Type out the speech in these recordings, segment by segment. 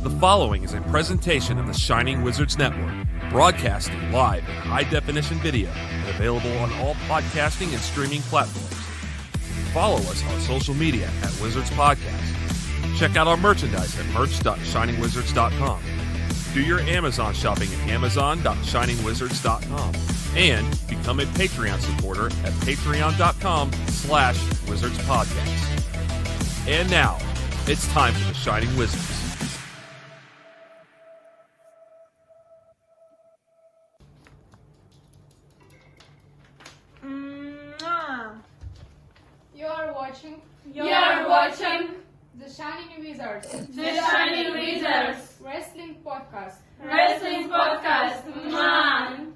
The following is a presentation of the Shining Wizards Network, broadcasting live in high-definition video and available on all podcasting and streaming platforms. Follow us on social media at Wizards Podcast. Check out our merchandise at merch.shiningwizards.com. Do your Amazon shopping at amazon.shiningwizards.com. And become a Patreon supporter at patreon.com/wizardspodcast. And now, it's time for the Shining Wizards. You're watching The Shining Wizards. The Shining Wizards Wrestling Podcast. Wrestling Podcast. Man.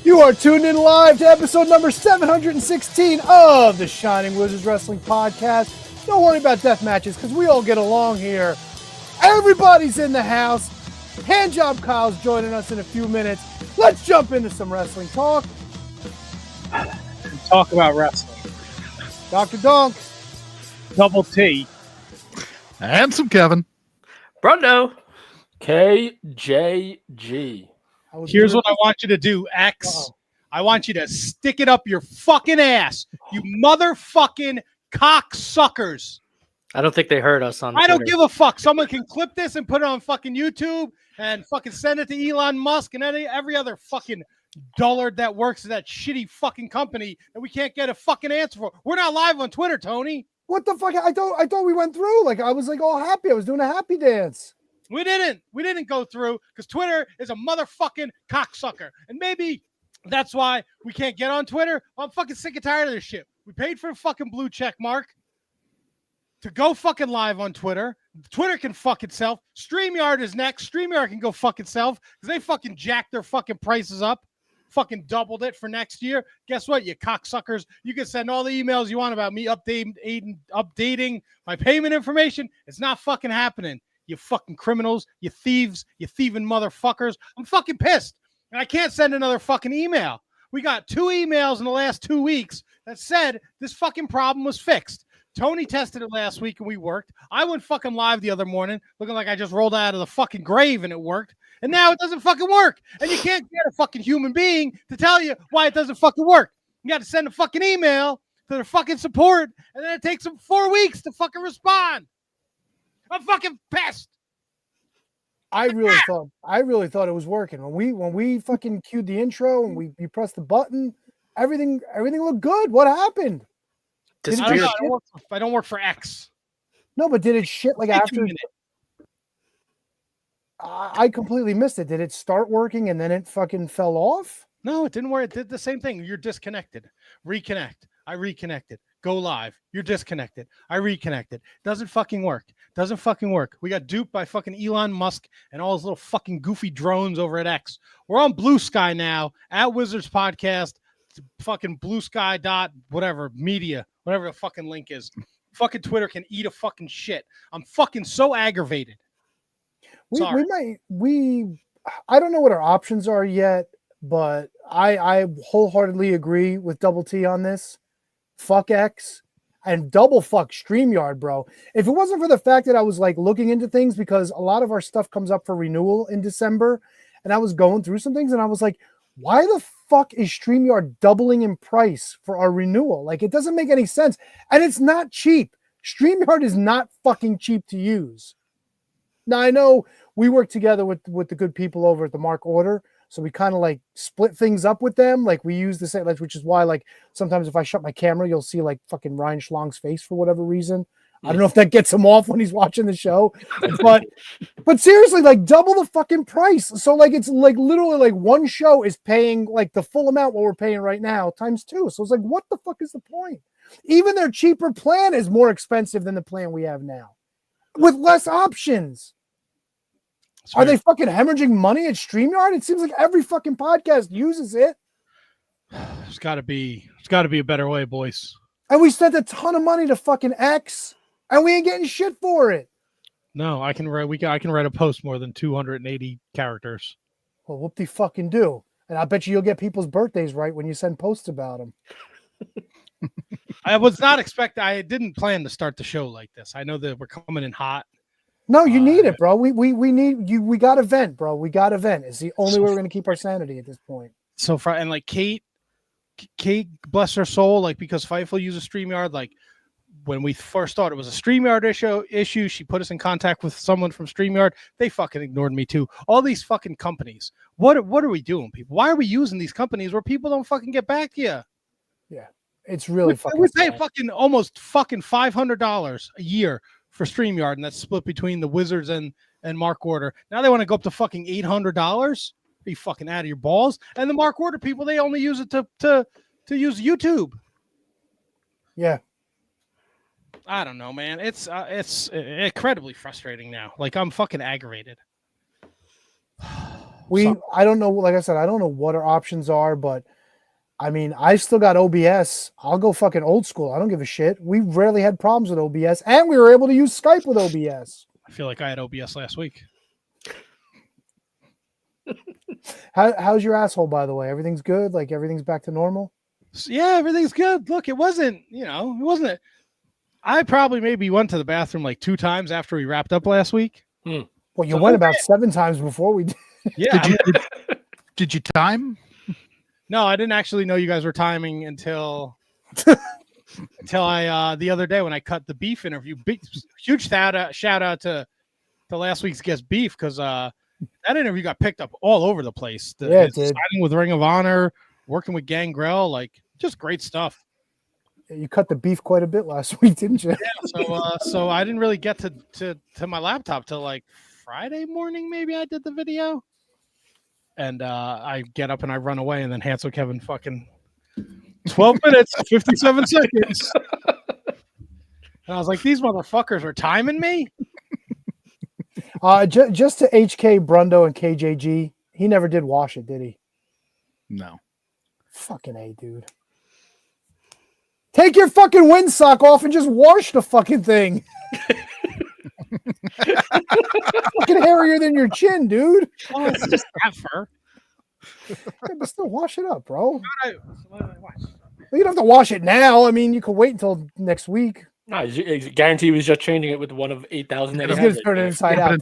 You are tuned in live to episode number 716 of the Shining Wizards Wrestling Podcast. Don't worry about death matches because we all get along here. Everybody's in the house. Handjob Kyle's joining us in a few minutes. Let's jump into some wrestling talk. Talk about wrestling. Dr. Dunk. Double T. And some Kevin. Brundo. KJG. Here's what I want you to do, X. Uh-oh. I want you to stick it up your fucking ass, you motherfucking cocksuckers. I don't think they heard us on I don't Twitter. give a fuck. Someone can clip this and put it on fucking YouTube and fucking send it to Elon Musk and every other fucking dullard that works at that shitty fucking company that we can't get a fucking answer for. We're not live on Twitter, Tony. What the fuck? I thought we went through. Like, I was like all happy. I was doing a happy dance. We didn't go through because Twitter is a motherfucking cocksucker. And maybe that's why we can't get on Twitter. I'm fucking sick and tired of this shit. We paid for a fucking blue check mark to go fucking live on Twitter. Twitter can fuck itself. Streamyard is next. Streamyard can go fuck itself because they fucking jacked their fucking prices up. Fucking doubled it for next year. Guess what, you cocksuckers? You can send all the emails you want about me updating my payment information. It's not fucking happening. You fucking criminals, you thieves, you thieving motherfuckers. I'm fucking pissed. And I can't send another fucking email. We got 2 emails in the last 2 weeks that said this fucking problem was fixed. Tony tested it last week and we worked. I went fucking live the other morning looking like I just rolled out of the fucking grave and it worked. And now it doesn't fucking work. And you can't get a fucking human being to tell you why it doesn't fucking work. You got to send a fucking email to their fucking support and then it takes them 4 weeks to fucking respond. I'm fucking pissed. I really thought it was working. When we fucking cued the intro and you pressed the button, everything looked good. What happened? I don't work for X. No, but did it shit like after? I completely missed it. Did it start working and then it fucking fell off? No, it didn't work. It did the same thing. You're disconnected. Reconnect. I reconnected. Go live. You're disconnected. I reconnected. Doesn't fucking work. Doesn't fucking work. We got duped by fucking Elon Musk and all his little fucking goofy drones over at X. We're on Blue Sky now at Wizards Podcast. Fucking Blue Sky dot whatever media, whatever the fucking link is. Fucking Twitter can eat a fucking shit. I'm fucking so aggravated. I don't know what our options are yet, but I wholeheartedly agree with Double T on this. Fuck X and double fuck StreamYard, bro. If it wasn't for the fact that I was like looking into things because a lot of our stuff comes up for renewal in December and I was going through some things and I was like, why the fuck is StreamYard doubling in price for our renewal? Like, it doesn't make any sense. And it's not cheap. StreamYard is not fucking cheap to use. Now I know we work together with the good people over at the Mark Order, so we kind of like split things up with them. Like we use the same, like, which is why like sometimes if I shut my camera, you'll see like fucking Ryan Schlong's face for whatever reason. I don't know if that gets him off when he's watching the show, but seriously, like double the fucking price. So like it's like literally like one show is paying like the full amount what we're paying right now times 2. So it's like, what the fuck is the point? Even their cheaper plan is more expensive than the plan we have now, with less options. Are they fucking hemorrhaging money at StreamYard? It seems like every fucking podcast uses it. It's got to be a better way, boys. And we spent a ton of money to fucking X. And we ain't getting shit for it. No, I can write a post more than 280 characters. Well, whoop de fucking do. And I bet you'll get people's birthdays right when you send posts about them. I was not expecting. I didn't plan to start the show like this. I know that we're coming in hot. No, you need it, bro. We need you. We got to vent, bro. We got to vent. It's the only way we're gonna keep our sanity at this point. So and like Kate, bless her soul, like because Fightful uses StreamYard, like. When we first thought it was a StreamYard issue, she put us in contact with someone from StreamYard. They fucking ignored me too. All these fucking companies. What are we doing, people? Why are we using these companies where people don't fucking get back to you? Yeah, it's really fucking. We pay fucking almost fucking $500 a year for StreamYard, and that's split between the Wizards and Mark Order. Now they want to go up to fucking $800. Are you fucking out of your balls? And the Mark Order people, they only use it to use YouTube. Yeah. I don't know, man. It's incredibly frustrating now. Like I'm fucking aggravated. I don't know. Like I said, I don't know what our options are, but I mean, I've still got OBS. I'll go fucking old school. I don't give a shit. We rarely had problems with OBS, and we were able to use Skype with OBS. I feel like I had OBS last week. How's your asshole, by the way? Everything's good? Like everything's back to normal? Yeah, everything's good. Look, it wasn't. I probably maybe went to the bathroom like 2 times after we wrapped up last week. Well, you went about 7 times before we did. Yeah. Did you time? No, I didn't actually know you guys were timing until I the other day when I cut the beef interview. Huge shout out to last week's guest Beef, because that interview got picked up all over the place. It did. Signing with Ring of Honor, working with Gangrel, like just great stuff. You cut the beef quite a bit last week, didn't you? Yeah, so I didn't really get to my laptop till like Friday morning. Maybe I did the video, and I get up and I run away, and then Hansel Kevin fucking 12 minutes, 57 seconds, and I was like, these motherfuckers are timing me. Just to HK Brundo and KJG, he never did wash it, did he? No. Fucking A, dude. Take your fucking windsock off and just wash the fucking thing. Fucking hairier than your chin, dude. Oh, it's just that fur. Yeah, but still wash it up, bro. You don't have to wash it now. I mean, you can wait until next week. No, I guarantee he was just changing it with one of 8,000 that he He's had. gonna turn it inside out.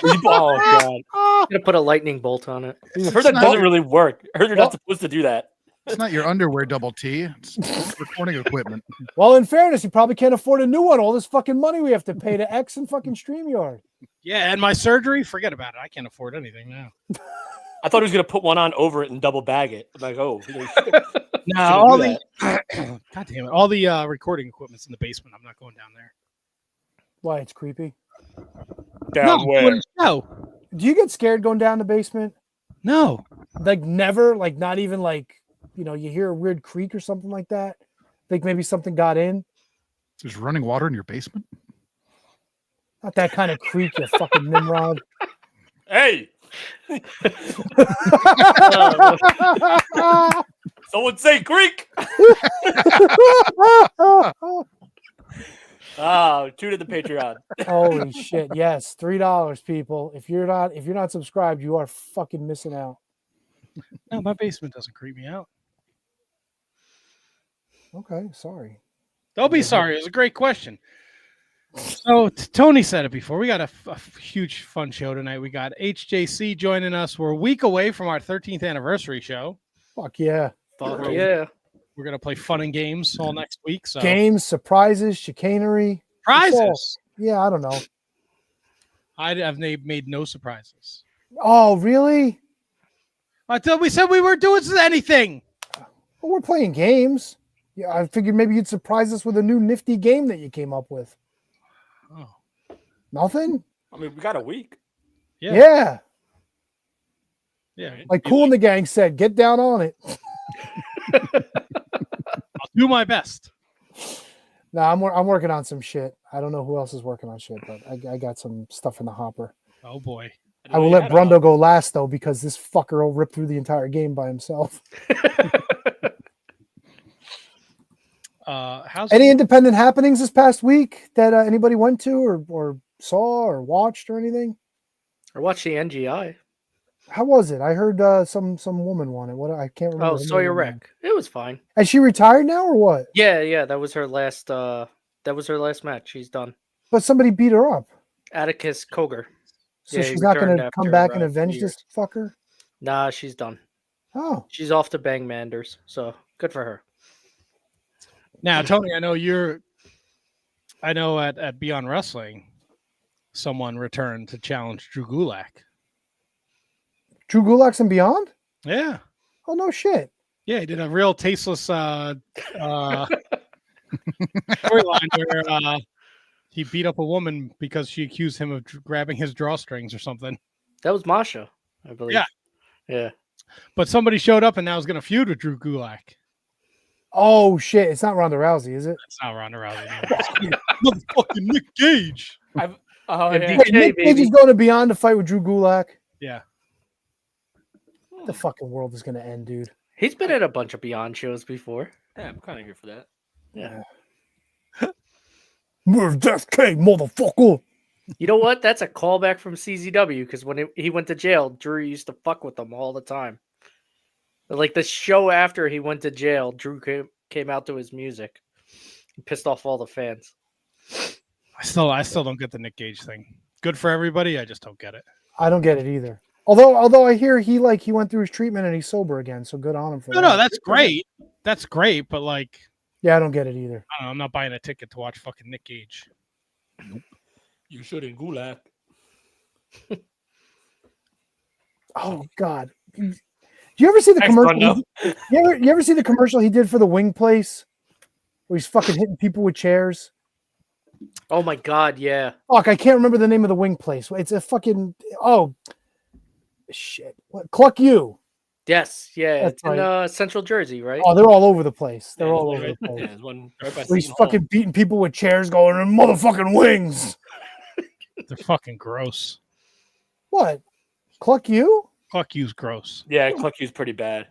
Oh, God. I'm going to put a lightning bolt on it. I heard that doesn't really work. I heard you're not supposed to do that. It's not your underwear, Double T. It's recording equipment. Well, in fairness, you probably can't afford a new one. All this fucking money we have to pay to X and fucking StreamYard. Yeah, and my surgery, forget about it. I can't afford anything now. I thought he was going to put one on over it and double bag it. I'm like, oh. No, all the God damn it. All the recording equipment's in the basement. I'm not going down there. Why? It's creepy. Down where? No. Do you get scared going down the basement? No. Like never? Like not even like, you hear a weird creak or something like that? Think maybe something got in? There's running water in your basement? Not that kind of creak, you fucking Nimrod. Hey! Someone say Greek! Tune in the Patreon. Holy shit! Yes, $3, people. If you're not subscribed, you are fucking missing out. No, my basement doesn't creep me out. Okay, sorry. Don't be sorry. It was a great question. So Tony said it before. We got a huge fun show tonight. We got HJC joining us. We're a week away from our 13th anniversary show. Fuck yeah. Fuck yeah. We're going to play fun and games all next week. So games, surprises, chicanery. Prizes. Yeah, I don't know. I've made no surprises. Oh, really? Until we said we weren't doing anything. Well, we're playing games. Yeah, I figured maybe you'd surprise us with a new nifty game that you came up with. Oh. Nothing? I mean, we got a week. Yeah. Like Cool in the Gang said, get down on it. I'll do my best. No, I'm working on some shit. I don't know who else is working on shit, but I got some stuff in the hopper. Oh boy. I will let Brundo go last though, because this fucker will rip through the entire game by himself. Any independent happenings this past week that anybody went to or saw or watched or anything? I watched the NGI. How was it? I heard some woman won it. What I can't remember. Oh, Sawyer Wreck. It was fine. Is she retired now or what? Yeah. That was her last. That was her last match. She's done. But somebody beat her up. Atticus Koger. So she's not going to come back and avenge this fucker? Nah, she's done. Oh. She's off to bang Manders. So good for her. Now, Tony, I know at Beyond Wrestling, someone returned to challenge Drew Gulak. Drew Gulak's and Beyond? Yeah. Oh, no shit. Yeah, he did a real tasteless storyline where he beat up a woman because she accused him of grabbing his drawstrings or something. That was Masha, I believe. Yeah. But somebody showed up and now is going to feud with Drew Gulak. Oh, shit. It's not Ronda Rousey, is it? It's not Ronda Rousey. Motherfucking Nick Gage. Yeah. Nick Gage is going to Beyond to fight with Drew Gulak. Yeah. The fucking world is going to end, dude. He's been at a bunch of Beyond shows before. Yeah, I'm kind of here for that. Yeah. Where's Death King, motherfucker? You know what? That's a callback from CZW because when he went to jail, Drew used to fuck with them all the time. Like the show after he went to jail, Drew came out to his music. He pissed off all the fans. I still don't get the Nick Gage thing. Good for everybody. I just don't get it. I don't get it either. Although I hear he went through his treatment and he's sober again, so good on him for that. No, that's great. That's great, but yeah, I don't get it either. I'm not buying a ticket to watch fucking Nick Gage. Nope. You should in Gulak. Oh God. Do you ever see the commercial? You ever see the commercial he did for the wing place? Where he's fucking hitting people with chairs? Oh my God, yeah. Fuck, I can't remember the name of the wing place. It's a fucking shit. What? Cluck You. Yes, yeah. That's it's in Central Jersey, right? Oh, they're all over the place. They're all over the place. Yeah, there's one right by Where he's Seton fucking Hall. beating people with chairs going in motherfucking wings. They're fucking gross. What? Cluck You? Cluck You's gross. Yeah, Cluck You's pretty bad.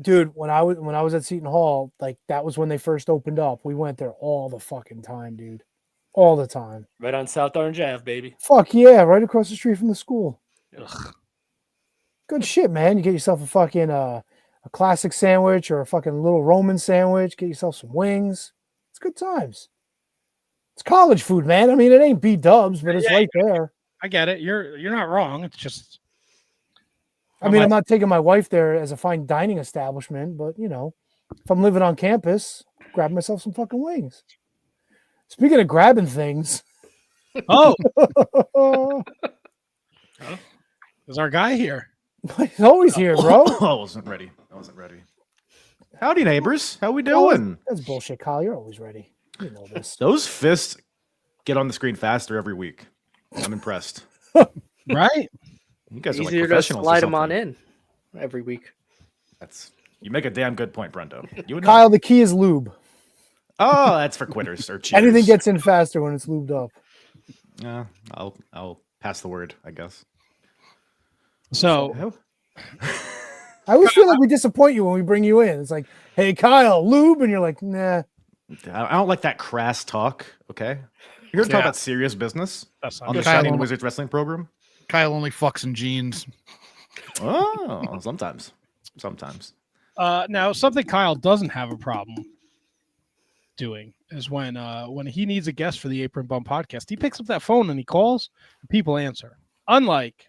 Dude, when I was at Seton Hall, that was when they first opened up. We went there all the fucking time, dude. All the time. Right on South Orange Ave, baby. Fuck yeah, right across the street from the school. Ugh. Good shit, man. You get yourself a fucking a classic sandwich or a fucking little Roman sandwich. Get yourself some wings. It's good times. It's college food, man. I mean, it ain't B-dubs, but it's right there. I get it. You're not wrong. It's just. I mean, I'm not taking my wife there as a fine dining establishment, but if I'm living on campus, grab myself some fucking wings. Speaking of grabbing things. Oh. There's our guy here. He's always here, bro. I wasn't ready. Howdy, neighbors. How we doing? That's bullshit, Kyle. You're always ready. You know this. Those fists get on the screen faster every week. I'm impressed. Right? You guys are like Easier to professionals. slide them on in every week. You make a damn good point, Brendo. You would Kyle, the key is lube. Oh, that's for quitters or cheaters. Anything gets in faster when it's lubed up. Yeah, I'll pass the word, I guess. So I always feel like we disappoint you when we bring you in. It's like, hey, Kyle, lube, and you're like, nah. I don't like that crass talk. Okay, you're here to talk about serious business That's not on the good. Shining Wizards wrestling program. Kyle only fucks in jeans. Oh, sometimes. Now, something Kyle doesn't have a problem doing is when he needs a guest for the Apron Bump podcast, he picks up that phone and he calls, and people answer. Unlike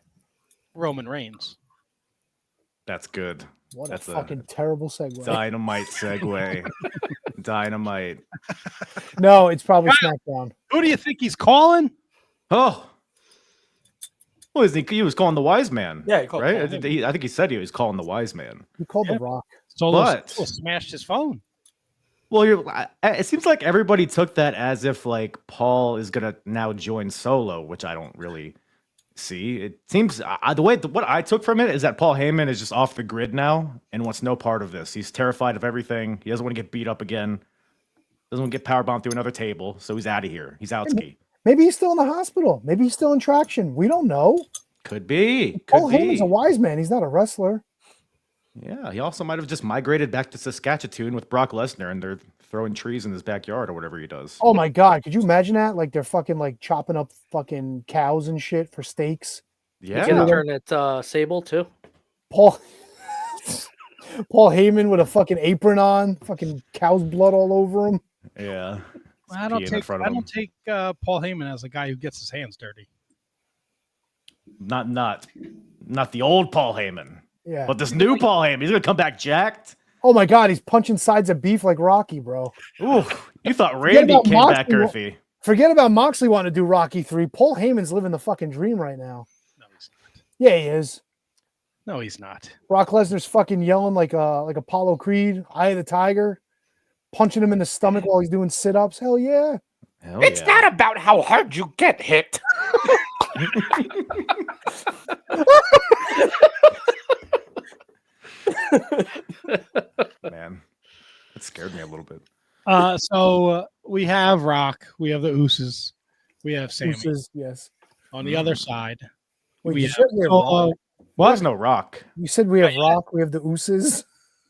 Roman Reigns. That's good. That's a fucking terrible segue. Dynamite segue. Dynamite. No, it's probably SmackDown. Who do you think he's calling? Oh, Well, he was calling the wise man. Yeah, he called right. Paul I think he said he was calling the wise man. He called The Rock. Solo smashed his phone. Well, it seems like everybody took that as if like Paul is gonna now join Solo, which I don't really see. It seems what I took from it is that Paul Heyman is just off the grid now and wants no part of this. He's terrified of everything. He doesn't want to get beat up again. Doesn't want to get powerbombed through another table. So he's out of here. He's out ski. Maybe he's still in the hospital. Maybe he's still in traction. We don't know. Could be. Paul Heyman's a wise man. He's not a wrestler. Yeah, he also might have just migrated back to Saskatchewan with Brock Lesnar, and they're throwing trees in his backyard or whatever he does. Oh my God. Could you imagine that? Like they're fucking like chopping up fucking cows and shit for steaks. Yeah. Can turn it Sable too. Paul Heyman with a fucking apron on, fucking cow's blood all over him. Yeah. I don't take Paul Heyman as a guy who gets his hands dirty. Not the old Paul Heyman. Yeah. But this new Paul Heyman, he's gonna come back jacked. Oh my God, he's punching sides of beef like Rocky, bro. Ooh, you thought Randy came back earthy. Forget about Moxley wanting to do Rocky 3. Paul Heyman's living the fucking dream right now. No, he's not. Yeah, he is. No, he's not. Brock Lesnar's fucking yelling like Apollo Creed, Eye of the Tiger, punching him in the stomach while he's doing sit-ups. Hell yeah. It's not about how hard you get hit. Man, it scared me a little bit. So we have Rock, we have the Usos, we have Sammy. Usos, yes. On the other side, Wait, we you have said we have Rock. What? There's no Rock. You said we have Rock, we have the Usos.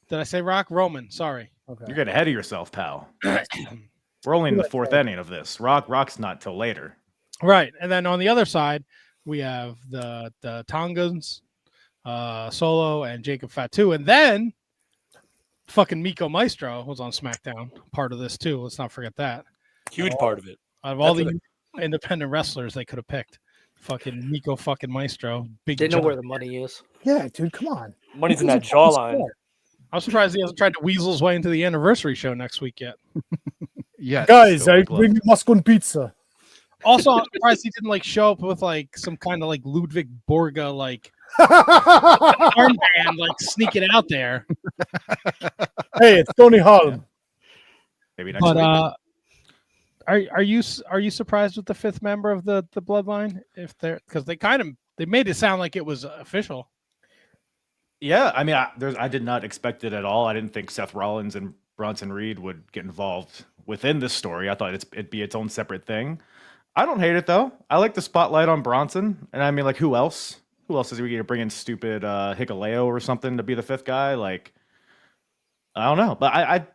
Did I say Rock? Roman, sorry. Okay. You're getting ahead of yourself, pal. We're only in the fourth inning of this. Rock's not till later. Right. And then on the other side, we have the Tongans, Solo, and Jacob Fatu. And then fucking Miko Maestro was on SmackDown, part of this too. Let's not forget that. Huge part of it. Out of all the independent wrestlers they could have picked, fucking Miko fucking Maestro. They know where the money is. Yeah, dude, come on. Money's in that jawline. I'm surprised he hasn't tried to weasel his way into the anniversary show next week yet. Yeah, guys, I bring you Moscow pizza. Also, I'm surprised he didn't like show up with like some kind of like Ludwig Borga like armband, like sneaking out there. Hey, it's Tony Hall. Yeah. Maybe next week. Are you surprised with the fifth member of the Bloodline? If they're because they made it sound like it was official. Yeah, I mean, I did not expect it at all. I didn't think Seth Rollins and Bronson Reed would get involved within this story. I thought it'd be its own separate thing. I don't hate it though. I like the spotlight on Bronson, and I mean, like, who else? Who else is we going to bring in? Stupid Hikuleo or something to be the fifth guy? Like, I don't know, but I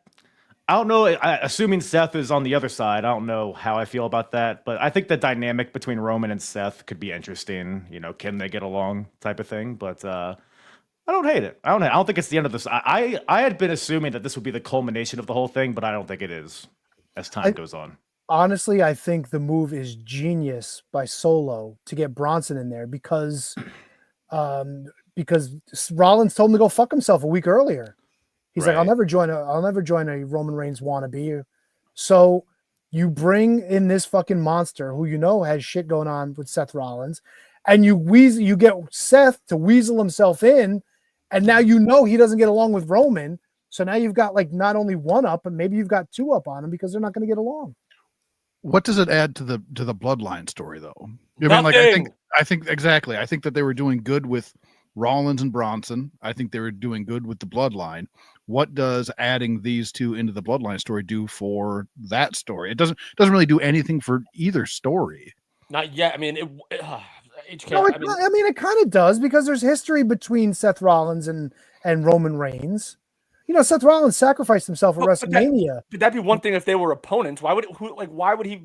don't know. Assuming Seth is on the other side, I don't know how I feel about that. But I think the dynamic between Roman and Seth could be interesting. You know, can they get along? Type of thing. But I don't hate it. I don't think it's the end of this. I had been assuming that this would be the culmination of the whole thing, but I don't think it is as time goes on. Honestly, I think the move is genius by Solo to get Bronson in there because Rollins told him to go fuck himself a week earlier. He's like, I'll never join a Roman Reigns wannabe. So you bring in this fucking monster who you know has shit going on with Seth Rollins, and you get Seth to weasel himself in, and now you know he doesn't get along with Roman. So now you've got like not only one up, but maybe you've got two up on him because they're not going to get along. What does it add to the Bloodline story though? I mean, like, I think exactly. I think that they were doing good with Rollins and Bronson. I think they were doing good with the Bloodline. What does adding these two into the Bloodline story do for that story? It doesn't really do anything for either story. Not yet. I mean, it kind of does because there's history between Seth Rollins and Roman Reigns. You know, Seth Rollins sacrificed himself at WrestleMania. But that'd be one thing if they were opponents. Why would he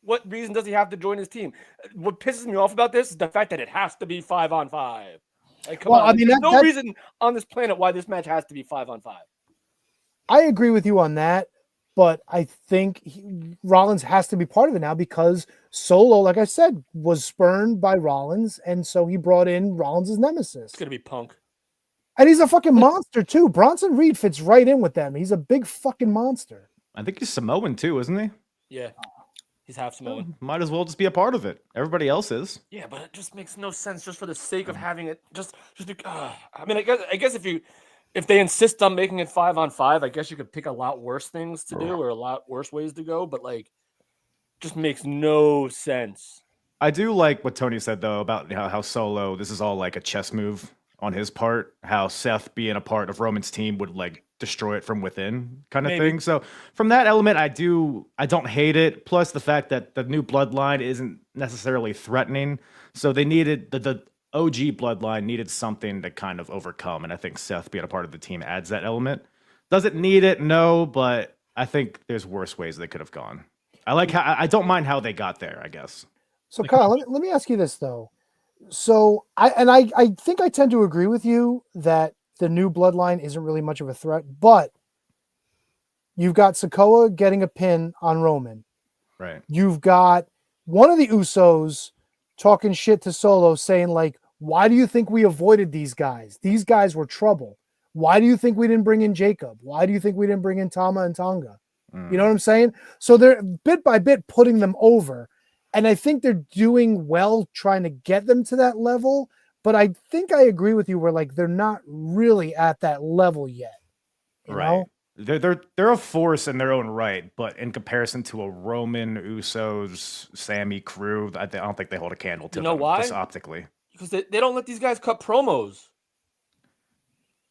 what reason does he have to join his team? What pisses me off about this is the fact that it has to be 5-on-5. Like, come on. I mean, there's no reason on this planet why this match has to be 5-on-5. I agree with you on that, but I think Rollins has to be part of it now because Solo, like I said, was spurned by Rollins, and so he brought in Rollins' nemesis. It's gonna be Punk. And he's a fucking monster, too. Bronson Reed fits right in with them. He's a big fucking monster. I think he's Samoan, too, isn't he? Yeah. He's half Samoan. Might as well just be a part of it. Everybody else is. Yeah, but it just makes no sense just for the sake of having it. I mean, I guess if they insist on making it 5-on-5, I guess you could pick a lot worse things to do or a lot worse ways to go. But like, just makes no sense. I do like what Tony said though about how Solo. This is all like a chess move on his part. How Seth being a part of Roman's team would like destroy it from within, kind of thing. So from that element, I don't hate it. Plus the fact that the new bloodline isn't necessarily threatening. So they needed the OG bloodline needed something to kind of overcome, and I think Seth being a part of the team adds that element. Does it need it? No, but I think there's worse ways they could have gone. I don't mind how they got there, I guess. So Kyle, let me ask you this though. So I think I tend to agree with you that the new bloodline isn't really much of a threat, but you've got Sikoa getting a pin on Roman. Right. You've got one of the Usos talking shit to Solo saying like, why do you think we avoided these guys? These guys were trouble. Why do you think we didn't bring in Jacob? Why do you think we didn't bring in Tama and Tonga? You know what I'm saying? So they're bit by bit putting them over. And I think they're doing well trying to get them to that level. But I think I agree with you where like they're not really at that level yet. You know? They're a force in their own right, but in comparison to a Roman, Usos, Sammy crew, I don't think they hold a candle to them. You know why? Just optically. Because they don't let these guys cut promos.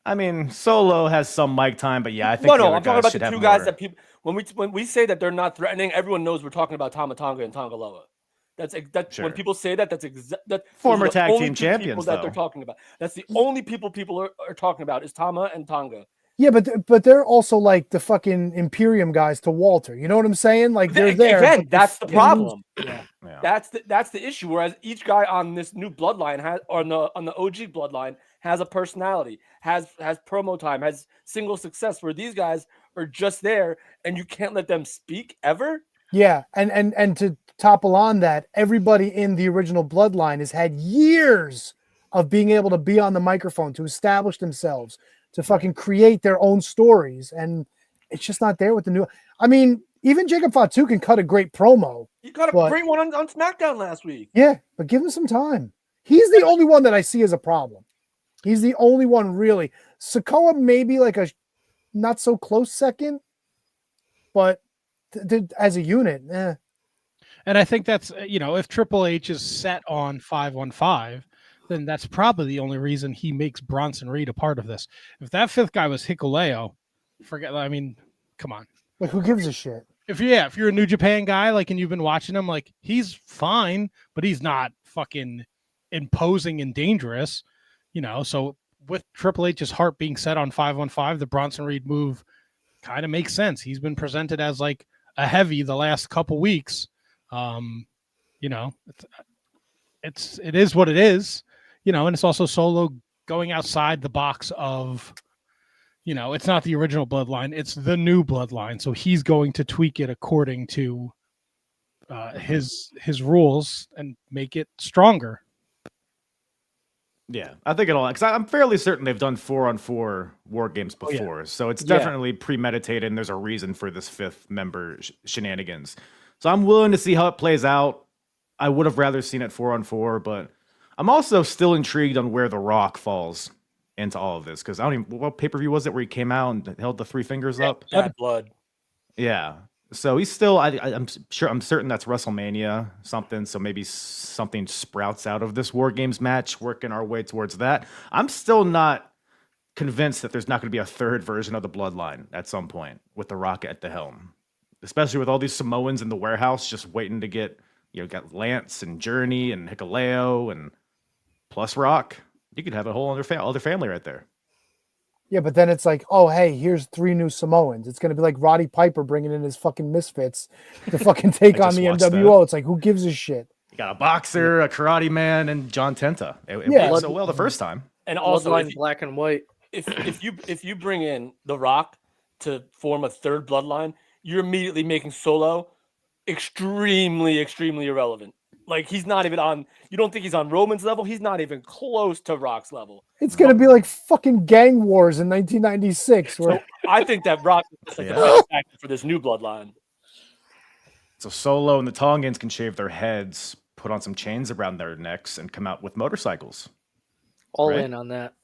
I mean, Solo has some mic time, but yeah, I think I'm talking about the two guys that people. When we say that they're not threatening, everyone knows we're talking about Tama Tonga and Tonga Loa. That's sure. When people say that, that former tag team champions that they're talking about. That's the only people are talking about is Tama and Tonga. Yeah, but they're also like the fucking Imperium guys to Walter. You know what I'm saying? Like they're there. Again, that's the problem. Yeah. That's the issue. Whereas each guy on this new bloodline on the OG bloodline has a personality, has promo time, has single success. Where these guys are just there, and you can't let them speak ever. Yeah, and to topple on that, everybody in the original bloodline has had years of being able to be on the microphone, to establish themselves, to fucking create their own stories, and it's just not there with the new. I mean, even Jacob Fatu can cut a great promo. He got a great one on SmackDown last week. Yeah, but give him some time. He's the only one that I see as a problem. He's the only one really. Sikoa may be like a not so close second, but as a unit, And I think that's, if Triple H is set on 5-on-5, then that's probably the only reason he makes Bronson Reed a part of this. If that fifth guy was Hikuleo, come on. Like, who gives a shit? If you're a New Japan guy, like, and you've been watching him, like, he's fine, but he's not fucking imposing and dangerous, So with Triple H's heart being set on 5-on-5, the Bronson Reed move kind of makes sense. He's been presented as like a heavy the last couple weeks. It is what it is, and it's also Solo going outside the box of, it's not the original bloodline, it's the new bloodline. So he's going to tweak it according to his rules and make it stronger. Yeah, I think it'll, because I'm fairly certain they've done 4-on-4 war games before. So it's definitely premeditated, and there's a reason for this fifth member shenanigans. So I'm willing to see how it plays out. I would have rather seen it 4-on-4, but I'm also still intrigued on where The Rock falls into all of this, because I don't even, what pay-per-view was it where he came out and held the three fingers up? Bad blood. Yeah. So he's still, I'm certain that's WrestleMania something. So maybe something sprouts out of this War Games match, working our way towards that. I'm still not convinced that there's not going to be a third version of the Bloodline at some point with The Rock at the helm, especially with all these Samoans in the warehouse just waiting to get, got Lance and Journey and Hikuleo and plus Rock. You could have a whole other family right there. Yeah, but then it's like, oh, hey, here's 3 new Samoans. It's going to be like Roddy Piper bringing in his fucking misfits to fucking take on the NWO. It's like, who gives a shit? You got a boxer, a karate man, and John Tenta. It worked so well the first time. And also, black and white. If you bring in The Rock to form a third bloodline, you're immediately making Solo extremely, extremely irrelevant. Like, he's not even on, you don't think he's on Roman's level? He's not even close to Rock's level. It's going to be like fucking Gang Wars in 1996. Where... So I think that Rock is like the best actor for this new bloodline. So Solo and the Tongans can shave their heads, put on some chains around their necks, and come out with motorcycles. All Right. in on that.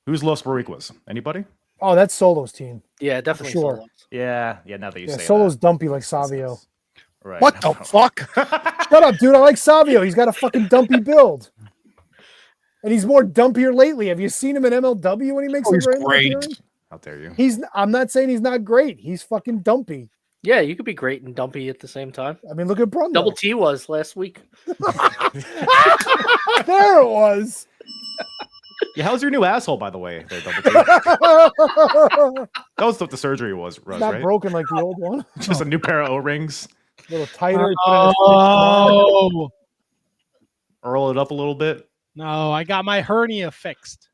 Who's Los Boricuas? Anybody? Oh, that's Solo's team. Yeah, definitely. sure. Solos. Yeah. Now that you Yeah, say Solo's that. dumpy like Savio. Right. What the fuck? Shut up, dude. I like Savio. He's got a fucking dumpy build. And he's more dumpier lately. Have you seen him in MLW when he makes a he's regular great. appearance? How dare you? I'm not saying he's not great. He's fucking dumpy. Yeah, you could be great and dumpy at the same time. I mean, look at Brundo. Double T was last week. There it was. Yeah, how's your new asshole, by the way? There, Double T? That was what the surgery was, Not right? broken like the old one. Just a new pair of O-rings. A little tighter. Oh Roll it up a little bit. no, I got my hernia fixed.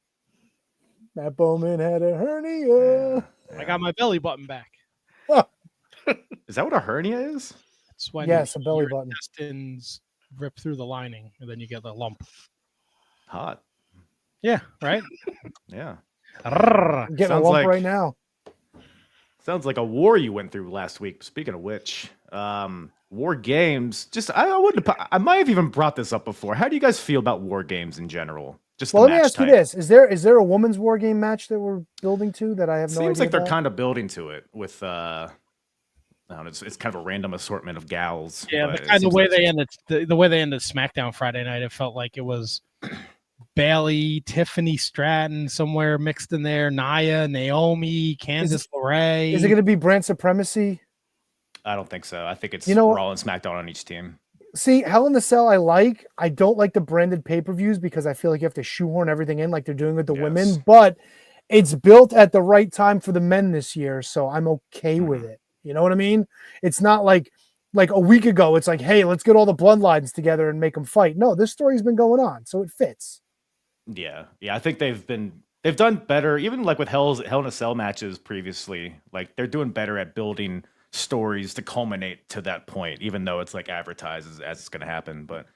Matt Bowman had a hernia. I got my belly button back. Is that what a hernia is? It's when Yes, a belly your button. intestines rip through the lining, and then you get the lump. Hot. Yeah, right. Yeah. I'm getting Sounds a lump like- right now. Sounds like a war you went through last week. Speaking of which, war games. I might have even brought this up before. How do you guys feel about war games in general? Just Well, the let me match ask type. you this: is there a women's war game match that we're building to that I have no idea? Seems like they're about? kind of building to it with I don't know, it's kind of a random assortment of gals. Yeah, but the it kind of seems way like- they ended the way they ended SmackDown Friday night, it felt like it was Bailey, Tiffany Stratton somewhere mixed in there, Nia, Naomi, Candice LeRae. Is it going to be brand supremacy? I don't think so. I think it's You know what? Raw and SmackDown on each team. See, Hell in the Cell, I don't like the branded pay-per-views because I feel like you have to shoehorn everything in like they're doing with the Yes. women, but it's built at the right time for the men this year, so I'm okay with it. You know what I mean? It's not like a week ago, it's like, hey, let's get all the bloodlines together and make them fight. No, this story's been going on, so it fits. Yeah. I think they've done better, even like with Hell in a Cell matches previously. Like they're doing better at building stories to culminate to that point, even though it's like advertised as it's going to happen. But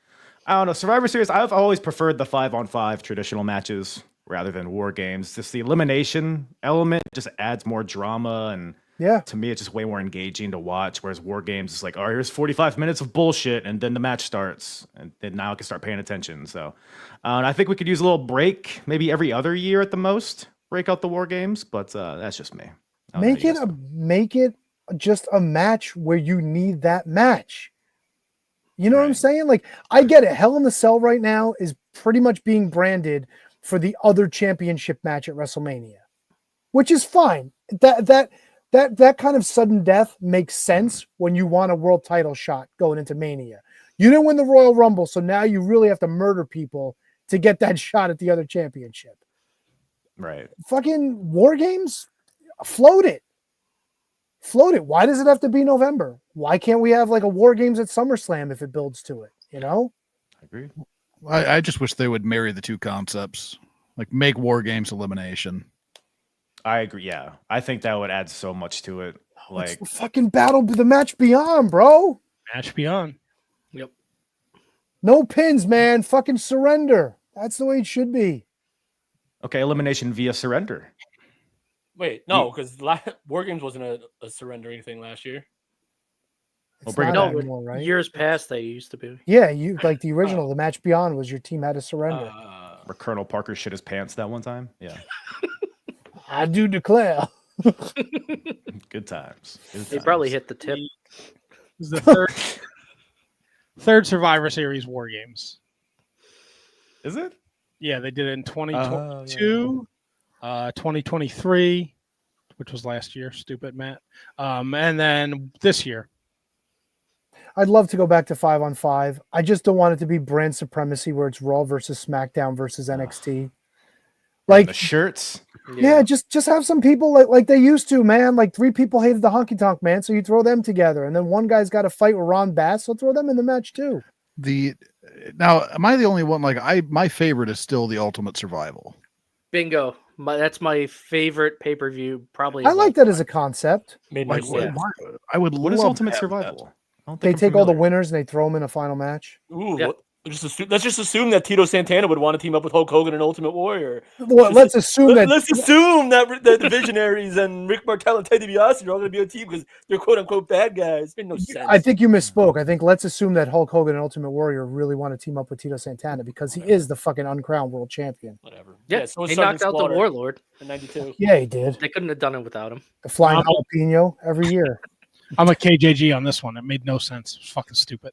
I don't know. Survivor Series, I've always preferred the 5-on-5 traditional matches rather than war games. Just the elimination element just adds more drama, and Yeah. to me, it's just way more engaging to watch. Whereas war games is like, oh, here's 45 minutes of bullshit, and then the match starts, and then now I can start paying attention. So, and I think we could use a little break, maybe every other year at the most, break out the war games. But that's just me. I don't know Make how you it guys make it just a match where you need that match. You know what I'm Right. saying? Like, I get it. Hell in the Cell right now is pretty much being branded for the other championship match at WrestleMania, which is fine. That kind of sudden death makes sense when you want a world title shot going into Mania. You didn't win the Royal Rumble, so now you really have to murder people to get that shot at the other championship. Right. Fucking War Games, float it. Float it. Why does it have to be November? Why can't we have like a War Games at SummerSlam if it builds to it? You know? I agree. I just wish they would marry the two concepts, like make war games elimination. I agree. Yeah. I think that would add so much to it. It's Like, the fucking battle, the match beyond, bro. Match beyond? Yep. No pins, man. Fucking surrender. That's the way it should be. okay, elimination via surrender. Wait, no, because War Games wasn't a surrendering thing last year. We'll It's bring it not back. anymore, right? Years past they used to be. Yeah, you like the original. The match beyond was your team had to surrender. Where Colonel Parker shit his pants that one time. Yeah. I do declare. Good times. Good They probably times. hit the tip. This is the third Survivor Series War Games. Is it? Yeah, they did it in Oh, yeah. 2022, 2023, which was last year. Stupid Matt. And then this year. I'd love to go back to 5-on-5. I just don't want it to be brand supremacy where it's Raw versus SmackDown versus NXT. Like Like, the shirts. yeah, just have some people like they used to, man. Like 3 people hated the Honky Tonk Man, so you throw them together, and then one guy's got to fight with Ron Bass, so throw them in the match too. Now, am I the only one? Like, my favorite is still the Ultimate Survival. Bingo. That's my favorite pay-per-view. Probably. I like that as a concept. Made Like, no what- sense. I would What is love Ultimate to have Survival? I don't They think I'm take all the familiar. winners and they throw them in a final match. Ooh, Yeah. Let's just assume that Tito Santana would want to team up with Hulk Hogan and Ultimate Warrior. Well, let's assume that the Visionaries and Rick Martel and Ted DiBiase are all going to be on a team because they're quote unquote bad guys. It made no sense. I think you misspoke. I think let's assume that Hulk Hogan and Ultimate Warrior really want to team up with Tito Santana because he is the fucking uncrowned world champion. Whatever. Yeah, so he knocked out the Warlord in '92. Yeah, he did. They couldn't have done it without him. The flying jalapeno every year. I'm a KJG on this one. It made no sense. It was fucking stupid.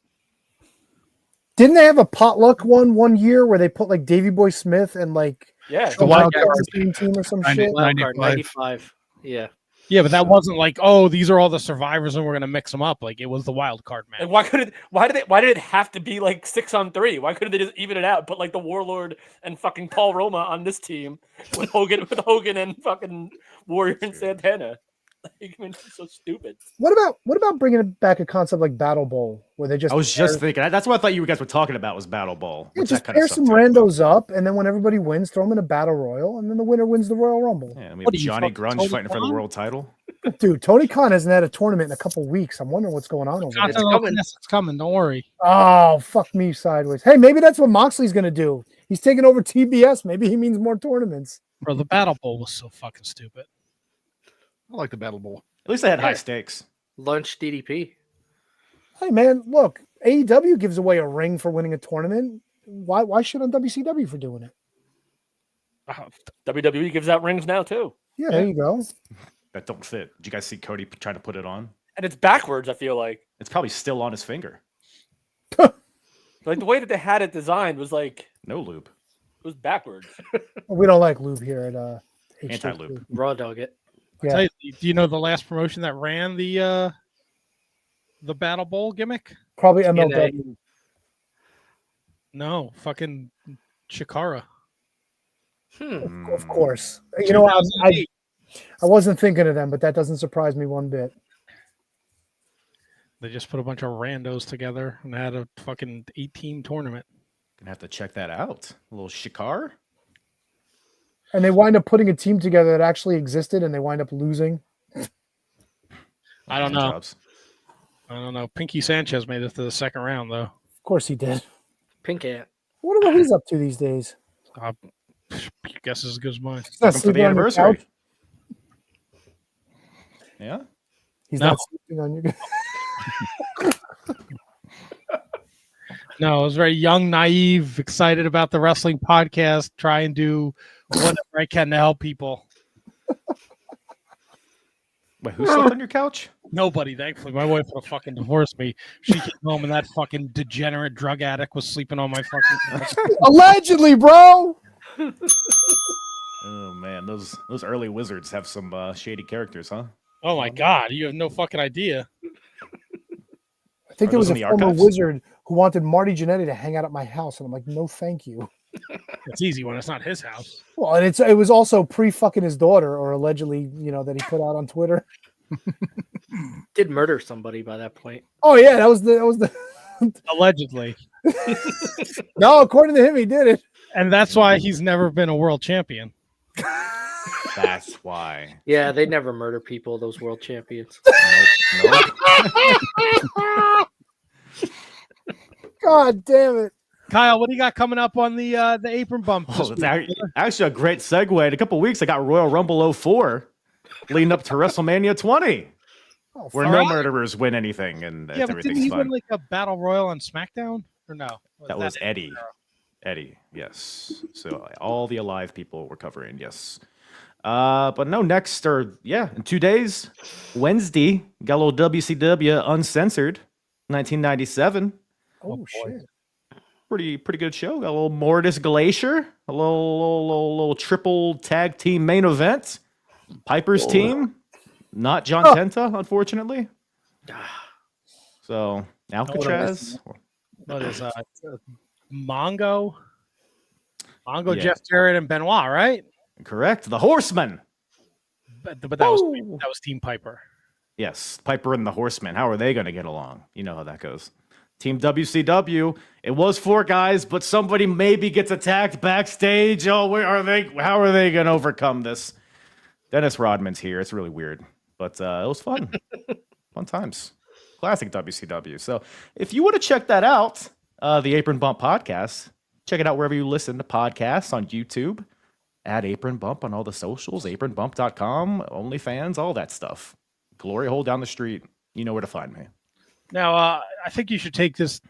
Didn't they have a potluck one year where they put like Davey Boy Smith and like the wild card team or some shit? Wild card 95. Yeah. Yeah, but that wasn't like, oh, these are all the survivors and we're gonna mix them up. Like it was the wild card match. And why did it have to be like 6-on-3? Why couldn't they just even it out? Put like the Warlord and fucking Paul Roma on this team with Hogan and fucking Warrior and Santana. Like, I mean, it's so stupid. What about bringing back a concept like Battle Bowl where they just? I was just thinking. That's what I thought you guys were talking about was Battle Bowl. Yeah, just pair some randos up, and then when everybody wins, throw them in a battle royal, and then the winner wins the Royal Rumble. Yeah, we have Johnny Grunge fighting for the world title. Dude, Tony Khan hasn't had a tournament in a couple weeks. I'm wondering what's going on over there. It's coming. Don't worry. Oh, fuck me sideways. Hey, maybe that's what Moxley's gonna do. He's taking over TBS. Maybe he means more tournaments. Bro, the Battle Bowl was so fucking stupid. I like the Battle Bowl. At least they had high stakes. Lunch DDP. Hey man, look, AEW gives away a ring for winning a tournament. Why shit on WCW for doing it? WWE gives out rings now too. Yeah, there you go. That don't fit. Did you guys see Cody trying to put it on? And it's backwards, I feel like. It's probably still on his finger. Like the way that they had it designed was like no lube. It was backwards. We don't like lube here at Anti-lube. Raw dog it. Yeah. Do you know the last promotion that ran the Battle Bowl gimmick? Probably MLW. No, fucking Chikara. Of course. You know, I wasn't thinking of them, but that doesn't surprise me one bit. They just put a bunch of randos together and had a fucking 8-team tournament. Gonna have to check that out. A little Shikar. And they wind up putting a team together that actually existed, and they wind up losing. I don't know. I don't know. Pinky Sanchez made it to the second round, though. Of course he did. Pink Ant. I wonder what he's up to these days. Your guess is as good as mine. He's not For the sleeping on your anniversary. couch. Yeah. He's No. not sleeping on your. No, I was very young, naive, excited about the wrestling podcast, try and do whatever I can to help people. Wait, who slept on your couch? Nobody, thankfully. My wife would have fucking divorced me. She came home and that fucking degenerate drug addict was sleeping on my fucking couch. Allegedly, bro. Oh man, those early wizards have some shady characters, huh? Oh my god, you have no fucking idea. I think Are there was those a in the former archives? wizard who wanted Marty Jannetty to hang out at my house, and I'm like, no, thank you. It's easy when it's not his house. Well, and it was also pre-fucking his daughter, or allegedly, that he put out on Twitter. Did murder somebody by that point. Oh yeah, that was the. Allegedly. No, according to him, he did it. And that's why he's never been a world champion. That's why. Yeah, they never murder people, those world champions. Nope. God damn it. Kyle, what do you got coming up on the Apron Bump? Oh, it's actually a great segue. In a couple of weeks, I got Royal Rumble 04 leading up to WrestleMania 20, where no murderers win anything, and Yeah, but didn't everything's he fun. win like a battle royal on SmackDown? Or no? That was Eddie. Eddie, yes. So all the alive people we're covering, yes. But no, next in 2 days, Wednesday, got a little WCW Uncensored, 1997. Oh shit. Pretty good show. Got a little Mortis Glacier, a little triple tag team main event. Piper's team, not John Tenta, unfortunately. So Alcatraz. What is Mongo? Yeah. Jeff Jarrett, and Benoit, right? Correct. The Horsemen. But that was Team Piper. Yes, Piper and the Horsemen. How are they going to get along? You know how that goes. Team WCW. It was 4 guys, but somebody maybe gets attacked backstage. Oh, where are they? How are they going to overcome this? Dennis Rodman's here. It's really weird, but it was fun. Fun times. Classic WCW. So if you want to check that out, the Apron Bump Podcast. Check it out wherever you listen to podcasts on YouTube. At Apron Bump on all the socials, apronbump.com, OnlyFans, all that stuff. Glory hole down the street. You know where to find me. Now, I think you should take this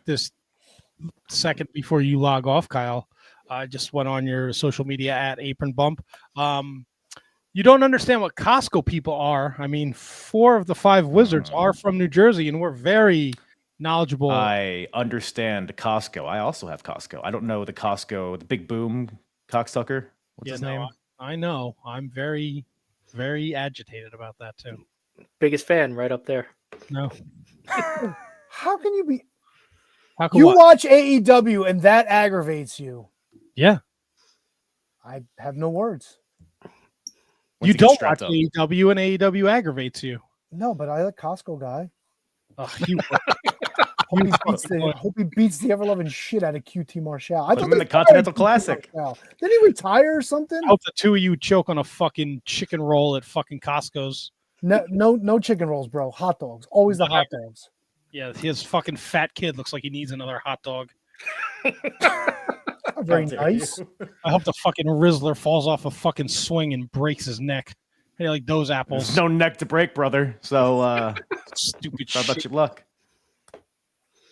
second before you log off, Kyle. I just went on your social media at Apron Bump. You don't understand what Costco people are. I mean, 4 of the 5 wizards are from New Jersey, and we're very knowledgeable. I understand Costco. I also have Costco. I don't know the Costco, the Big Boom cocksucker. What's his name? I know. I'm very, very agitated about that too. Biggest fan right up there. No. How can you be? How can You what? watch AEW and that aggravates you. Yeah. I have no words. You don't watch AEW and AEW aggravates you. No, but I like Costco guy. You Hope he beats the ever-loving shit out of QT Marshall. Put him in the Continental Classic. Did he retire or something? I hope the 2 of you choke on a fucking chicken roll at fucking Costco's. No chicken rolls, bro. Hot dogs. Always the hot dogs. Yeah, his fucking fat kid looks like he needs another hot dog. Very nice. I hope the fucking Rizzler falls off a fucking swing and breaks his neck. Hey, like those apples. There's no neck to break, brother. So stupid sorry shit. about your luck.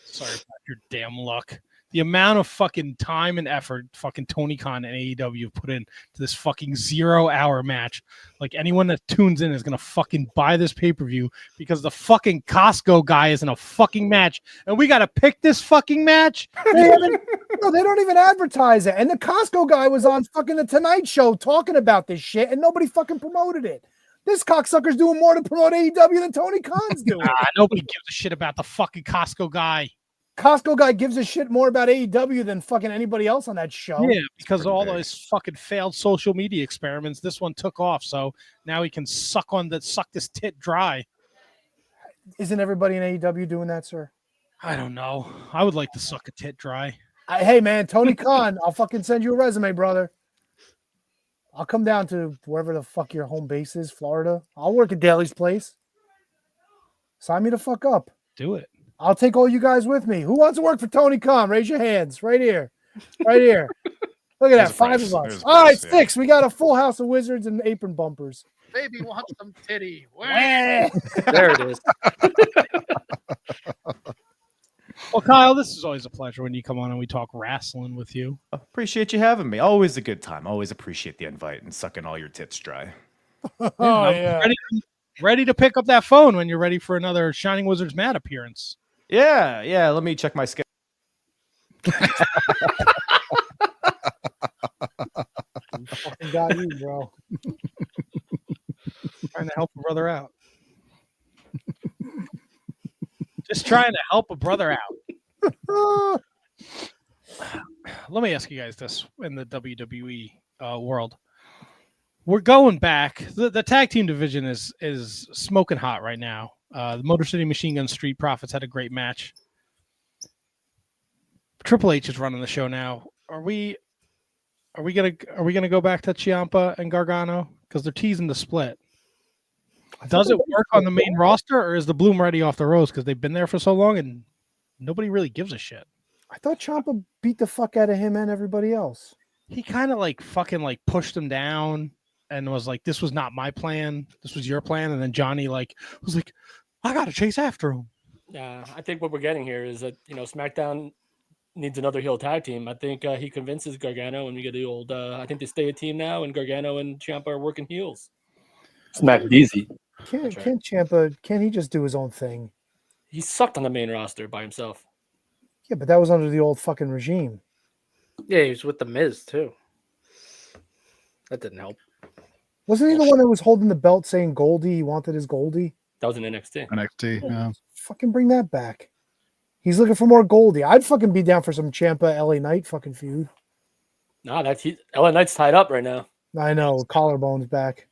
Sorry about your damn luck. The amount of fucking time and effort fucking Tony Khan and AEW put in to this fucking 0-hour match. Like anyone that tunes in is gonna fucking buy this pay-per-view because the fucking Costco guy is in a fucking match and we gotta pick this fucking match. They don't even advertise it. And the Costco guy was on fucking the Tonight Show talking about this shit and nobody fucking promoted it. This cocksucker's doing more to promote AEW than Tony Khan's doing. Nobody gives a shit about the fucking Costco guy. Costco guy gives a shit more about AEW than fucking anybody else on that show. Yeah, because all those fucking failed social media experiments, this one took off. So now he can suck this tit dry. Isn't everybody in AEW doing that, sir? I don't know. I would like to suck a tit dry. Hey, man, Tony Khan, I'll fucking send you a resume, brother. I'll come down to wherever the fuck your home base is, Florida. I'll work at Daly's place. Sign me the fuck up. Do it. I'll take all you guys with me. Who wants to work for Tony Khan? Raise your hands. Right here. Right here. Look at that. 5 of us. All right, 6. We got a full house of wizards and apron bumpers. Baby wants some titty. There it is. Well, Kyle, this is always a pleasure when you come on and we talk wrestling with you. Appreciate you having me. Always a good time. Always appreciate the invite and sucking all your tits dry. Yeah. Ready to pick up that phone when you're ready for another Shining Wizards Mad appearance. Yeah. Let me check my schedule. Fucking got you, bro. Trying to help a brother out. Just trying to help a brother out. Let me ask you guys this in the WWE world. We're going back. The tag team division is smoking hot right now. The Motor City Machine Gun Street Profits had a great match. Triple H is running the show now. Are we gonna go back to Ciampa and Gargano because they're teasing the split? Does it work on the main roster, or is the bloom already off the rose because they've been there for so long and nobody really gives a shit? I thought Ciampa beat the fuck out of him and everybody else. He kind of fucking pushed him down and was like, "This was not my plan. This was your plan." And then Johnny was like, "I gotta chase after him." Yeah, I think what we're getting here is that SmackDown needs another heel tag team. I think he convinces Gargano, and we get the old. I think they stay a team now, and Gargano and Ciampa are working heels. Smack easy. Can't Ciampa? Can't he just do his own thing? He sucked on the main roster by himself. Yeah, but that was under the old fucking regime. Yeah, he was with the Miz too. That didn't help. Wasn't he the one that was holding the belt saying Goldie? He wanted his Goldie. That was in NXT. NXT, yeah. Fucking bring that back. He's looking for more Goldie. I'd fucking be down for some Ciampa LA Knight fucking feud. Nah, LA Knight's tied up right now. I know. Collarbone's back.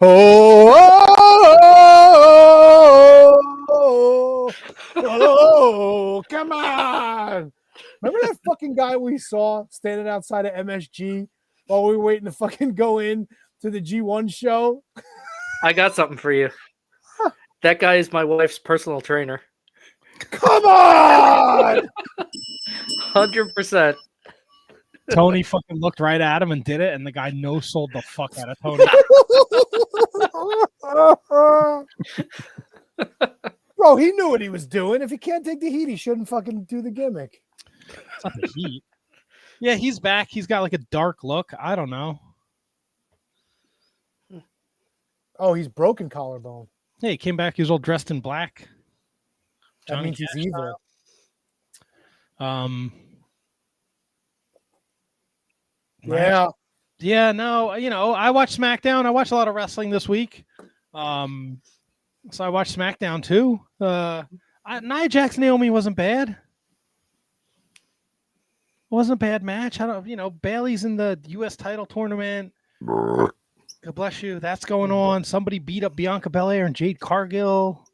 Oh, come on. Remember that fucking guy we saw standing outside of MSG while we were waiting to fucking go in to the G1 show? I got something for you. That guy is my wife's personal trainer. Come on! 100%. Tony fucking looked right at him and did it, and the guy no-sold the fuck out of Tony. Bro, he knew what he was doing. If he can't take the heat, he shouldn't fucking do the gimmick. It's not the heat. Yeah, he's back. He's got like a dark look. I don't know. Oh, he's broken collarbone. Yeah, he came back. He was all dressed in black. That Johnny means he's Cash evil. style. Yeah. Yeah, no, you know, I watched SmackDown. I watched a lot of wrestling this week. So I watched SmackDown too. Nia Jax Naomi wasn't bad. It wasn't a bad match. I don't, you know, Bailey's in the U.S. title tournament. God bless you. That's going on. Somebody beat up Bianca Belair and Jade Cargill.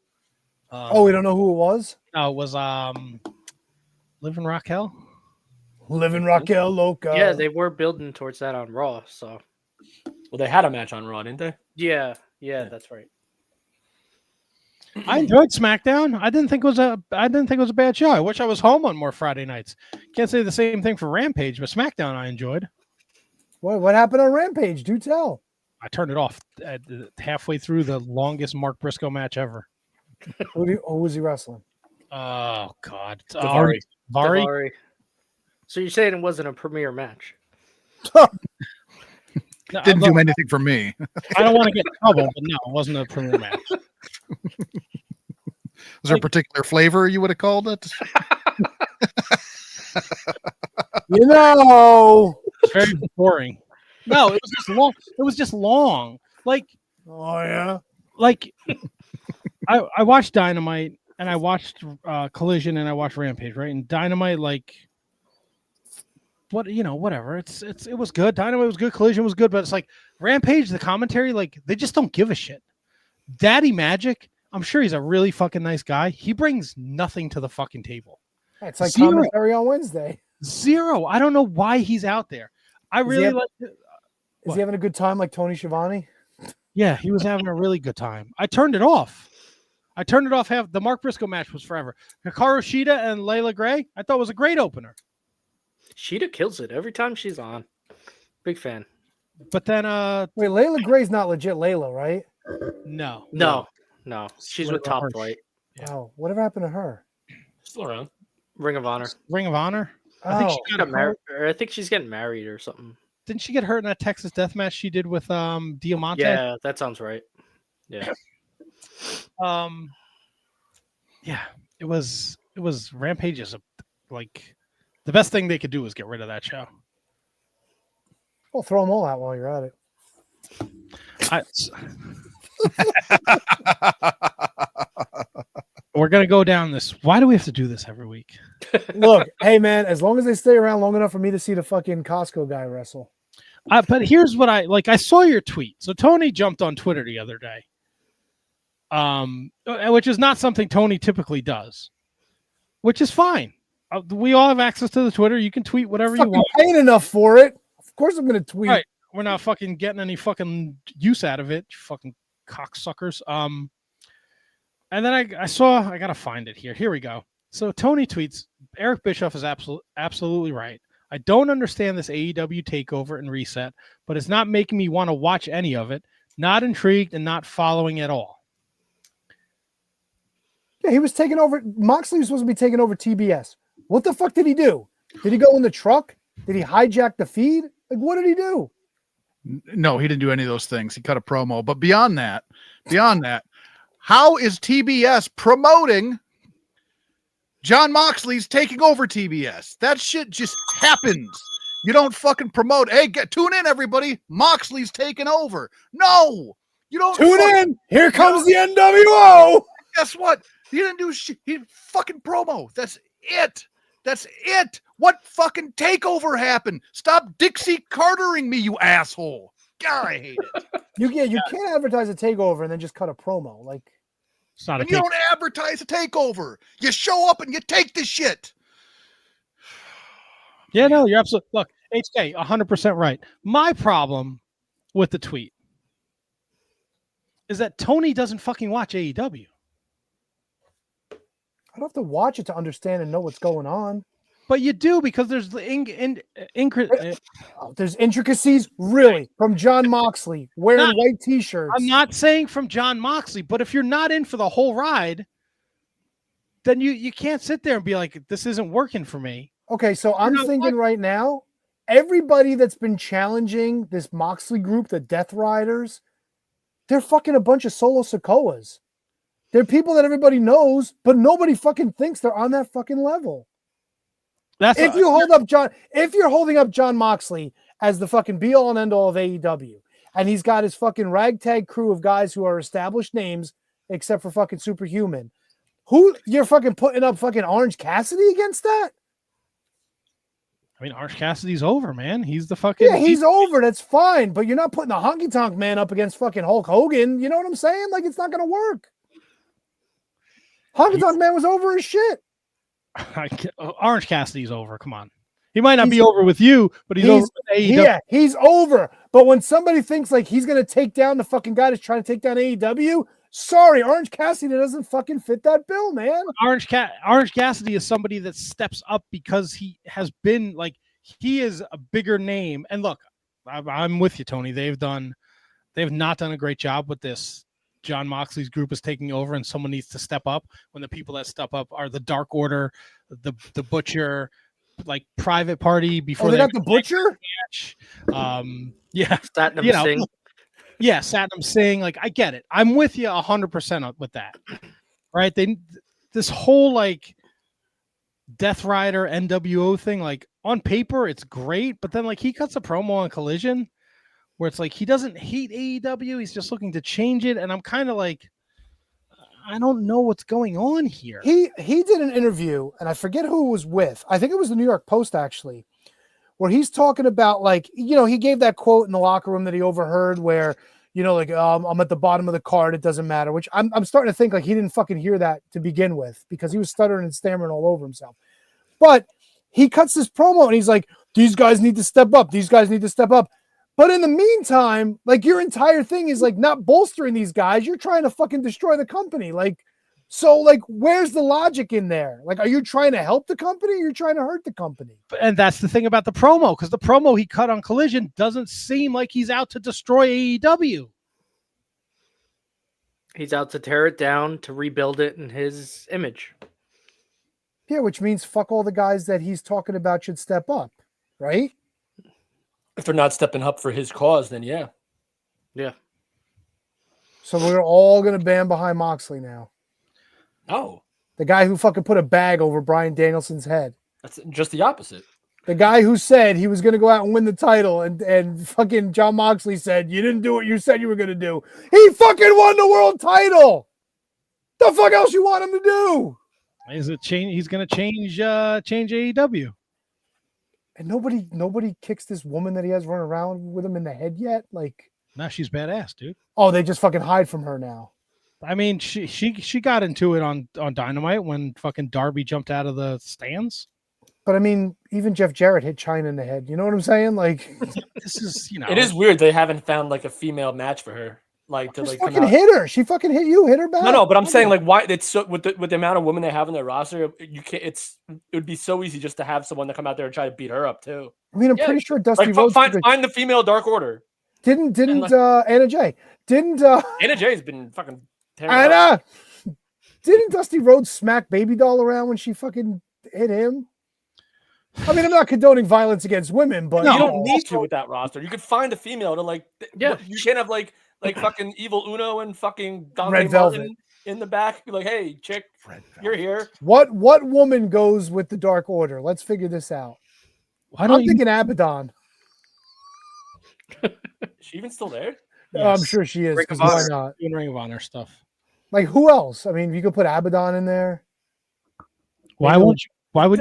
Oh, we don't know who it was? No, it was Liv and Raquel. Living Raquel Loca. Yeah, they were building towards that on Raw. So, Well, they had a match on Raw, didn't they? yeah, that's right. I enjoyed SmackDown. I didn't think it was a bad show. I wish I was home on more Friday nights. Can't say the same thing for Rampage, but SmackDown I enjoyed. What happened on Rampage? Do tell. I turned it off halfway through the longest Mark Briscoe match ever. Who was he wrestling? Oh God, Daivari. Daivari. So you're saying it wasn't a premiere match? No, Didn't do anything for me. I don't want to get in trouble, but no, it wasn't a premiere match. Was there a particular flavor you would have called it? You know. It's very boring. No, it was just long. It was just long. Like, Oh yeah. like I watched Dynamite and I watched Collision and I watched Rampage, right? And Dynamite, like, what, you know, whatever. It was good. Dynamite was good. Collision was good, but it's like Rampage, the commentary, like, they just don't give a shit. Daddy Magic, I'm sure he's a really fucking nice guy. He brings nothing to the fucking table. It's like Zero. commentary on Wednesday. Zero. I don't know why he's out there. I really like it. Is he having a good time like Tony Schiavone? Yeah, he was having a really good time. I turned it off. Half the Mark Briscoe match was forever. Hikaru Shida and Layla Gray, I thought was a great opener. Sheeta kills it every time she's on. Big fan. But then Wait, Layla Gray's not legit Layla, right? no. No. She's with Top Flight. Yeah. Oh, whatever happened to her? Still around. Ring of Honor. Ring of Honor. Oh, I think she got Married. I think she's getting married or something. Didn't she get hurt in that Texas death match she did with Diamante? Yeah, that sounds right. Yeah. Yeah, it was Rampage is like the best thing they could do was get rid of that show. well, throw them all out while you're at it. We're gonna go down this. Why do we have to do this every week? Look, hey man, as long as they stay around long enough for me to see the fucking Costco guy wrestle. But here's what I saw your tweet. So Tony jumped on Twitter the other day, which is not something Tony typically does, which is fine. We all have access to the Twitter. You can tweet whatever you want. Paying enough for it. Of course, I'm gonna tweet. Right. We're not fucking getting any fucking use out of it, you fucking cocksuckers. And then I gotta find it here. Here we go. So Tony tweets, Eric Bischoff is absolutely right. I don't understand this AEW takeover and reset, but it's not making me want to watch any of it. Not intrigued and not following at all. Yeah, he was taking over. Moxley was supposed to be taking over TBS. What the fuck did he do? Did he go in the truck? Did he hijack the feed? Like, what did he do? No, he didn't do any of those things. He cut a promo. But beyond that, how is TBS promoting John Moxley's taking over TBS? That shit just happens. You don't fucking promote. Hey, tune in, everybody. Moxley's taking over. No, you don't Tune in. Here comes the NWO. Guess what? He didn't do shit. He fucking promo. That's it. That's it. What fucking takeover happened? Stop Dixie Cartering me, you asshole. God, I hate it. You can't advertise a takeover and then just cut a promo. Like, It's not a You don't advertise a takeover. You show up and you take the shit. Yeah, no, you're absolutely. Look, HK, 100% right. My problem with the tweet is that Tony doesn't fucking watch AEW. I don't have to watch it to understand and know what's going on. But you do, because there's there's intricacies, really, from John Moxley wearing white T-shirts. I'm not saying from John Moxley, but if you're not in for the whole ride, then you can't sit there and be like, this isn't working for me. Okay, so I'm thinking right now, everybody that's been challenging this Moxley group, the Death Riders, they're fucking a bunch of Solo Sikoas. They're people that everybody knows, but nobody fucking thinks they're on that fucking level. If you're holding up John Moxley as the fucking be all and end all of AEW, and he's got his fucking ragtag crew of guys who are established names, except for fucking Superhuman, who you're fucking putting up fucking Orange Cassidy against that? I mean, Orange Cassidy's over, man. He's the fucking... Yeah, he's over. That's fine. But you're not putting the Honky Tonk Man up against fucking Hulk Hogan. You know what I'm saying? Like, it's not going to work. Honky Tonk Man was over as shit. Orange Cassidy's over. Come on. He might not be over with you, but he's over with AEW. Yeah, he's over. But when somebody thinks like he's going to take down the fucking guy that's trying to take down AEW, sorry, Orange Cassidy doesn't fucking fit that bill, man. Orange Cassidy is somebody that steps up because he has been like, he is a bigger name. And look, I'm with you, Tony. They've not done a great job with this. John Moxley's group is taking over, and someone needs to step up. When the people that step up are the Dark Order, the Butcher, like Private Party. Before they got the Butcher. Yeah, Satnam Singh. Yeah, Satnam Singh. Like, I get it. I'm with you 100% with that. Right? This whole like Death Rider NWO thing, like on paper, it's great, but then like he cuts a promo on Collision where it's like he doesn't hate AEW, he's just looking to change it, and I'm kind of like, I don't know what's going on here. He did an interview, and I forget who it was with. I think it was the New York Post, actually, where he's talking about, like, you know, he gave that quote in the locker room that he overheard where, you know, like, I'm at the bottom of the card, it doesn't matter, which I'm starting to think like he didn't fucking hear that to begin with because he was stuttering and stammering all over himself. But he cuts this promo, and he's like, these guys need to step up. These guys need to step up. But in the meantime, like, your entire thing is like not bolstering these guys. You're trying to fucking destroy the company. Like, so like, where's the logic in there? Like, are you trying to help the company or you're trying to hurt the company? And that's the thing about the promo, because the promo he cut on Collision doesn't seem like he's out to destroy AEW. He's out to tear it down, to rebuild it in his image. Yeah, which means fuck all the guys that he's talking about should step up, right? If they're not stepping up for his cause, then yeah. Yeah. So we're all going to band behind Moxley now. Oh. The guy who fucking put a bag over Bryan Danielson's head. That's just the opposite. The guy who said he was going to go out and win the title, and fucking John Moxley said, you didn't do what you said you were going to do. He fucking won the world title. The fuck else you want him to do? Is it change? He's going to change AEW. And nobody kicks this woman that he has running around with him in the head yet. Like, now she's badass, dude. Oh, they just fucking hide from her now. I mean, she got into it on Dynamite when fucking Darby jumped out of the stands. But I mean, even Jeff Jarrett hit Chyna in the head. You know what I'm saying? Like, this is, you know, it is weird they haven't found like a female match for her. Like, to like fucking hit her. She fucking hit you. Hit her back. No, but I'm saying like why it's so with the amount of women they have in their roster, you can't. It would be so easy just to have someone to come out there and try to beat her up too. I mean, I'm pretty sure Dusty Rhodes find the female Dark Order. Didn't Anna Jay? Anna Jay's been fucking terrible. Anna. Didn't Dusty Rhodes smack Baby Doll around when she fucking hit him? I mean, I'm not condoning violence against women, but you don't need to with that roster. You could find a female to like. Yeah, you can't have like fucking Evil Uno and fucking Dante Red Velvet Martin in the back. Be like, hey, chick, you're here. What woman goes with the Dark Order? Let's figure this out. I'm thinking Abaddon. Is she even still there? Yes. I'm sure she is. Why not? Doing Ring of Honor stuff. Like, who else? I mean, you could put Abaddon in there. Why wouldn't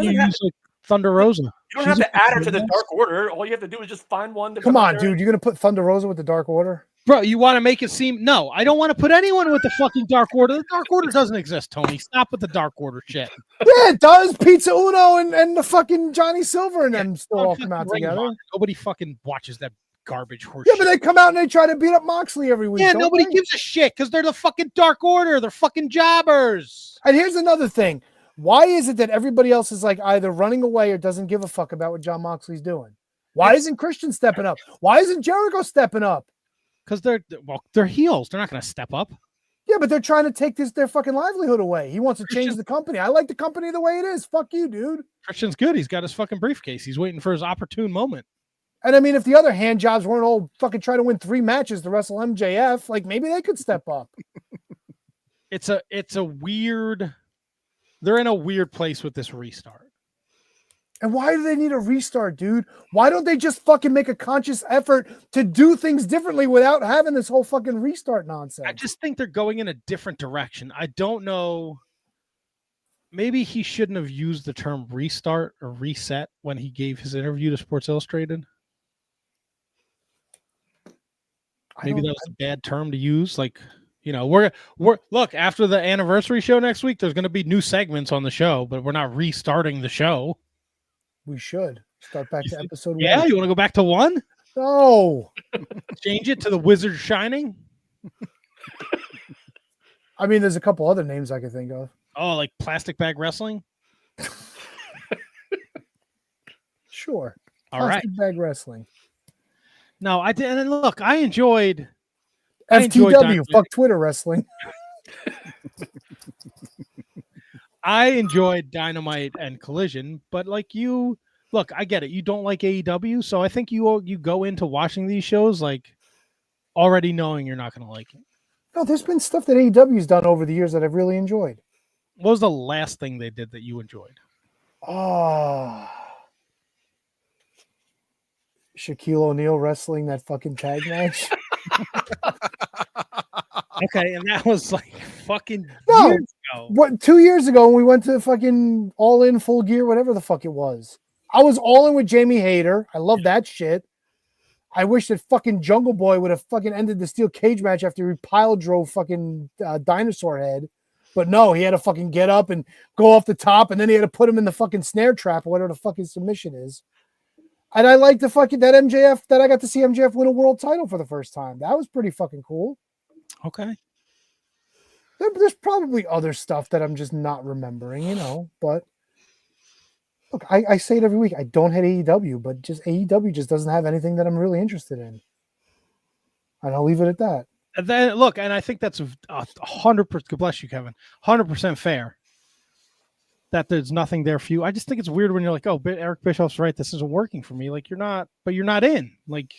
you use like Thunder Rosa? You don't have to add her to the Dark Order. All you have to do is just find one. Come on, dude. You're gonna put Thunder Rosa with the Dark Order? Bro, you want to make it seem... No, I don't want to put anyone with the fucking Dark Order. The Dark Order doesn't exist, Tony. Stop with the Dark Order shit. Yeah, it does. Pizza Uno and the fucking Johnny Silver and them still all come out together. Nobody fucking watches that garbage horse shit. Yeah, but they come out and they try to beat up Moxley every week. Yeah, nobody gives a shit because they're the fucking Dark Order. They're fucking jobbers. And here's another thing. Why is it that everybody else is like either running away or doesn't give a fuck about what Jon Moxley's doing? Why isn't Christian stepping up? Why isn't Jericho stepping up? Because they're heels. They're not going to step up. Yeah, but they're trying to take their fucking livelihood away. He wants to change the company. I like the company the way it is. Fuck you, dude. Christian's good. He's got his fucking briefcase. He's waiting for his opportune moment. And I mean, if the other hand jobs weren't all fucking trying to win 3 matches to wrestle MJF, like maybe they could step up. It's a weird. They're in a weird place with this restart. And why do they need a restart, dude? Why don't they just fucking make a conscious effort to do things differently without having this whole fucking restart nonsense? I just think they're going in a different direction. I don't know. Maybe he shouldn't have used the term restart or reset when he gave his interview to Sports Illustrated. Maybe that was a bad term to use. Like, you know, we're look, after the anniversary show next week, there's going to be new segments on the show, but we're not restarting the show. We should start back to episode 1. Yeah, you want to go back to 1? No. Change it to the Wizard Shining? I mean, there's a couple other names I could think of. Oh, like Plastic Bag Wrestling? Sure. All right. Plastic Bag Wrestling. No, I did. And then look, I enjoyed FTW, fuck Twitter wrestling. I enjoyed Dynamite and Collision, but like you, look, I get it. You don't like AEW, so I think you go into watching these shows like already knowing you're not going to like it. No, there's been stuff that AEW's done over the years that I've really enjoyed. What was the last thing they did that you enjoyed? Oh, Shaquille O'Neal wrestling that fucking tag match. Okay, and that was like fucking no. years ago. What 2 years ago when we went to fucking All In Full Gear, whatever the fuck it was. I was all in with Jamie Hayter. I love that shit. I wish that fucking Jungle Boy would have fucking ended the steel cage match after he pile drove fucking Dinosaur Head. But no, he had to fucking get up and go off the top, and then he had to put him in the fucking snare trap or whatever the fucking submission is. And I like the fucking that MJF that I got to see MJF win a world title for the first time. That was pretty fucking cool. Okay. There's probably other stuff that I'm just not remembering, you know, but look, I say it every week. I don't hate AEW, but just AEW just doesn't have anything that I'm really interested in. And I'll leave it at that. And then look, and I think that's 100%. God bless you, Kevin. 100% fair. That there's nothing there for you. I just think it's weird when you're like, oh, Eric Bischoff's right. This isn't working for me. Like you're not in. Like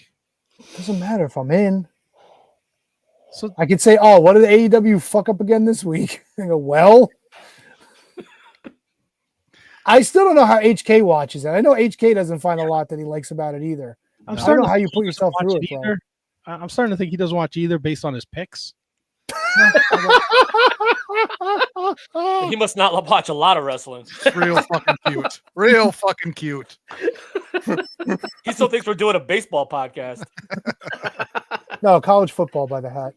it doesn't matter if I'm in. So I could say, oh, what did AEW fuck up again this week? I go, well, I still don't know how HK watches it. I know HK doesn't find a lot that he likes about it either. I don't know how you put yourself through it, bro. I'm starting to think he doesn't watch either based on his picks. He must not watch a lot of wrestling. Real fucking cute. Real fucking cute. He still thinks we're doing a baseball podcast. No, college football by the hat.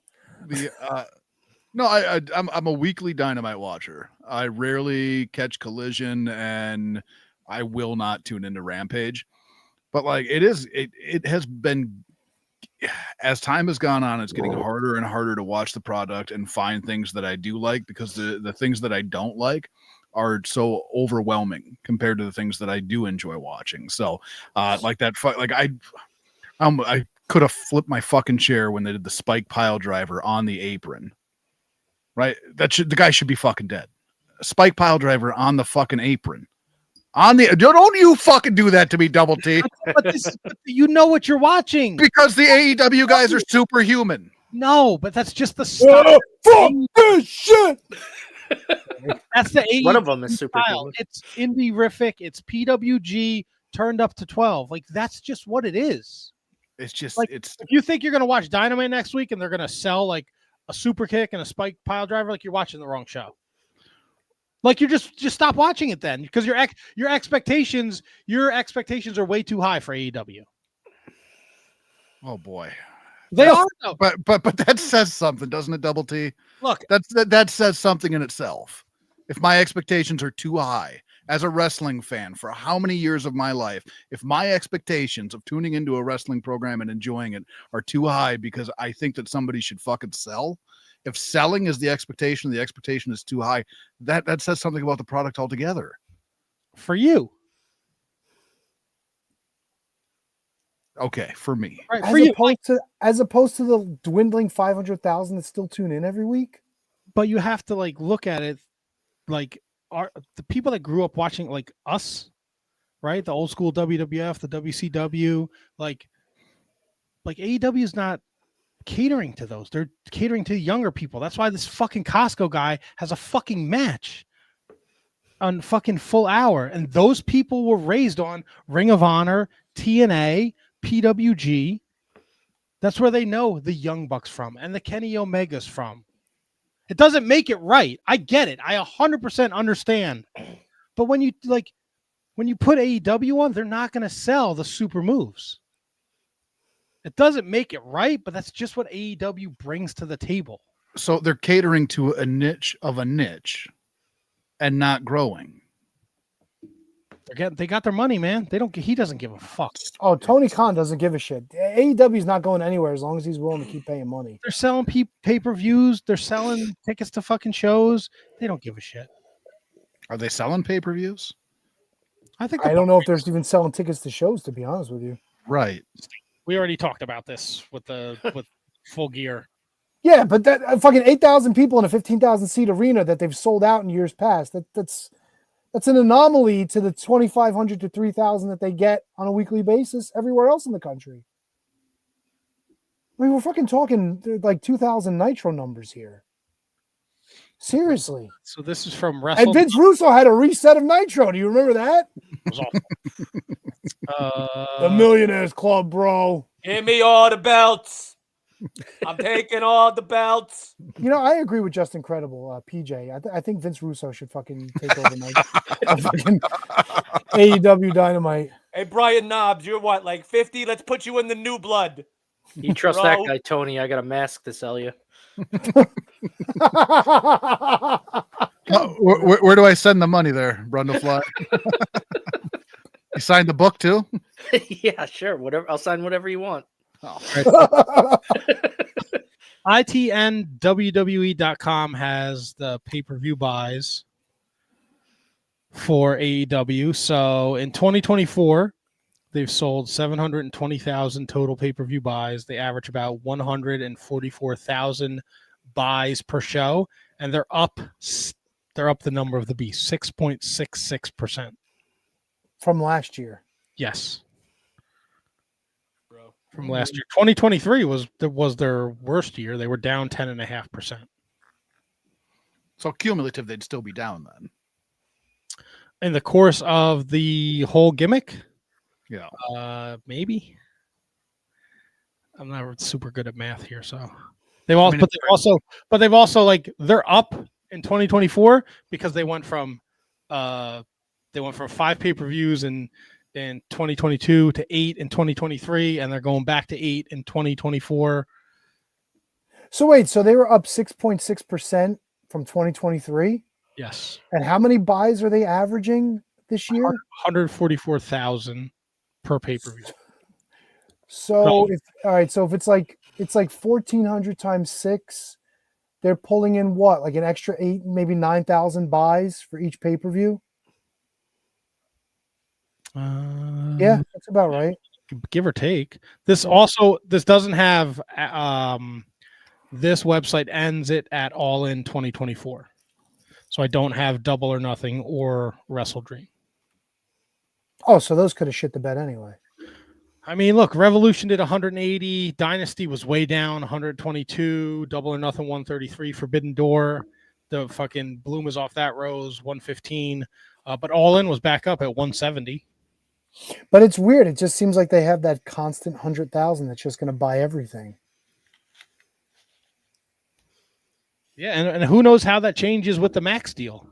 No, I'm a weekly Dynamite watcher. I rarely catch Collision, and I will not tune into Rampage. But like it has been, as time has gone on, it's getting harder and harder to watch the product and find things that I do like, because the things that I don't like are so overwhelming compared to the things that I do enjoy watching. So like that, like I could have flipped my fucking chair when they did the spike pile driver on the apron. Right? The guy should be fucking dead. Spike pile driver on the fucking apron. Don't you fucking do that to me, Double T. But you know what you're watching. Because the AEW guys are superhuman. No, but that's just the style. Fuck this shit. That's the AEW One of them is super style. It's indie-rific. It's PWG turned up to 12. Like that's just what it is. It's just like if you think you're gonna watch Dynamite next week and they're gonna sell like a super kick and a spike pile driver, like you're watching the wrong show. Like you just stop watching it then, because your expectations are way too high for AEW. Oh boy, they are though. But that says something, doesn't it, Double T? Look, that says something in itself. If my expectations are too high as a wrestling fan for how many years of my life, if my expectations of tuning into a wrestling program and enjoying it are too high because I think that somebody should fucking sell, If selling is the expectation is too high, that says something about the product altogether. For you. Okay, for me. Right, for you. As opposed to the dwindling 500,000 that still tune in every week. But you have to like look at it like the people that grew up watching like us, right? The old school WWF, the WCW, like AEW is not catering to those. They're catering to younger people. That's why this fucking Costco guy has a fucking match on fucking full hour. And those people were raised on Ring of Honor, TNA, PWG. That's where they know the Young Bucks from and the Kenny Omegas from. It doesn't make it right. I get it. I 100% understand. But when you put AEW on, they're not going to sell the super moves. It doesn't make it right, but that's just what AEW brings to the table. So they're catering to a niche of a niche and not growing. They got their money, man. He doesn't give a fuck. Oh, Tony Khan doesn't give a shit. AEW's not going anywhere as long as he's willing to keep paying money. They're selling pay-per-views. They're selling tickets to fucking shows. They don't give a shit. Are they selling pay-per-views? I don't know if there's even selling tickets to shows, to be honest with you. Right. We already talked about this with Full Gear. Yeah, but that fucking 8,000 people in a 15,000 seat arena that they've sold out in years past. That's an anomaly to the 2,500 to 3,000 that they get on a weekly basis everywhere else in the country. I mean, we're fucking talking like 2,000 Nitro numbers here. Seriously. So this is from Wrestle. And Vince Russo had a reset of Nitro. Do you remember that? It was awful. The Millionaires Club, bro. Give me all the belts. I'm taking all the belts. You know, I agree with Just Incredible, PJ. I think Vince Russo should fucking take over fucking AEW Dynamite. Hey, Brian Knobs, you're what, like 50? Let's put you in the new blood. You trust that guy, Tony? I got a mask to sell you. Where do I send the money there, Brundlefly? You signed the book too? Yeah, sure. Whatever. I'll sign whatever you want. Oh. ITNWWE.com has the pay-per-view buys for AEW. So in 2024, they've sold 720,000 total pay-per-view buys. They average about 144,000 buys per show, and they're up the number of the beast, 6.66% from last year. Yes. From last year. 2023 was their worst year. They were down 10.5%. So cumulative, they'd still be down then. In the course of the whole gimmick? Yeah. Maybe. I'm not super good at math here, so they've also like they're up in 2024 because they went from 5 pay-per-views in 2022 to 8 in 2023, and they're going back to 8 in 2024. So wait, so they were up 6.6% from 2023? Yes. And how many buys are they averaging this year? 144,000 per pay-per-view. So if it's like 1,400 times 6, they're pulling in what, like an extra 8, maybe 9,000 buys for each pay-per-view? Yeah, that's about right. Give or take. This doesn't have this website ends it at All In 2024. So I don't have Double or Nothing or Wrestle Dream. Oh, so those could have shit the bed anyway. I mean, look, Revolution did 180, Dynasty was way down 122, Double or Nothing 133, Forbidden Door, the fucking bloom is off that rose 115, but All In was back up at 170. But it's weird. It just seems like they have that constant 100,000 that's just going to buy everything. Yeah, and who knows how that changes with the Max deal.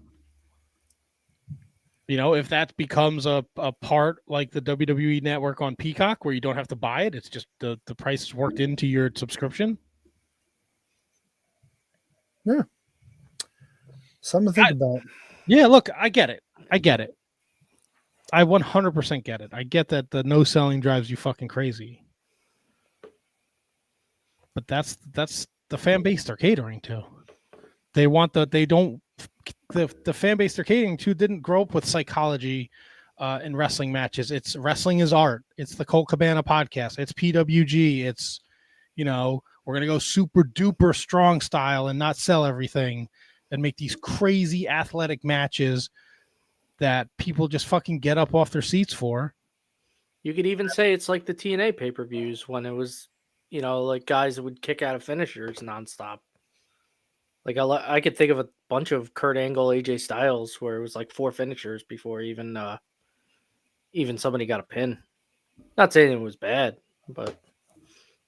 You know, if that becomes a part like the WWE Network on Peacock where you don't have to buy it, it's just the price is worked into your subscription. Yeah. Something to think about. Yeah, look, I get it. I 100% get it. I get that the no selling drives you fucking crazy. But that's the fan base they're catering to. They want the fan base they're catering to didn't grow up with psychology in wrestling matches. It's wrestling is art. It's the Colt Cabana podcast. It's PWG. It's, we're going to go super duper strong style and not sell everything and make these crazy athletic matches that people just fucking get up off their seats for. You could even say it's like the TNA pay-per-views when it was, like guys that would kick out of finishers nonstop. Like I could think of a bunch of Kurt Angle, AJ Styles, where it was like 4 finishers before even somebody got a pin. Not saying it was bad, but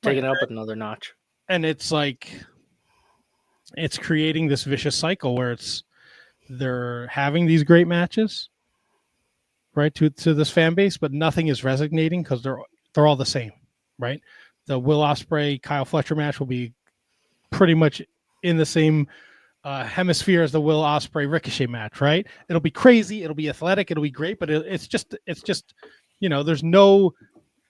taking it up another notch. And it's like, it's creating this vicious cycle where they're having these great matches, right, to this fan base, but nothing is resonating because they're all the same, right? The Will Ospreay Kyle Fletcher match will be pretty much in the same hemisphere as the Will Ospreay Ricochet match, right? It'll be crazy, it'll be athletic, it'll be great, but it's just there's no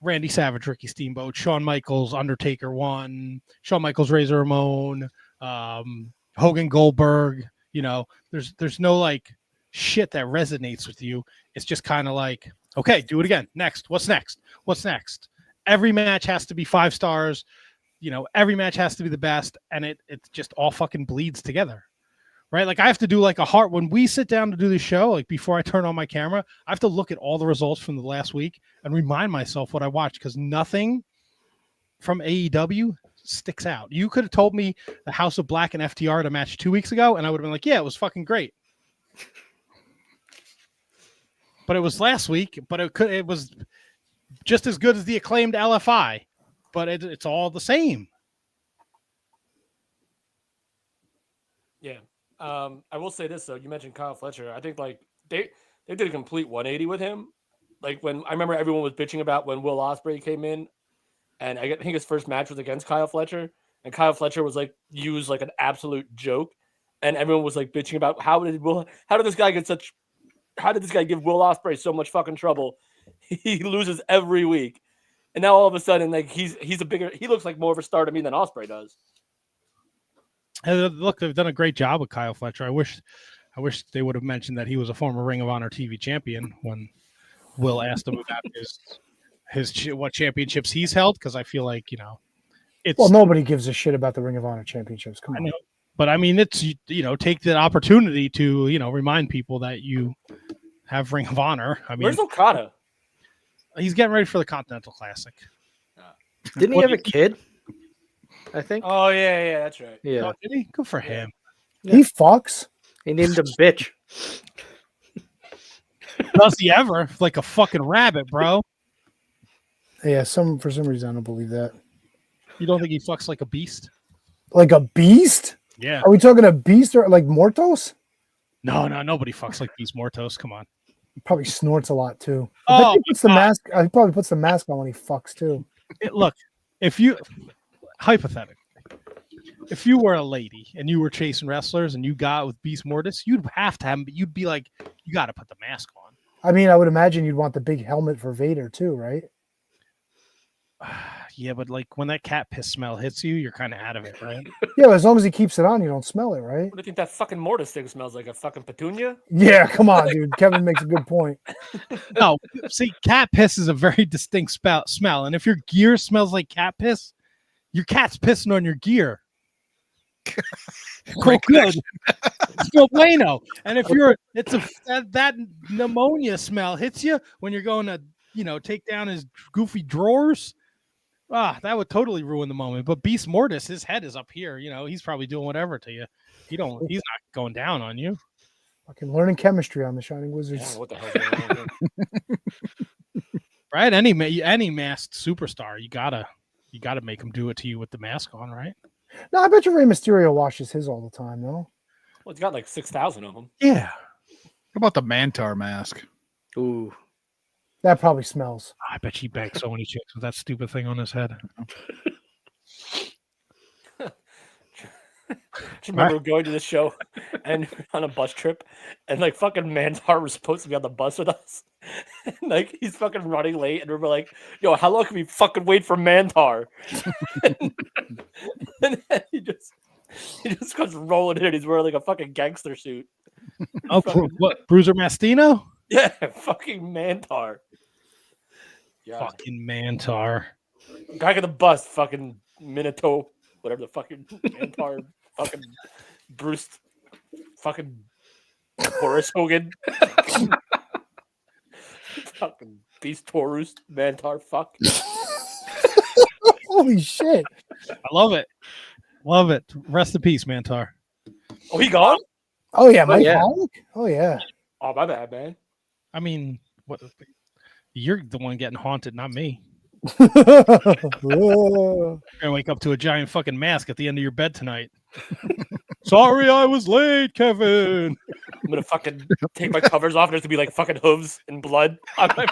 Randy Savage, Ricky Steamboat, Shawn Michaels, Undertaker 1, Shawn Michaels, Razor Ramon, Hogan Goldberg. There's no like shit that resonates with you. It's just kind of like, okay, do it again. Next. What's next? Every match has to be 5 stars. Every match has to be the best, and it just all fucking bleeds together, right? Like I have to do like a heart when we sit down to do the show. Like before I turn on my camera, I have to look at all the results from the last week and remind myself what I watched, because nothing from AEW sticks out. You could have told me the House of Black and FTR at a match 2 weeks ago, and I would have been like, yeah, it was fucking great. But it was last week, but it was just as good as the acclaimed LFI, but it's all the same. Yeah. I will say this though. You mentioned Kyle Fletcher. I think like they did a complete 180 with him. Like when I remember everyone was bitching about when Will Ospreay came in, and I think his first match was against Kyle Fletcher, and Kyle Fletcher was like used like an absolute joke, and everyone was like bitching about how did this guy give Will Ospreay so much fucking trouble? He loses every week, and now all of a sudden like he looks like more of a star to me than Ospreay does. And look, they've done a great job with Kyle Fletcher. I wish they would have mentioned that he was a former Ring of Honor TV champion when Will asked him about what championships he's held, because I feel like nobody gives a shit about the Ring of Honor championships. Come on. But I mean, it's take the opportunity to remind people that you have Ring of Honor. I mean, where's Okada? He's getting ready for the Continental Classic. Didn't he have a kid? I think. Oh yeah, that's right. Yeah, did he? Good for him. Yeah. He fucks. He named him Bitch. Does he ever? Like a fucking rabbit, bro. Yeah, for some reason I don't believe that. You don't think he fucks like a beast? Like a beast? Yeah. Are we talking a beast or like Mortos? No, nobody fucks like Beast Mortos. Come on. He probably snorts a lot too. He puts the mask. He probably puts the mask on when he fucks too. Look, hypothetically, if you were a lady and you were chasing wrestlers and you got with Beast Mortis, you'd have to have him, but you'd be like, you got to put the mask on. I mean, I would imagine you'd want the big helmet for Vader too, right? Yeah, but like when that cat piss smell hits you, you're kind of out of it, right? Yeah, as long as he keeps it on, you don't smell it, right? What do you think that fucking Mortis thing smells like? A fucking petunia? Yeah, come on, dude. Kevin makes a good point. No, see, cat piss is a very distinct smell, and if your gear smells like cat piss, your cat's pissing on your gear. Quite good. It's no bueno. And if that pneumonia smell hits you when you're going to take down his goofy drawers, that would totally ruin the moment. But Beast Mortis, his head is up here. He's probably doing whatever to you. He's not going down on you. Fucking learning chemistry on the Shining Wizards. Yeah, what the hell? Right? Any masked superstar, you gotta make him do it to you with the mask on, right? No, I bet you Rey Mysterio washes his all the time, though. Well, he's got like 6,000 of them. Yeah. How about the Mantar mask? Ooh. That probably smells. I bet he bagged so many chicks with that stupid thing on his head. Do you remember going to the show and on a bus trip, and like fucking Mantar was supposed to be on the bus with us, Like he's fucking running late, and we're like, "Yo, how long can we fucking wait for Mantar?" and then he just comes rolling in. He's wearing like a fucking gangster suit. Oh, what? Bruiser Mastino? Yeah, fucking Mantar. Yeah. Fucking Mantar. Guy on the bus, fucking Minato, whatever the fucking Mantar, fucking Bruce, fucking Horace Hogan. Fucking Beast Taurus, Mantar, fuck. Holy shit. I love it. Love it. Rest in peace, Mantar. Oh, he gone? Oh, yeah, Mike Pollock? Oh, yeah. Oh, my bad, man. I mean, what? You're the one getting haunted, not me. Whoa. You're gonna wake up to a giant fucking mask at the end of your bed tonight. Sorry, I was late, Kevin. I'm gonna fucking take my covers off, and there's gonna be like fucking hooves and blood on my.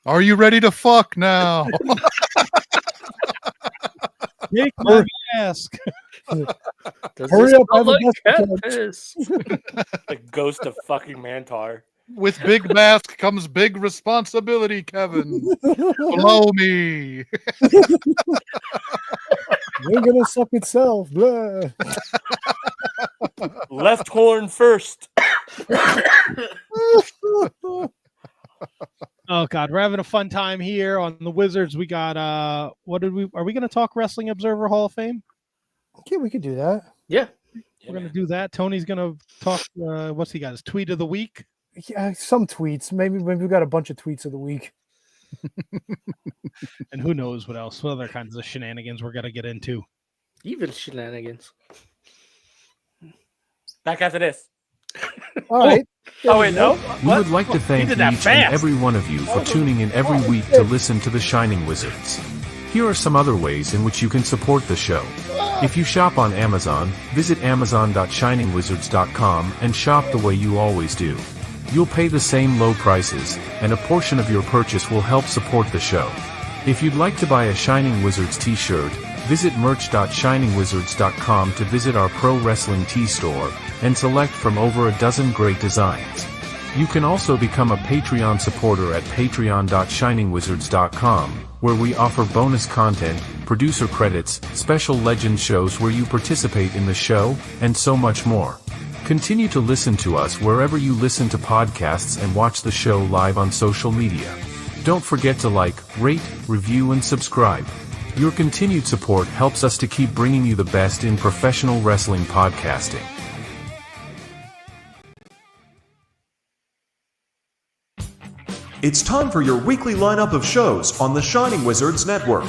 Are you ready to fuck now? Take my mask. Hurry up, I have a bus to catch. The ghost of fucking Mantar. With big mask comes big responsibility, Kevin. Blow me. You're gonna suck itself. Blah. Left horn first. Oh God, we're having a fun time here on the Wizards. We got are we gonna talk Wrestling Observer Hall of Fame? Okay, we could do that. Yeah. We're gonna do that. Tony's gonna talk what's he got? His tweet of the week? Yeah, some tweets. Maybe we got a bunch of tweets of the week. And who knows what else? What other kinds of shenanigans we're gonna get into? Even shenanigans. Back after this. All right. Oh wait, no. We would like to thank each and every one of you for tuning in every week to listen to The Shining Wizards. Here are some other ways in which you can support the show. If you shop on Amazon, visit amazon.shiningwizards.com and shop the way you always do. You'll pay the same low prices, and a portion of your purchase will help support the show. If you'd like to buy a Shining Wizards t-shirt, visit merch.shiningwizards.com to visit our pro wrestling tee store, and select from over a dozen great designs. You can also become a Patreon supporter at patreon.shiningwizards.com, where we offer bonus content, producer credits, special legend shows where you participate in the show, and so much more. Continue to listen to us wherever you listen to podcasts and watch the show live on social media. Don't forget to like, rate, review, and subscribe. Your continued support helps us to keep bringing you the best in professional wrestling podcasting. It's time for your weekly lineup of shows on the Shining Wizards Network.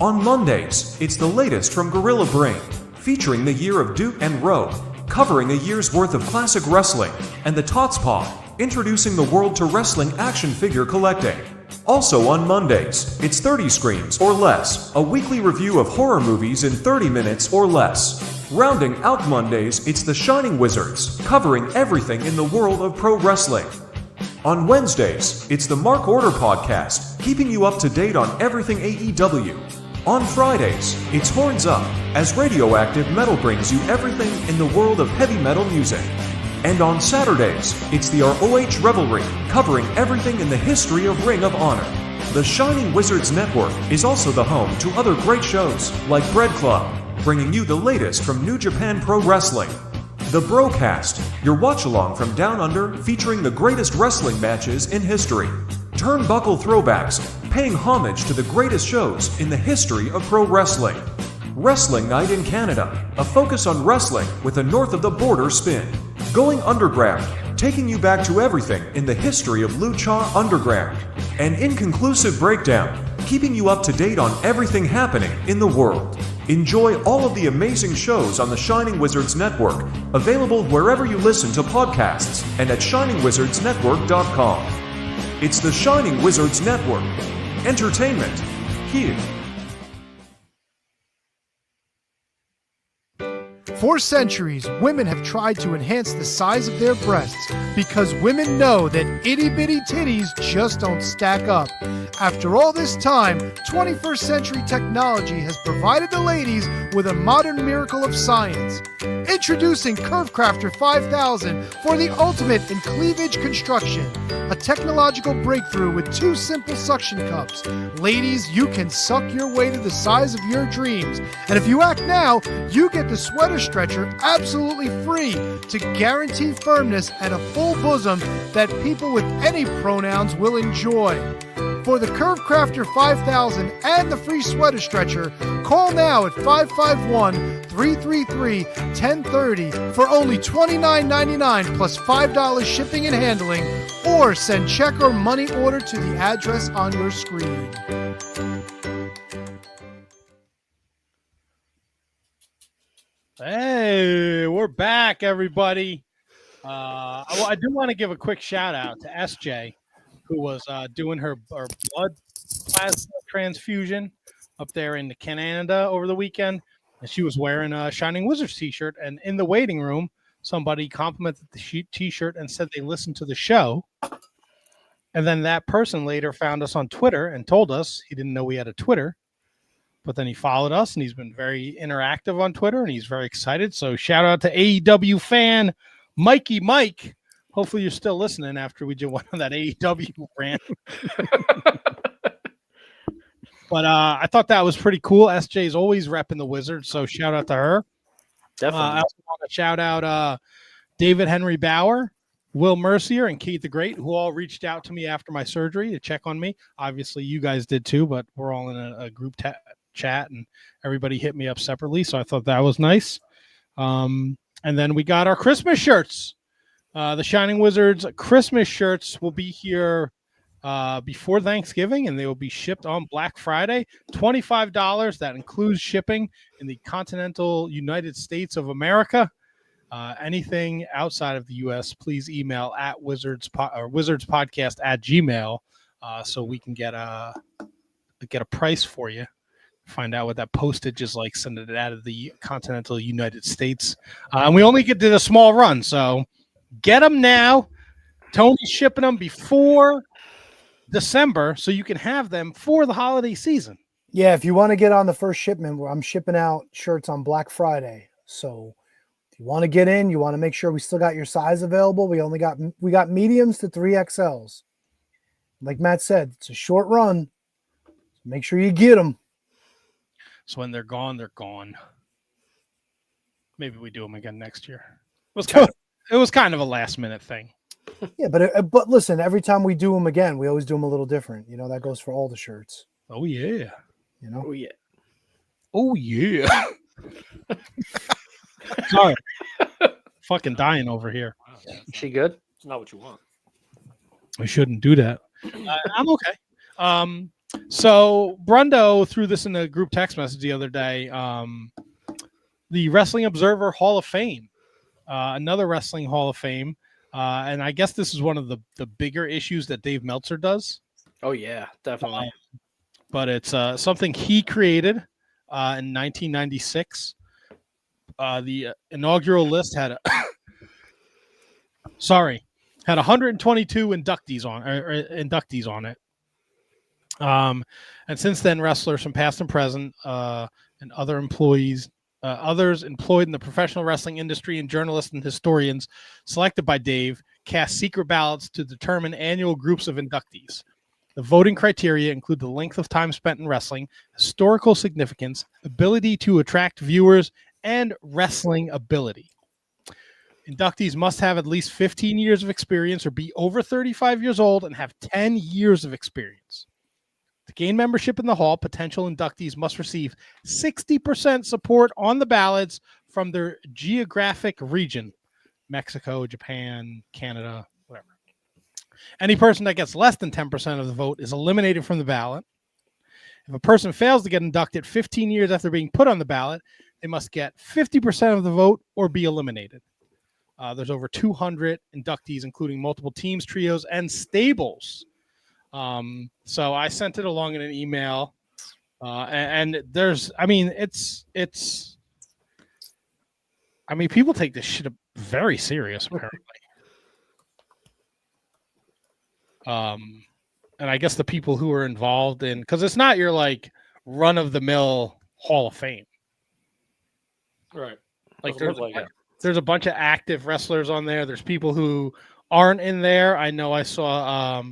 On Mondays, it's the latest from Gorilla Brain, featuring the year of Duke and Rowe, covering a year's worth of classic wrestling, and the Tots Pod, introducing the world to wrestling action figure collecting. Also on Mondays, it's 30 Screams or Less, a weekly review of horror movies in 30 minutes or less. Rounding out Mondays, it's the Shining Wizards, covering everything in the world of pro wrestling. On Wednesdays, it's the Mark Order Podcast, keeping you up to date on everything AEW. On Fridays, it's Horns Up, as Radioactive Metal brings you everything in the world of heavy metal music. And on Saturdays, it's the ROH Revelry, covering everything in the history of Ring of Honor. The Shining Wizards Network is also the home to other great shows, like Bread Club, bringing you the latest from New Japan Pro Wrestling. The Brocast, your watch-along from Down Under, featuring the greatest wrestling matches in history. Turnbuckle Throwbacks, paying homage to the greatest shows in the history of pro wrestling. Wrestling Night in Canada, a focus on wrestling with a north-of-the-border spin. Going Underground, taking you back to everything in the history of Lucha Underground. An inconclusive breakdown, keeping you up to date on everything happening in the world. Enjoy all of the amazing shows on the Shining Wizards Network, available wherever you listen to podcasts and at shiningwizardsnetwork.com. It's the Shining Wizards Network. Entertainment here. For centuries, women have tried to enhance the size of their breasts because women know that itty-bitty titties just don't stack up. After all this time, 21st century technology has provided the ladies with a modern miracle of science. Introducing Curve Crafter 5000 for the ultimate in cleavage construction. A technological breakthrough with 2 simple suction cups. Ladies, you can suck your way to the size of your dreams. And if you act now, you get the sweater stretcher absolutely free to guarantee firmness and a full bosom that people with any pronouns will enjoy. For the Curve Crafter 5000 and the free sweater stretcher, call now at 551-333-1030 for only $29.99 plus $5 shipping and handling, or send check or money order to the address on your screen. Hey, we're back, everybody. I do want to give a quick shout out to SJ, who was doing her blood plasma transfusion up there in Canada over the weekend, and she was wearing a Shining Wizards t-shirt. And in the waiting room, somebody complimented the t-shirt and said they listened to the show. And then that person later found us on Twitter and told us he didn't know we had a Twitter. But then he followed us, and he's been very interactive on Twitter, and he's very excited. So shout out to AEW fan Mikey Mike. Hopefully you're still listening after we just went on that AEW rant. But I thought that was pretty cool. SJ is always repping the Wizards, so shout out to her. Definitely. I also want to shout out David Henry Bauer, Will Mercier, and Keith the Great, who all reached out to me after my surgery to check on me. Obviously, you guys did too, but we're all in a group chat, and everybody hit me up separately, so I thought that was nice. And then we got our Christmas shirts. The Shining Wizards Christmas shirts will be here before Thanksgiving, and they will be shipped on Black Friday. $25. That includes shipping in the continental United States of America. Anything outside of the U.S., please email at wizardspodcast@gmail so we can get a price for you. Find out what that postage is like, send it out of the continental United States. And we only did a small run, so get them now. Tony's shipping them before December so you can have them for the holiday season. Yeah, if you want to get on the first shipment, I'm shipping out shirts on Black Friday. So if you want to get in, you want to make sure we still got your size available. We got mediums to 3XLs. Like Matt said, it's a short run. Make sure you get them. So when they're gone, they're gone. Maybe we do them again next year. It was kind of a last minute thing. Yeah, but listen, every time we do them again, we always do them a little different. You know, that goes for all the shirts. Oh yeah. You know. Oh yeah. Oh yeah. Sorry. Fucking dying over here. She good? It's not what you want. I shouldn't do that. I'm okay. So Brundo threw this in a group text message the other day. The Wrestling Observer Hall of Fame, another Wrestling Hall of Fame. And I guess this is one of the bigger issues that Dave Meltzer does. Oh yeah, definitely. But it's something he created in 1996. The inaugural list had 122 inductees on it. And since then, wrestlers from past and present and others employed in the professional wrestling industry and journalists and historians selected by Dave cast secret ballots to determine annual groups of inductees. The voting criteria include the length of time spent in wrestling, historical significance, ability to attract viewers, and wrestling ability. Inductees must have at least 15 years of experience or be over 35 years old and have 10 years of experience. To gain membership in the hall, potential inductees must receive 60% support on the ballots from their geographic region: Mexico, Japan, Canada, whatever. Any person that gets less than 10% of the vote is eliminated from the ballot. If a person fails to get inducted 15 years after being put on the ballot, they must get 50% of the vote or be eliminated. There's over 200 inductees, including multiple teams, trios, and stables. So I sent it along in an email, and there's, I mean, it's I mean, people take this shit very serious, apparently. And I guess the people who are involved in, because it's not your like run of the mill Hall of Fame, Right? Like there's a bunch of active wrestlers on there. There's people who aren't in there. I know I saw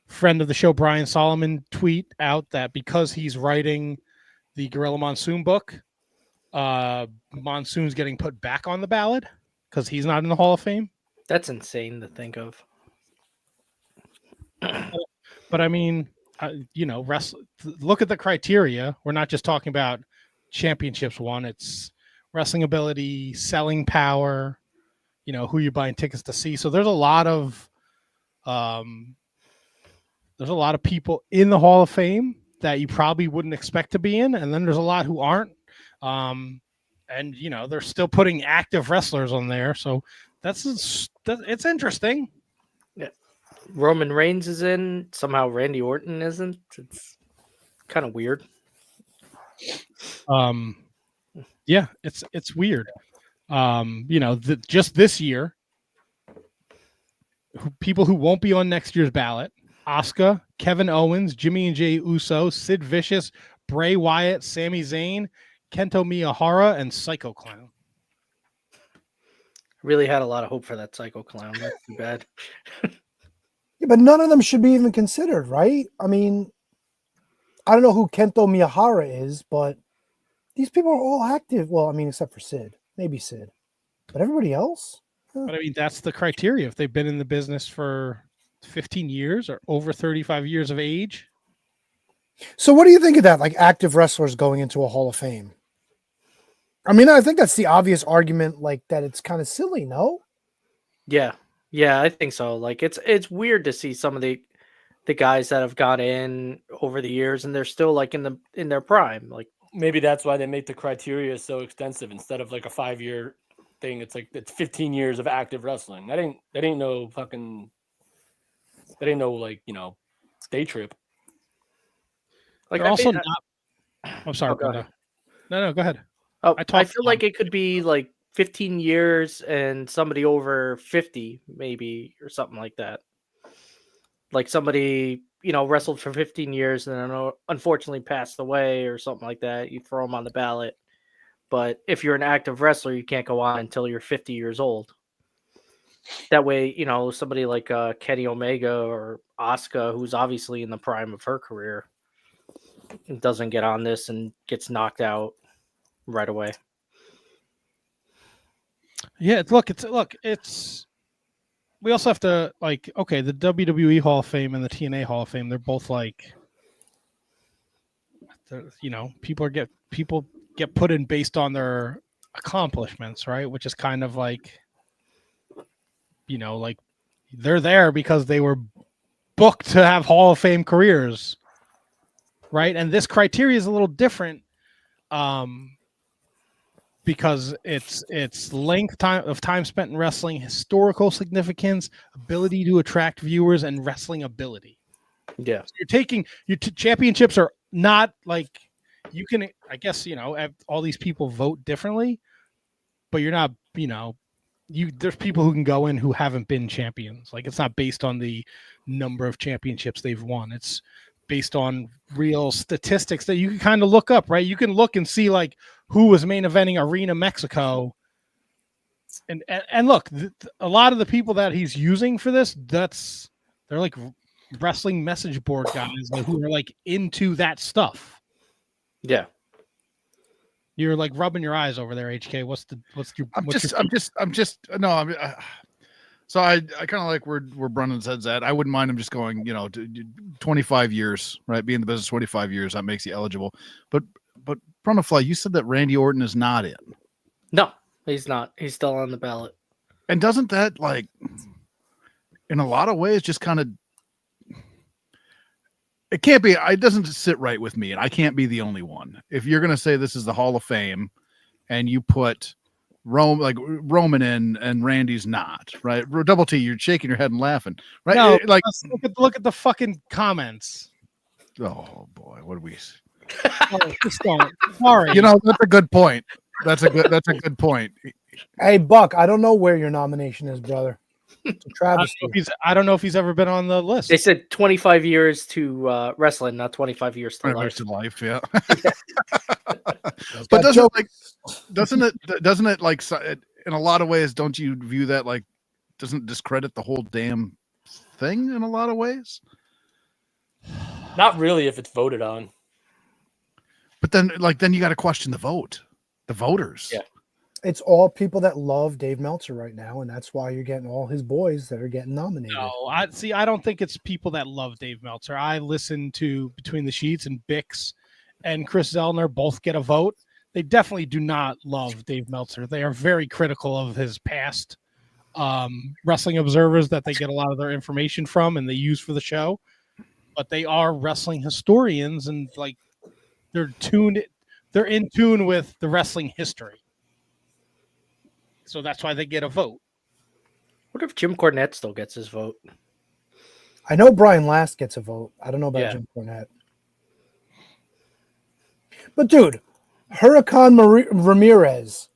friend of the show Brian Solomon tweet out that because he's writing the Gorilla Monsoon book, Monsoon's getting put back on the ballot because he's not in the Hall of Fame. That's insane to think of. But I mean, look at the criteria. We're not just talking about championships won. It's wrestling ability, selling power, who you're buying tickets to see. So there's a lot of people in the Hall of Fame that you probably wouldn't expect to be in, and then there's a lot who aren't. And they're still putting active wrestlers on there, so it's interesting. Yeah, Roman Reigns is in. Somehow Randy Orton isn't. It's kind of weird. Yeah, it's weird. Just this year, people who won't be on next year's ballot: Asuka, Kevin Owens, Jimmy and Jey Uso, Sid Vicious, Bray Wyatt, Sami Zayn, Kento Miyahara, and Psycho Clown. Really had a lot of hope for that Psycho Clown. That's too bad. Yeah, but none of them should be even considered, right? I mean, I don't know who Kento Miyahara is, but these people are all active. Well, I mean, except for Sid. Maybe Sid. But everybody else? But I mean, that's the criteria. If they've been in the business for 15 years or over 35 years of age. So what do you think of that? Like active wrestlers going into a Hall of Fame? I mean, I think that's the obvious argument, like that it's kind of silly, no? Yeah, I think so. Like it's weird to see some of the guys that have gone in over the years and they're still like in their prime. Like maybe that's why they make the criteria so extensive instead of like a 5-year thing. It's like it's 15 years of active wrestling. That ain't no fucking. That ain't no like day trip. Like also not. I'm sorry. Go ahead. No, go ahead. Oh, I feel like it could be like 15 years and somebody over 50, maybe, or something like that. Like somebody, wrestled for 15 years and then unfortunately passed away or something like that. You throw them on the ballot. But if you're an active wrestler, you can't go on until you're 50 years old. That way, somebody like Kenny Omega or Asuka, who's obviously in the prime of her career, doesn't get on this and gets knocked out right away. Yeah, it's we also have to the WWE Hall of Fame and the TNA Hall of Fame, they're both people get put in based on their accomplishments, right? Which is kind of they're there because they were booked to have Hall of Fame careers, right? And this criteria is a little different because it's length of time spent in wrestling, historical significance, ability to attract viewers, and wrestling ability. Yeah. So you're taking your championships are not like you can, I guess, all these people vote differently, but you're not, there's people who can go in who haven't been champions. Like it's not based on the number of championships they've won. It's based on real statistics that you can kind of look up, right? You can look and see who was main eventing Arena Mexico. And look, a lot of the people that he's using for this, they're like wrestling message board guys who are into that stuff. Yeah. You're rubbing your eyes over there, HK. So I kind of like where Brennan's head's at. I wouldn't mind him just going, 25 years, right? Be in the business 25 years. That makes you eligible. But Brunafly, you said that Randy Orton is not in. No, he's not. He's still on the ballot. And doesn't that in a lot of ways just kind of, it can't be, it doesn't sit right with me, and I can't be the only one. If you're going to say this is the Hall of Fame and you put Roman in and Randy's not, right? Double T, you're shaking your head and laughing, right? No, look at the fucking comments. Oh boy, what do we? Oh, just don't. Sorry. That's a good point. That's a good point. Hey, Buck, I don't know where your nomination is, brother. It's a travesty. I don't know if he's ever been on the list. They said 25 years to wrestling, not 25 years to 25 life. years to life, yeah. But doesn't it like in a lot of ways? Don't you view that like doesn't it discredit the whole damn thing in a lot of ways? Not really if it's voted on. But then you got to question the voters. Yeah. It's all people that love Dave Meltzer right now, and that's why you're getting all his boys that are getting nominated. No, I don't think it's people that love Dave Meltzer. I listen to Between the Sheets, and Bix and Chris Zellner both get a vote. They definitely do not love Dave Meltzer. They are very critical of his past wrestling observers that they get a lot of their information from and they use for the show. But they are wrestling historians, and like they're in tune with the wrestling history. So that's why they get a vote. What if Jim Cornette still gets his vote? I know Brian Last gets a vote. I don't know about Jim Cornette. But dude, Huracan Ramirez,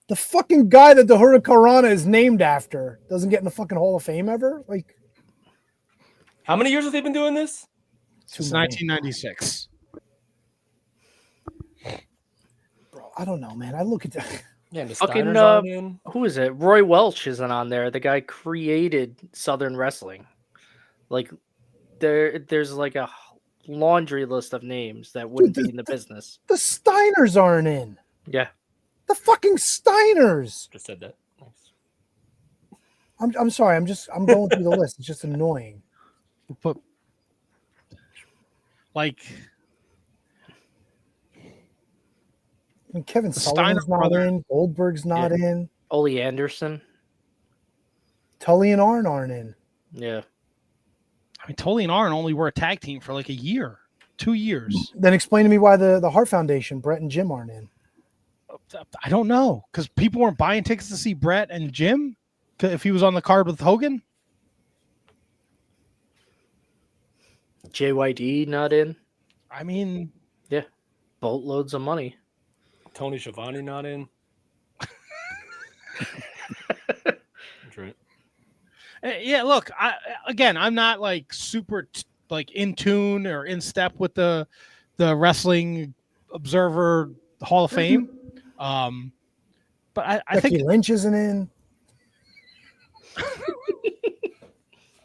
the fucking guy that the Hurricanrana is named after, doesn't get in the fucking Hall of Fame ever? Like, how many years have they been doing this? Since 1996. Bro, I don't know, man. I look at that. Yeah, the Fucking Steiners aren't in. who is it? Roy Welch isn't on there. The guy created Southern Wrestling. Like there's like a laundry list of names that wouldn't be in the business. The Steiners aren't in. Yeah. The fucking Steiners. Just said that. Nice. I'm sorry. I'm going through the list. It's just annoying. But like, And Kevin The Sullivan's Steiner not brother- in. Goldberg's not in. Ole Anderson. Tully and Arn aren't in. Yeah. I mean, Tully and Arn only were a tag team for like a year, 2 years. Then explain to me why the Hart Foundation, Brett and Jim aren't in. I don't know, because people weren't buying tickets to see Brett and Jim if he was on the card with Hogan. JYD not in. I mean, yeah, boatloads of money. Tony Schiavone not in. That's right. Yeah, look, I'm not like super like in tune or in step with the Wrestling Observer Hall of Fame. But I Becky think Lynch isn't in.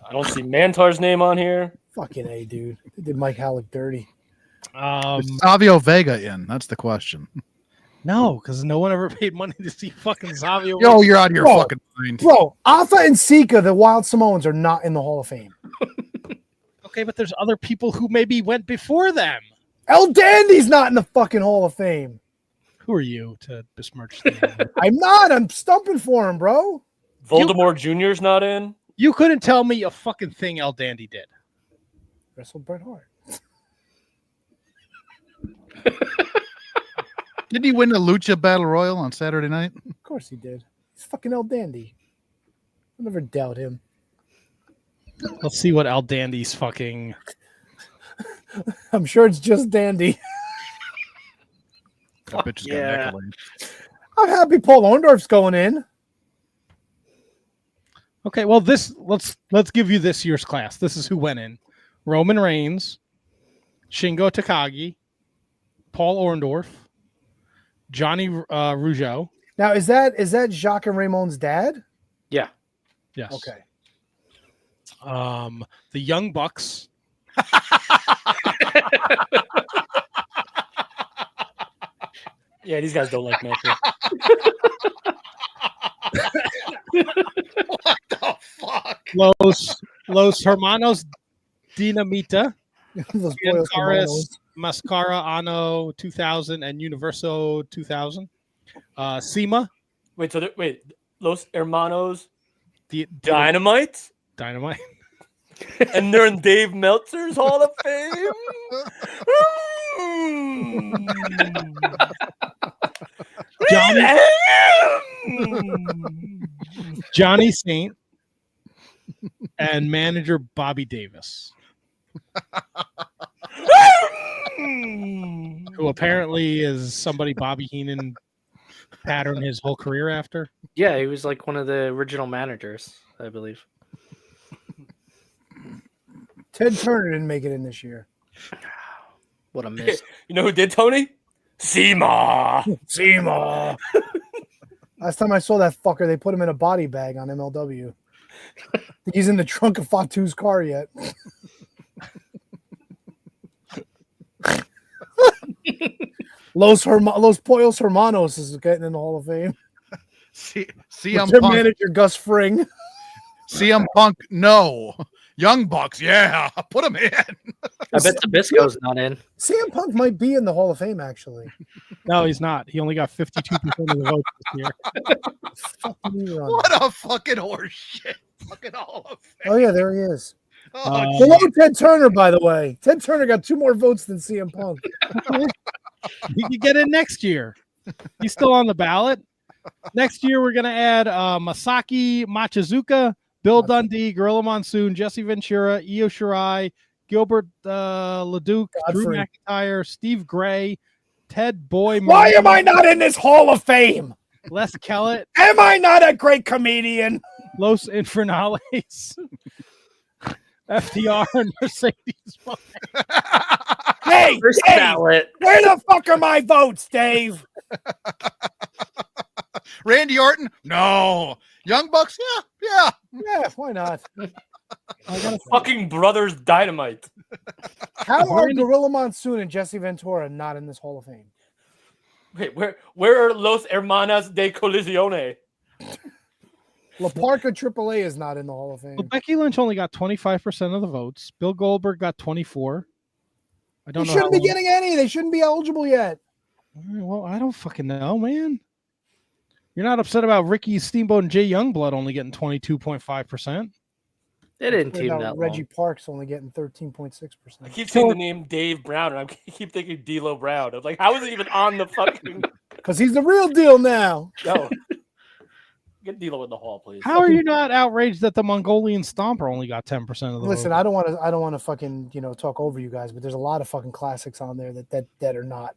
I don't see Mantar's name on here. Fucking A, dude. They did Mike Halleck dirty. Is Savio Vega in? That's the question. No, because no one ever paid money to see fucking Savio. Yo, you're out of your fucking mind. Bro, Alpha and Sika, the Wild Samoans, are not in the Hall of Fame. Okay, but there's other people who maybe went before them. El Dandy's not in the fucking Hall of Fame. Who are you to besmirch the I'm not. I'm stumping for him, bro. Voldemort Jr.'s not in. You couldn't tell me a fucking thing El Dandy did. Wrestled Bret Hart. Didn't he win the Lucha Battle Royal on Saturday night? Of course he did. He's fucking El Dandy. I'll never doubt him. Let's see what El Dandy's fucking. I'm sure it's just Dandy. That bitch has got yeah. necklace. I'm happy Paul Orndorff's going in. Okay, well, let's give you this year's class. This is who went in: Roman Reigns, Shingo Takagi, Paul Orndorff, Johnny Rougeau. Now, is that Jacques and Ramon's dad? Yeah. Yes. Okay. The Young Bucks. Yeah, these guys don't like Meltzer. What the fuck? Los Hermanos Dinamita, Those boys Caras, Mascara Anno 2000, and Universo 2000. SEMA. Wait, Los Hermanos The Dynamite? Dynamite. And they're in Dave Meltzer's Hall of Fame? Johnny Saint and manager Bobby Davis, who apparently is somebody Bobby Heenan pattern his whole career after. Yeah, he was like one of the original managers, I believe. Ted Turner didn't make it in this year. What a miss. You know who did, Tony? Seymour. Seymour. Last time I saw that fucker, they put him in a body bag on MLW. I think he's in the trunk of Fatu's car yet. Los Pollos Hermanos is getting in the Hall of Fame. CM Their Punk. manager Gus Fring. CM Punk, no. Young Bucks, yeah. Put him in. I bet Sabisco's not in. CM Punk might be in the Hall of Fame, actually. No, he's not. He only got 52% of the votes this year. What a fucking horse shit. Fucking Hall of Fame. Oh, yeah, there he is. Oh, Below Ted Turner, by the way. Ted Turner got 2 more votes than CM Punk. He could get in next year. He's still on the ballot. Next year, we're going to add Masaki Machizuka, Bill Dundee, Gorilla Monsoon, Jesse Ventura, Io Shirai, Gilbert Leduc, Drew Godfrey. McIntyre, Steve Gray, Ted Boy. Why am I not in this Hall of Fame? Les Kellett, Am I not a great comedian? Los Infernales, FTR, and Mercedes. Hey, First Dave, ballot. where the fuck are my votes, Dave? Randy Orton, no. Young Bucks, yeah. Yeah, why not? Fucking Brothers Dynamite. How are Gorilla Monsoon and Jesse Ventura not in this Hall of Fame? Wait, where are Los Hermanas de Colisione? La Parca AAA is not in the Hall of Fame. Well, Becky Lynch only got 25% of the votes. Bill Goldberg got 24. I They don't know. shouldn't be getting any. They shouldn't be eligible yet. Well, I don't fucking know, man. You're not upset about Ricky Steamboat and Jay Youngblood only getting 22.5%. They didn't team Without that Reggie long. Parks only getting 13.6%. I keep seeing the name Dave Brown, and I keep thinking D'Lo Brown. I'm like, how is it even on the fucking? Because he's the real deal now. No. Get D'Lo in the hall, please. How are you not outraged that the Mongolian Stomper only got 10% of the Listen, vote? I don't want to fucking talk over you guys, but there's a lot of fucking classics on there that are not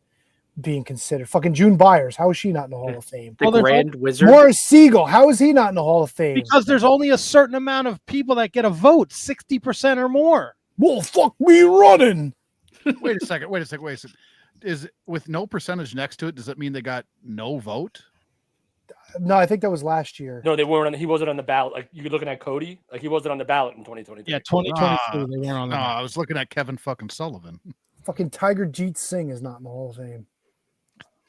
being considered. Fucking June Byers, how is she not in the Hall of Fame? The Grand Wizard. Morris Siegel, how is he not in the Hall of Fame? Because there's only a certain amount of people that get a vote, 60% or more. Well, fuck me running. Wait a second. Is with no percentage next to it, does that mean they got no vote? No, I think that was last year. No, they weren't. He wasn't on the ballot. Like you're looking at Cody, like he wasn't on the ballot in 2023. Yeah, 2022, they weren't on No, the I was looking at Kevin fucking Sullivan. Fucking Tiger Jeet Singh is not in the Hall of Fame.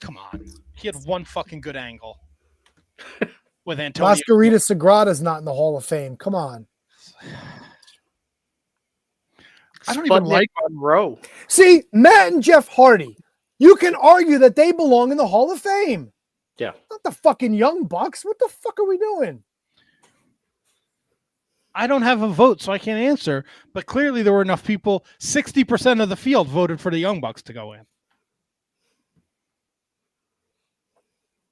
Come on. He had one fucking good angle with Antonio. Masquerita Sagrada's not in the Hall of Fame. Come on. I don't even like Monroe. See, Matt and Jeff Hardy, you can argue that they belong in the Hall of Fame. Yeah. Not the fucking Young Bucks. What the fuck are we doing? I don't have a vote, so I can't answer. But clearly, there were enough people. 60% of the field voted for the Young Bucks to go in.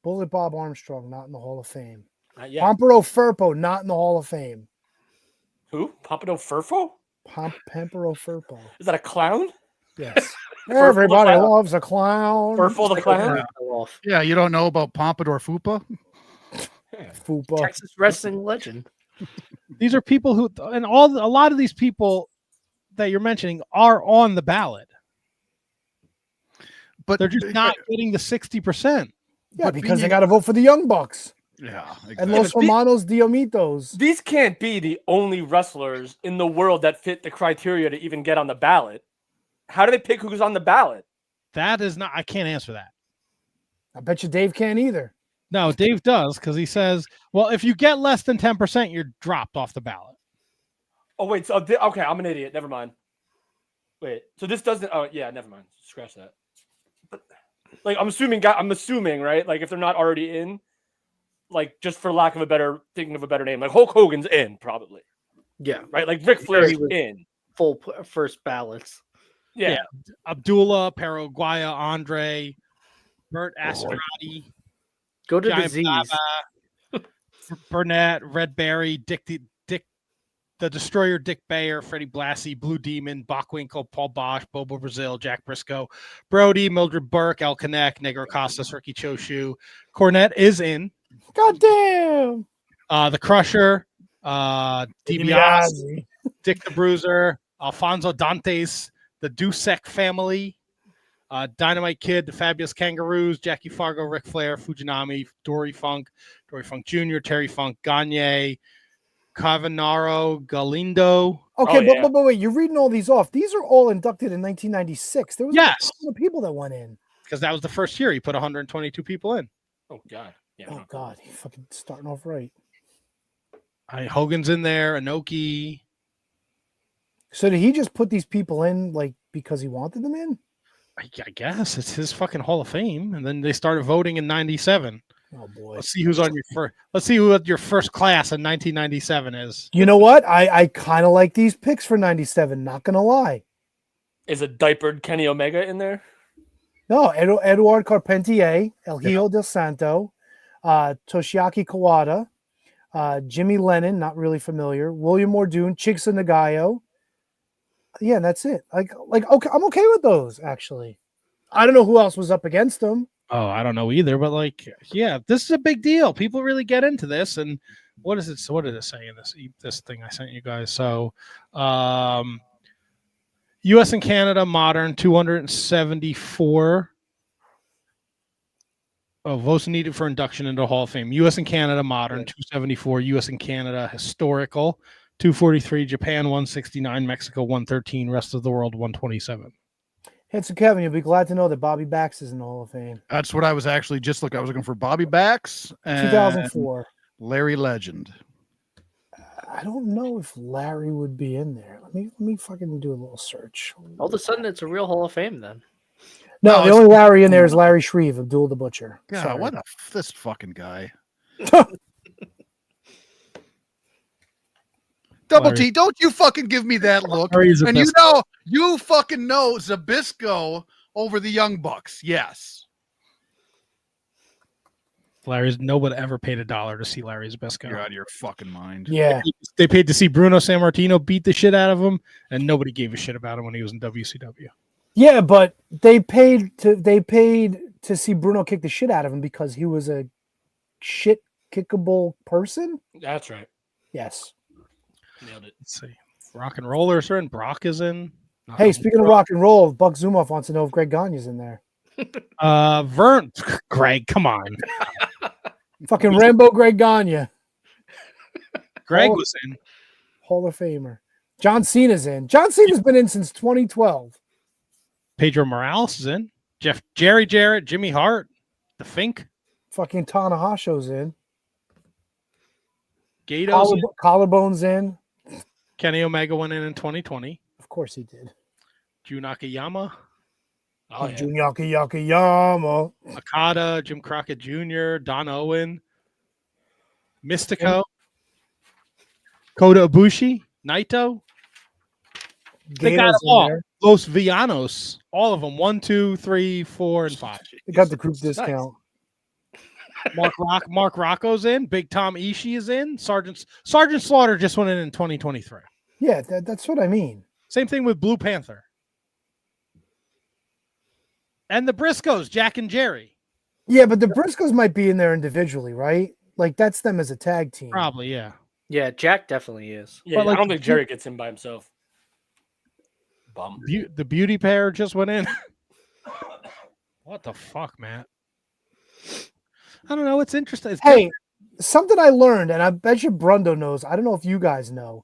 Bullet Bob Armstrong, not in the Hall of Fame. Yeah. Pompero Firpo, not in the Hall of Fame. Who? Pompano Furfo? Pampero Firpo. Is that a clown? Yes. Furfo Everybody the clown. loves a clown. Furfo the clown? Yeah, you don't know about Pompadour Fupa? Fupa. Texas wrestling legend. These are people who, and a lot of these people that you're mentioning are on the ballot. But they're just not getting the 60%. Yeah, because they got to vote for the Young Bucks. Yeah. Exactly. And Los Hermanos Diomitos. These can't be the only wrestlers in the world that fit the criteria to even get on the ballot. How do they pick who's on the ballot? That is not, I can't answer that. I bet you Dave can't either. No, Dave does, because he says, well, if you get less than 10%, you're dropped off the ballot. Oh, wait. So, okay, I'm an idiot. Never mind. Wait. So this doesn't. Oh, yeah. Never mind. Scratch that. But, like, I'm assuming, right? Like, if they're not already in, like, just for lack of a better, thinking of a better name, like Hulk Hogan's in, probably. Yeah. Right? Like, Ric Flair's was in. Full first ballots. Yeah. Abdullah, Paraguaya, Andre, Bert Ascarati. Go to Giant disease. Baba, Burnett, Red Berry, Dick the Destroyer, Dick Bayer, Freddie Blassie, Blue Demon, Bockwinkel, Paul Bosch, Bobo Brazil, Jack Briscoe, Brody, Mildred Burke, El Connect, Negro Costas, Ricky Choshu. Cornette is in. Goddamn. The Crusher, DiBiase, Dick the Bruiser, Alfonso Dantes, the Dusek family, Dynamite Kid, the Fabulous Kangaroos, Jackie Fargo, Ric Flair, Fujinami, Dory Funk Jr., Terry Funk, Gagne, Cavanaro, Galindo. Okay, but wait, you're reading all these off. These are all inducted in 1996. There was a ton of people that went in. Because that was the first year he put 122 people in. Oh, God. Yeah. Oh, God. He's fucking starting off right. Hogan's in there, Inoki. So did he just put these people in like because he wanted them in? I guess it's his fucking Hall of Fame, and then they started voting in '97. Oh boy! Let's see who's on your first. Let's see who your first class in 1997 is. You know what? I kind of like these picks for '97. Not gonna lie. Is a diapered Kenny Omega in there? No, Eduard Carpentier, El Hijo del Santo, Toshiaki Kawada, Jimmy Lennon, not really familiar, William Mordoon, Chicks Nagayo. Yeah, and that's it. Like, okay, I'm okay with those actually. I don't know who else was up against them. Oh, I don't know either, but like, yeah, this is a big deal. People really get into this, and what is it? So what did it say in this thing I sent you guys? So, U.S. and Canada modern 274. Oh, votes needed for induction into the Hall of Fame. U.S. and Canada modern 274. U.S. and Canada historical 243. Japan 169. Mexico 113. Rest of the world 127. Hey, so Kevin, you'll be glad to know that Bobby Bax is in the Hall of Fame. That's what I was actually just looking. I was looking for Bobby Bax and 2004. Larry Legend. I don't know if Larry would be in there. Let me fucking do a little search. All of a sudden, it's a real Hall of Fame then. No, the only Larry in there is Larry Shreve, Abdul the Butcher. God, Sorry. what this fucking guy. Double Larry. T, don't you fucking give me that look. Larry's And you fucking know Zabisco over the Young Bucks. Yes. Larry's nobody ever paid $1 to see Larry Zabisco. You're out of your fucking mind. Yeah. They paid to see Bruno Sammartino beat the shit out of him, and nobody gave a shit about him when he was in WCW. Yeah, but they paid to see Bruno kick the shit out of him because he was a shit kickable person. That's right. Yes. Nailed it. Let's see. Rock and Rollers are in. Brock is in. Hey, speaking of rock and roll, Buck Zumoff wants to know if Greg Gagne's in there. Greg, come on. Fucking Rambo Greg Gagne. Greg was in. Hall of Famer. John Cena's in. John Cena's been in since 2012. Pedro Morales is in. Jerry Jarrett, Jimmy Hart, the Fink. Fucking Tanahasho's in. Gato's in. Collarbone's in. Kenny Omega went in 2020. Of course he did. Jun Nakayama. Oh, yeah. Junyaki Yakayama. Okada, Jim Crockett Jr., Don Owen, Mystico, Kota Ibushi, Naito. They got them all. There. Los Villanos, all of them. 1, 2, 3, 4, and 5. They got the group discount. Mark Rocco's in. Big Tom Ishii is in. Sergeant Slaughter just went in 2023. Yeah, that's what I mean. Same thing with Blue Panther. And the Briscoes, Jack and Jerry. Yeah, but the Briscoes might be in there individually, right? Like that's them as a tag team. Probably, yeah. Yeah, Jack definitely is. Yeah, But, like, I don't think Jerry gets in by himself. Bum. The beauty pair just went in. What the fuck, Matt? I don't know. It's interesting. It's Hey, something I learned, and I bet you Brundo knows. I don't know if you guys know.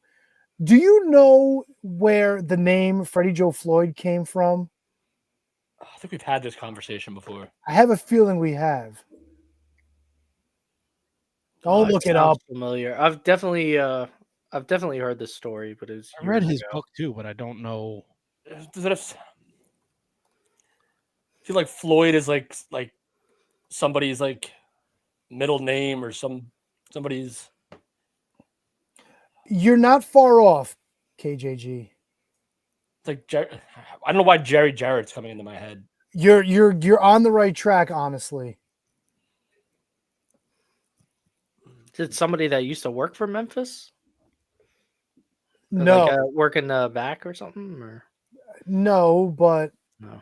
Do you know where the name Freddie Joe Floyd came from? I think we've had this conversation before. I have a feeling we have. Don't look it up. Familiar. I've definitely heard this story, but it's. I read his book too, but I don't know. Does it have... I feel like Floyd is like somebody's like middle name or somebody's. You're not far off, KJG. It's like I don't know why Jerry Jarrett's coming into my head. You're on the right track, honestly. Is it somebody that used to work for Memphis? No, like working the back or something, or no, but no.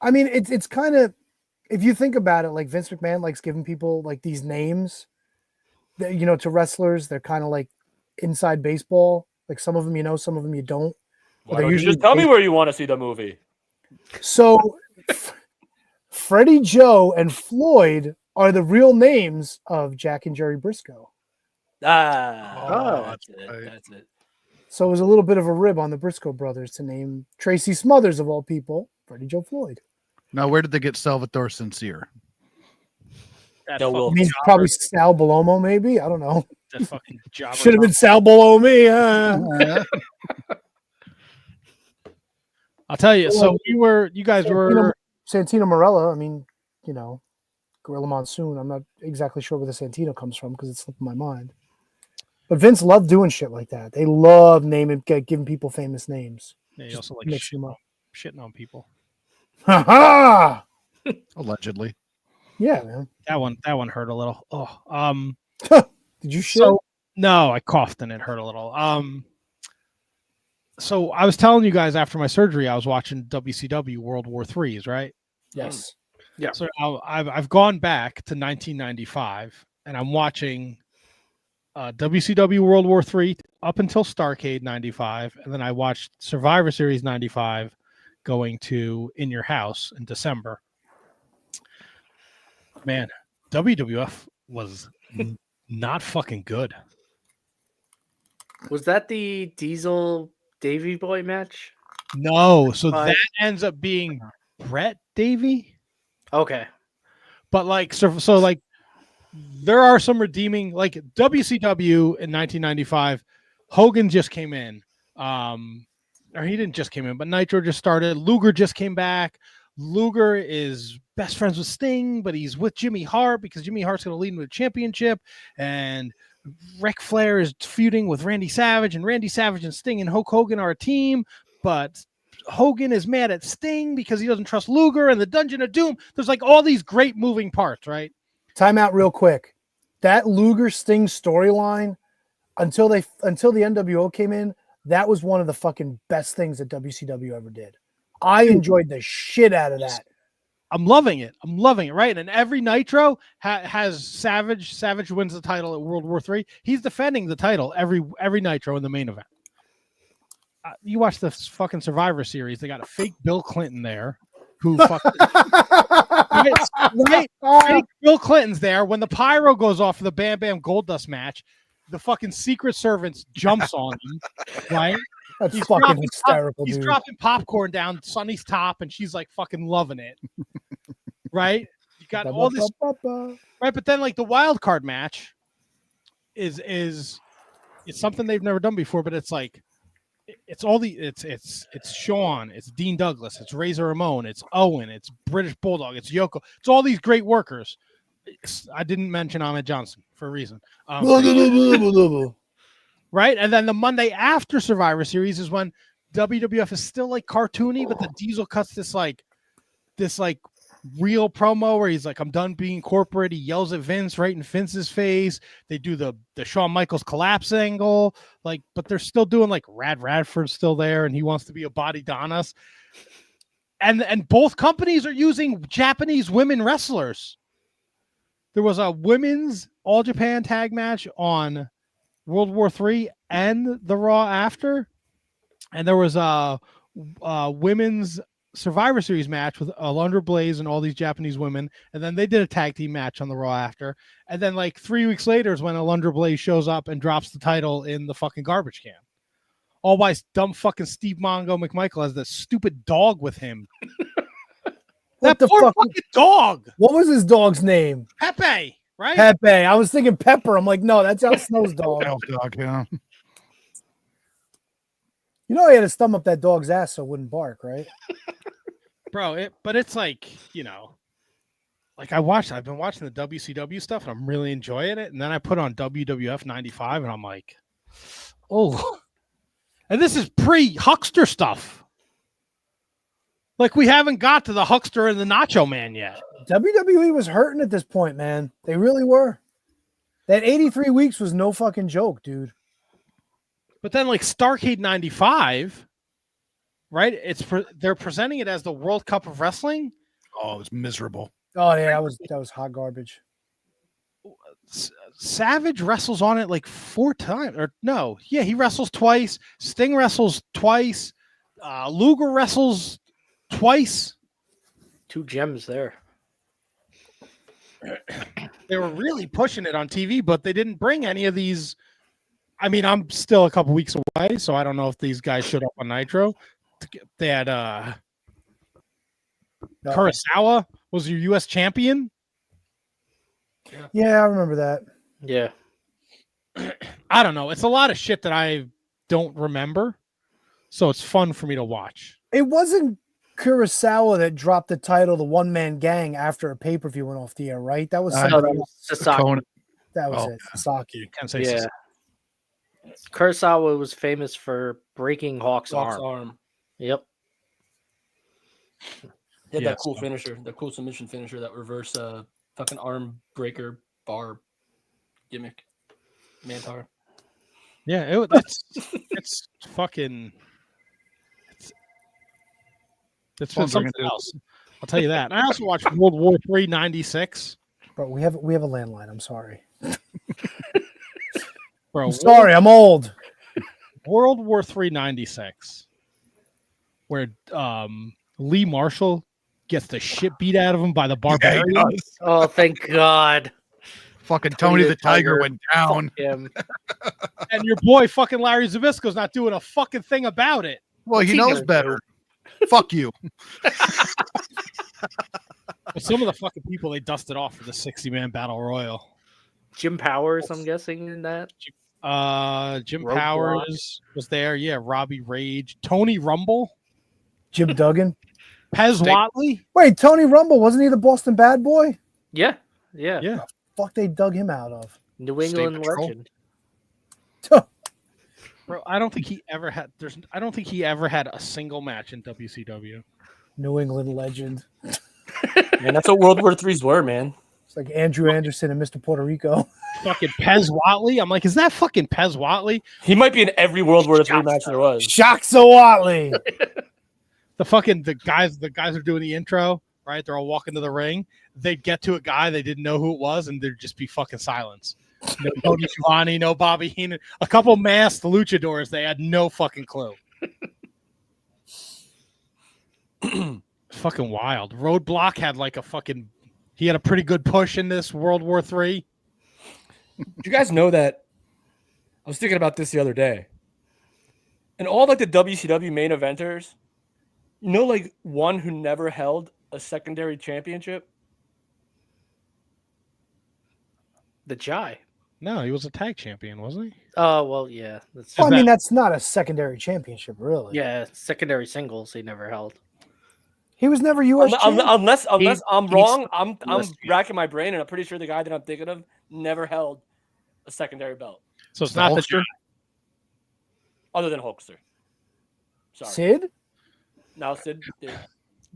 I mean, it's kind of, if you think about it, like Vince McMahon likes giving people like these names that, you know, to wrestlers. They're kind of like inside baseball. Like some of them you know, some of them you don't. Why don't you just tell me where you want to see the movie? So Freddie Joe and Floyd are the real names of Jack and Jerry Briscoe. That's it. So it was a little bit of a rib on the Briscoe brothers to name Tracy Smothers, of all people, Freddie Joe Floyd. Now, where did they get Salvatore Sincere? I mean, probably Sal Balomo, maybe. I don't know. That fucking jobber. Should have been Sal Below me. Huh? I'll tell you. So you guys were Santino Marella. I mean, you know, Gorilla Monsoon. I'm not exactly sure where the Santino comes from because it slipped my mind. But Vince loved doing shit like that. They love giving people famous names. Yeah, he also like shitting on people. Ha ha! Allegedly. Yeah, man. That one hurt a little. Oh, did you shit? No, I coughed and it hurt a little. So I was telling you guys after my surgery, I was watching WCW World War III's, right? Yes. Yeah. So I've gone back to 1995 and I'm watching WCW World War III up until Starrcade 95, and then I watched Survivor Series 95 going to In Your House in December. Man, WWF was not fucking good. Was that the Diesel Davey Boy match? No, so that ends up being Brett Davey. Okay. But like so like there are some redeeming, like WCW in 1995. Hogan just came in, or he didn't just came in, but Nitro just started. Luger just came back. Luger is best friends with Sting, but he's with Jimmy Hart because Jimmy Hart's going to lead him to the championship. And Ric Flair is feuding with Randy Savage, and Randy Savage and Sting and Hulk Hogan are a team, but Hogan is mad at Sting because he doesn't trust Luger and the Dungeon of Doom. There's like all these great moving parts, right? Time out real quick. That Luger Sting storyline, until the NWO came in, that was one of the fucking best things that WCW ever did. I enjoyed the shit out of that. I'm loving it. Right? And every Nitro has Savage. Savage wins the title at World War III. He's defending the title every Nitro in the main event. You watch the fucking Survivor Series. They got a fake Bill Clinton there. Who fucking right? Bill Clinton's there when the pyro goes off for the Bam Bam Goldust match. The fucking Secret Servants jumps on him, right? That's fucking hysterical. He's dude. dropping popcorn down Sonny's top, and she's like fucking loving it, right? You got all this, right? But then like the wild card match is it's something they've never done before, but it's like. It's Sean, it's Dean Douglas, it's Razor Ramon, it's Owen, it's British Bulldog, it's Yoko. It's all these great workers. I didn't mention Ahmed Johnson for a reason. Right? And then the Monday after Survivor Series is when WWF is still like cartoony, but the Diesel cuts this real promo where he's like, I'm done being corporate. He yells at Vince right in Vince's face. They do the Shawn Michaels collapse angle, like, but they're still doing like Radford's still there and he wants to be a body Donis. And both companies are using Japanese women wrestlers. There was a women's All Japan tag match on World War III and the Raw after. And there was a women's Survivor Series match with Alundra Blaze and all these Japanese women, and then they did a tag team match on the Raw after, and then like 3 weeks later is when Alundra Blaze shows up and drops the title in the fucking garbage can. All by dumb fucking Steve Mongo McMichael has this stupid dog with him. That poor fucking dog. What was his dog's name? Pepe, right? Pepe. I was thinking Pepper. I'm like, no, that's Al Snow's dog. Yeah. You know, he had to stump up that dog's ass so it wouldn't bark, right? Bro, but it's like, you know, like I've been watching the WCW stuff and I'm really enjoying it. And then I put on WWF 95 and I'm like, oh, and this is pre-Huckster stuff. Like we haven't got to the Huckster and the Nacho Man yet. WWE was hurting at this point, man. They really were. That 83 weeks was no fucking joke, dude. But then like Starrcade 95, right? They're presenting it as the World Cup of Wrestling. Oh, it was miserable. Oh yeah, that was hot garbage. Savage wrestles on it like 4 times, or no? Yeah, he wrestles twice. Sting wrestles twice. Luger wrestles twice. 2 gems there. They were really pushing it on TV, but they didn't bring any of these. I mean, I'm still a couple weeks away, so I don't know if these guys showed up on Nitro. They had Kurosawa was your U.S. champion. Yeah, I remember that. Yeah. I don't know. It's a lot of shit that I don't remember, so it's fun for me to watch. It wasn't Kurosawa that dropped the title, the One Man Gang, after a pay-per-view went off the air, right? That was Sasaki. That was it. Sasaki. Yeah. Kurosawa was famous for breaking Hawk's arm. Yep. He had that cool finisher, that cool submission finisher, that reverse fucking arm breaker bar gimmick. Mantar. Yeah, it's fucking. It's been something else. I'll tell you that. And I also watched World War III '96. Bro, we have a landline. I'm sorry. Bro, I'm sorry, I'm old. World War III '96, where Lee Marshall gets the shit beat out of him by the Barbarian. Yeah, oh, thank God. Fucking Tony the Tiger went down. And your boy fucking Larry Zbyszko's not doing a fucking thing about it. Well, he knows better. Fuck you. But some of the fucking people they dusted off for the 60-man battle royal. Jim Powers, I'm guessing, in that. Jim Powers was there. Yeah, Robbie Rage, Tony Rumble, Jim Duggan, Pez Watley. Wait, Tony Rumble, wasn't he the Boston Bad Boy? Yeah. Yeah. Fuck, they dug him out of New England legend. Bro, I don't think he ever had. I don't think he ever had a single match in WCW. New England legend. Man, that's what World War III's were, man. It's like Andrew Anderson and Mr. Puerto Rico. Fucking Pez Watley. I'm like, is that fucking Pez Watley? He might be in every World War III match there was. Shoxa Watley. The guys are doing the intro, right? They're all walking to the ring. They'd get to a guy, they didn't know who it was, and there'd just be fucking silence. No Tony Giovanni, no Bobby Heenan. A couple masked luchadors, they had no fucking clue. Fucking wild. Roadblock had like he had a pretty good push in this World War III. Do you guys know that? I was thinking about this the other day. And all like the WCW main eventers, like one who never held a secondary championship? The Jai. No, he was a tag champion, wasn't he? Oh, well, yeah. Well, I mean, that's not a secondary championship, really. Yeah, secondary singles he never held. He was never U.S. Unless I'm wrong, I'm racking my brain, and I'm pretty sure the guy that I'm thinking of never held a secondary belt. So it's not the Jai. Other than Hulkster. Sorry. Sid? No, Sid did.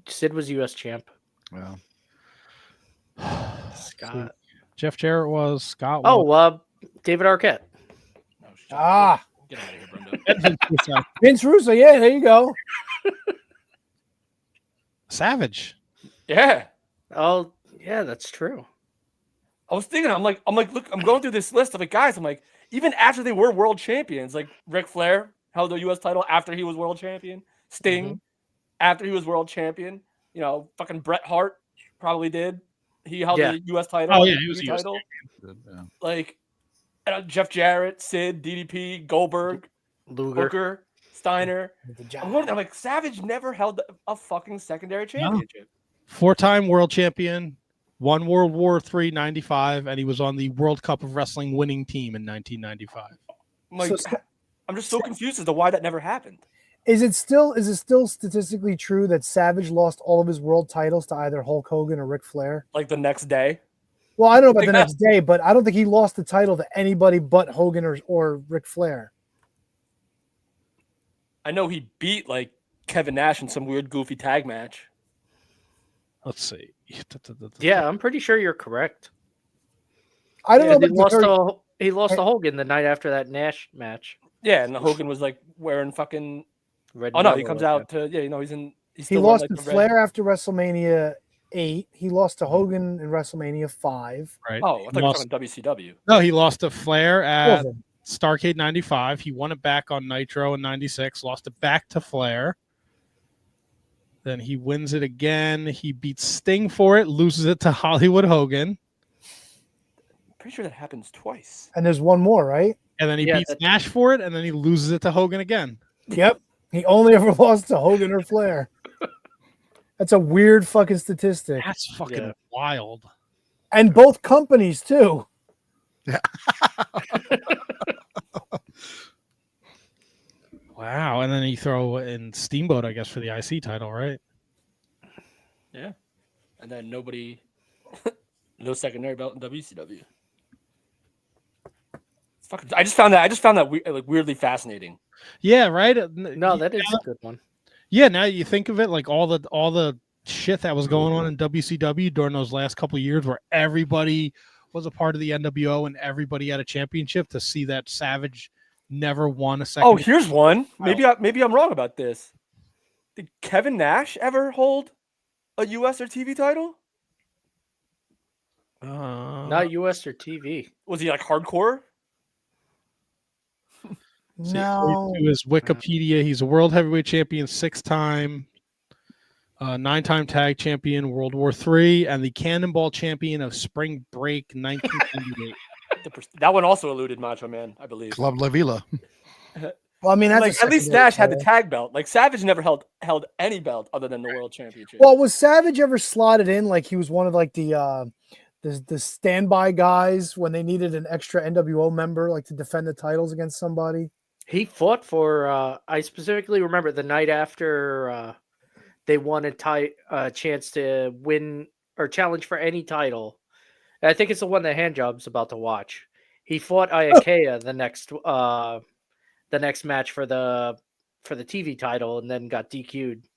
Sid was U.S. champ. Well, Scott. Jeff Jarrett was. Scott was. Oh, David Arquette. Get out of here, Brenda. Vince Russo. Yeah, there you go. Savage. Yeah. Oh, yeah, that's true. I was thinking, I'm like, look, I'm going through this list of like guys. I'm like, even after they were world champions, like Ric Flair held the U.S. title after he was world champion. Sting after he was world champion. Fucking Bret Hart probably did. He held the U.S. title. Oh yeah, he was U.S. title. yeah. Like Jeff Jarrett, Sid, DDP, Goldberg, Booker, Steiner. I'm like, Savage never held a fucking secondary championship. 4-time world champion, won World War III '95, and he was on the World Cup of Wrestling winning team in 1995. I'm just so confused as to why that never happened. Is it still statistically true that Savage lost all of his world titles to either Hulk Hogan or Ric Flair? Like the next day? Well, I don't know about the next day, but I don't think he lost the title to anybody but Hogan or Ric Flair. I know he beat like Kevin Nash in some weird goofy tag match. Let's see. Yeah, I'm pretty sure you're correct. I don't know. He lost to Hogan the night after that Nash match. Yeah, and Hogan was like wearing fucking red. Oh no, he comes out to he lost to Flair after WrestleMania 8. He lost to Hogan in WrestleMania 5. Right. Oh, I thought you were talking WCW. No, he lost to Flair at Starrcade 95. He won it back on Nitro in 96, lost it back to Flair. Then he wins it again. He beats Sting for it, loses it to Hollywood Hogan. Pretty sure that happens twice. And there's one more, right? And then he beats Nash for it, and then he loses it to Hogan again. Yep. He only ever lost to Hogan or Flair. That's a weird fucking statistic. That's fucking wild. And both companies, too. Yeah. Wow. And then you throw in Steamboat, I guess, for the IC title, right? Yeah. And then no secondary belt in WCW. It's fucking, I just found that weirdly fascinating. Yeah, right. No, that is a good one. Yeah, now you think of it, like all the shit that was going on in WCW during those last couple of years, where everybody was a part of the NWO and everybody had a championship. To see that Savage never won a second. Oh, here's one. Maybe I'm wrong about this. Did Kevin Nash ever hold a US or TV title? Not US or TV. Was he like hardcore? No. To his Wikipedia, he's a world heavyweight champion 6-time, 9-time tag champion World War III, and the Cannonball champion of Spring Break 1998. That one also eluded Macho Man, I believe. Club La Vila. Well, I mean, that's at least Nash had the tag belt. Like Savage never held any belt other than the World Championship. Well, was Savage ever slotted in like he was one of like the standby guys when they needed an extra NWO member like to defend the titles against somebody? He fought for. I specifically remember the night after they won a chance to win or challenge for any title. And I think it's the one that Handjob's about to watch. He fought Iakea the next match for the TV title, and then got DQ'd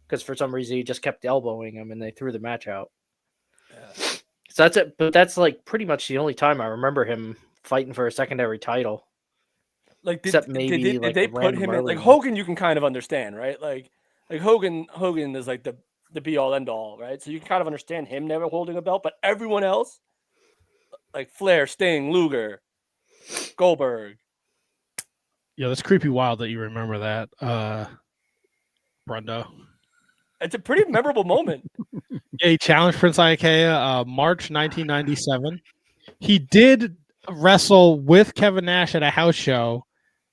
because for some reason he just kept elbowing him, and they threw the match out. Yeah. So that's it. But that's like pretty much the only time I remember him fighting for a secondary title. Like, except maybe did they put him in like Hogan? You can kind of understand, right? Like Hogan is like the be all end all, right? So you can kind of understand him never holding a belt, but everyone else, like Flair, Sting, Luger, Goldberg. Yeah, that's creepy wild that you remember that, Brundo. It's a pretty memorable moment. Yeah, he challenged Prince Iakea March 1997. He did wrestle with Kevin Nash at a house show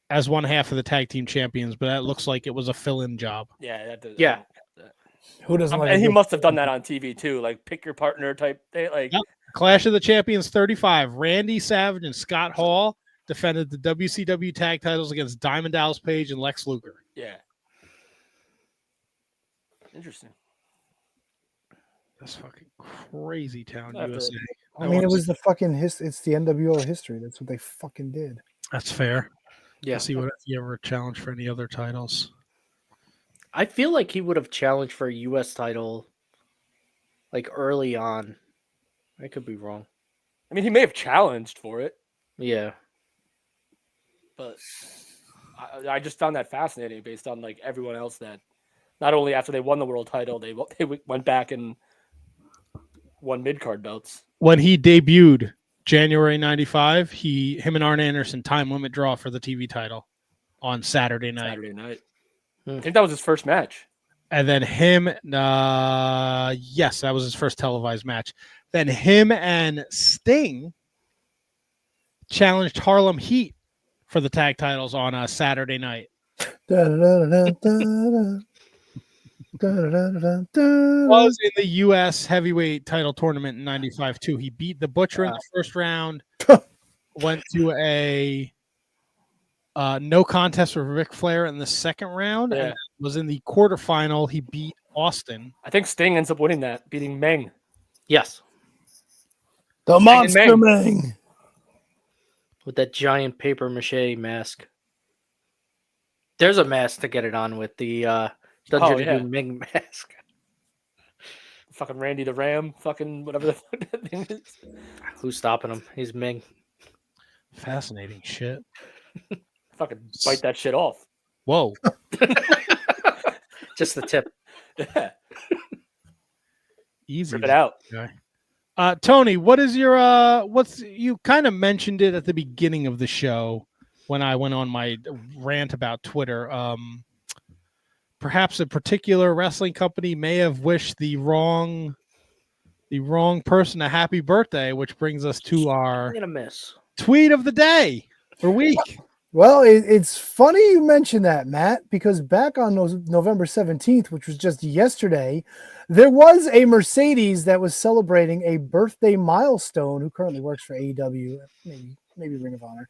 as one half of the tag team champions, but that looks like it was a fill-in job. Yeah, yeah. Who doesn't like? And he must have done that on TV too, like pick your partner type thing. Like Clash of the Champions 35. Randy Savage and Scott Hall defended the WCW tag titles against Diamond Dallas Page and Lex Luger. Yeah. Interesting. That's fucking crazy town, After, USA. I mean, it was the fucking it's the NWO history. That's what they fucking did. That's fair. Yeah. Let's see what he ever challenged for any other titles. I feel like he would have challenged for a U.S. title like early on. I could be wrong. I mean, he may have challenged for it. Yeah. But I just found that fascinating based on like everyone else that not only after they won the world title, they went back and won mid-card belts. When he debuted January 95, him and Arn Anderson time limit draw for the TV title on Saturday night. I think that was his first match. And then him, yes, that was his first televised match. Then him and Sting challenged Harlem Heat for the tag titles on a Saturday night. Was in the U.S. heavyweight title tournament in 95 too. He beat the Butcher in the first round, went to a no contest with Ric Flair in the second round, and was in the quarterfinal. He beat Austin. I think Sting ends up winning that, beating Meng. Yes. The Monster Meng. With that giant paper mache mask. There's a mask to get it on with the Dungeon Meng mask. Fucking Randy the Ram. Fucking whatever the fuck that thing is. Who's stopping him? He's Ming. Fascinating shit. Fucking bite that shit off. Whoa. Just the tip. Yeah. Easy. Rip it out. Okay. Tony, what is your you kind of mentioned it at the beginning of the show when I went on my rant about Twitter. Perhaps a particular wrestling company may have wished the wrong person a happy birthday, which brings us to our tweet of the day or week. Well, it's funny you mentioned that, Matt, because back on November 17th, which was just yesterday, there was a Mercedes that was celebrating a birthday milestone who currently works for AEW, maybe Ring of Honor.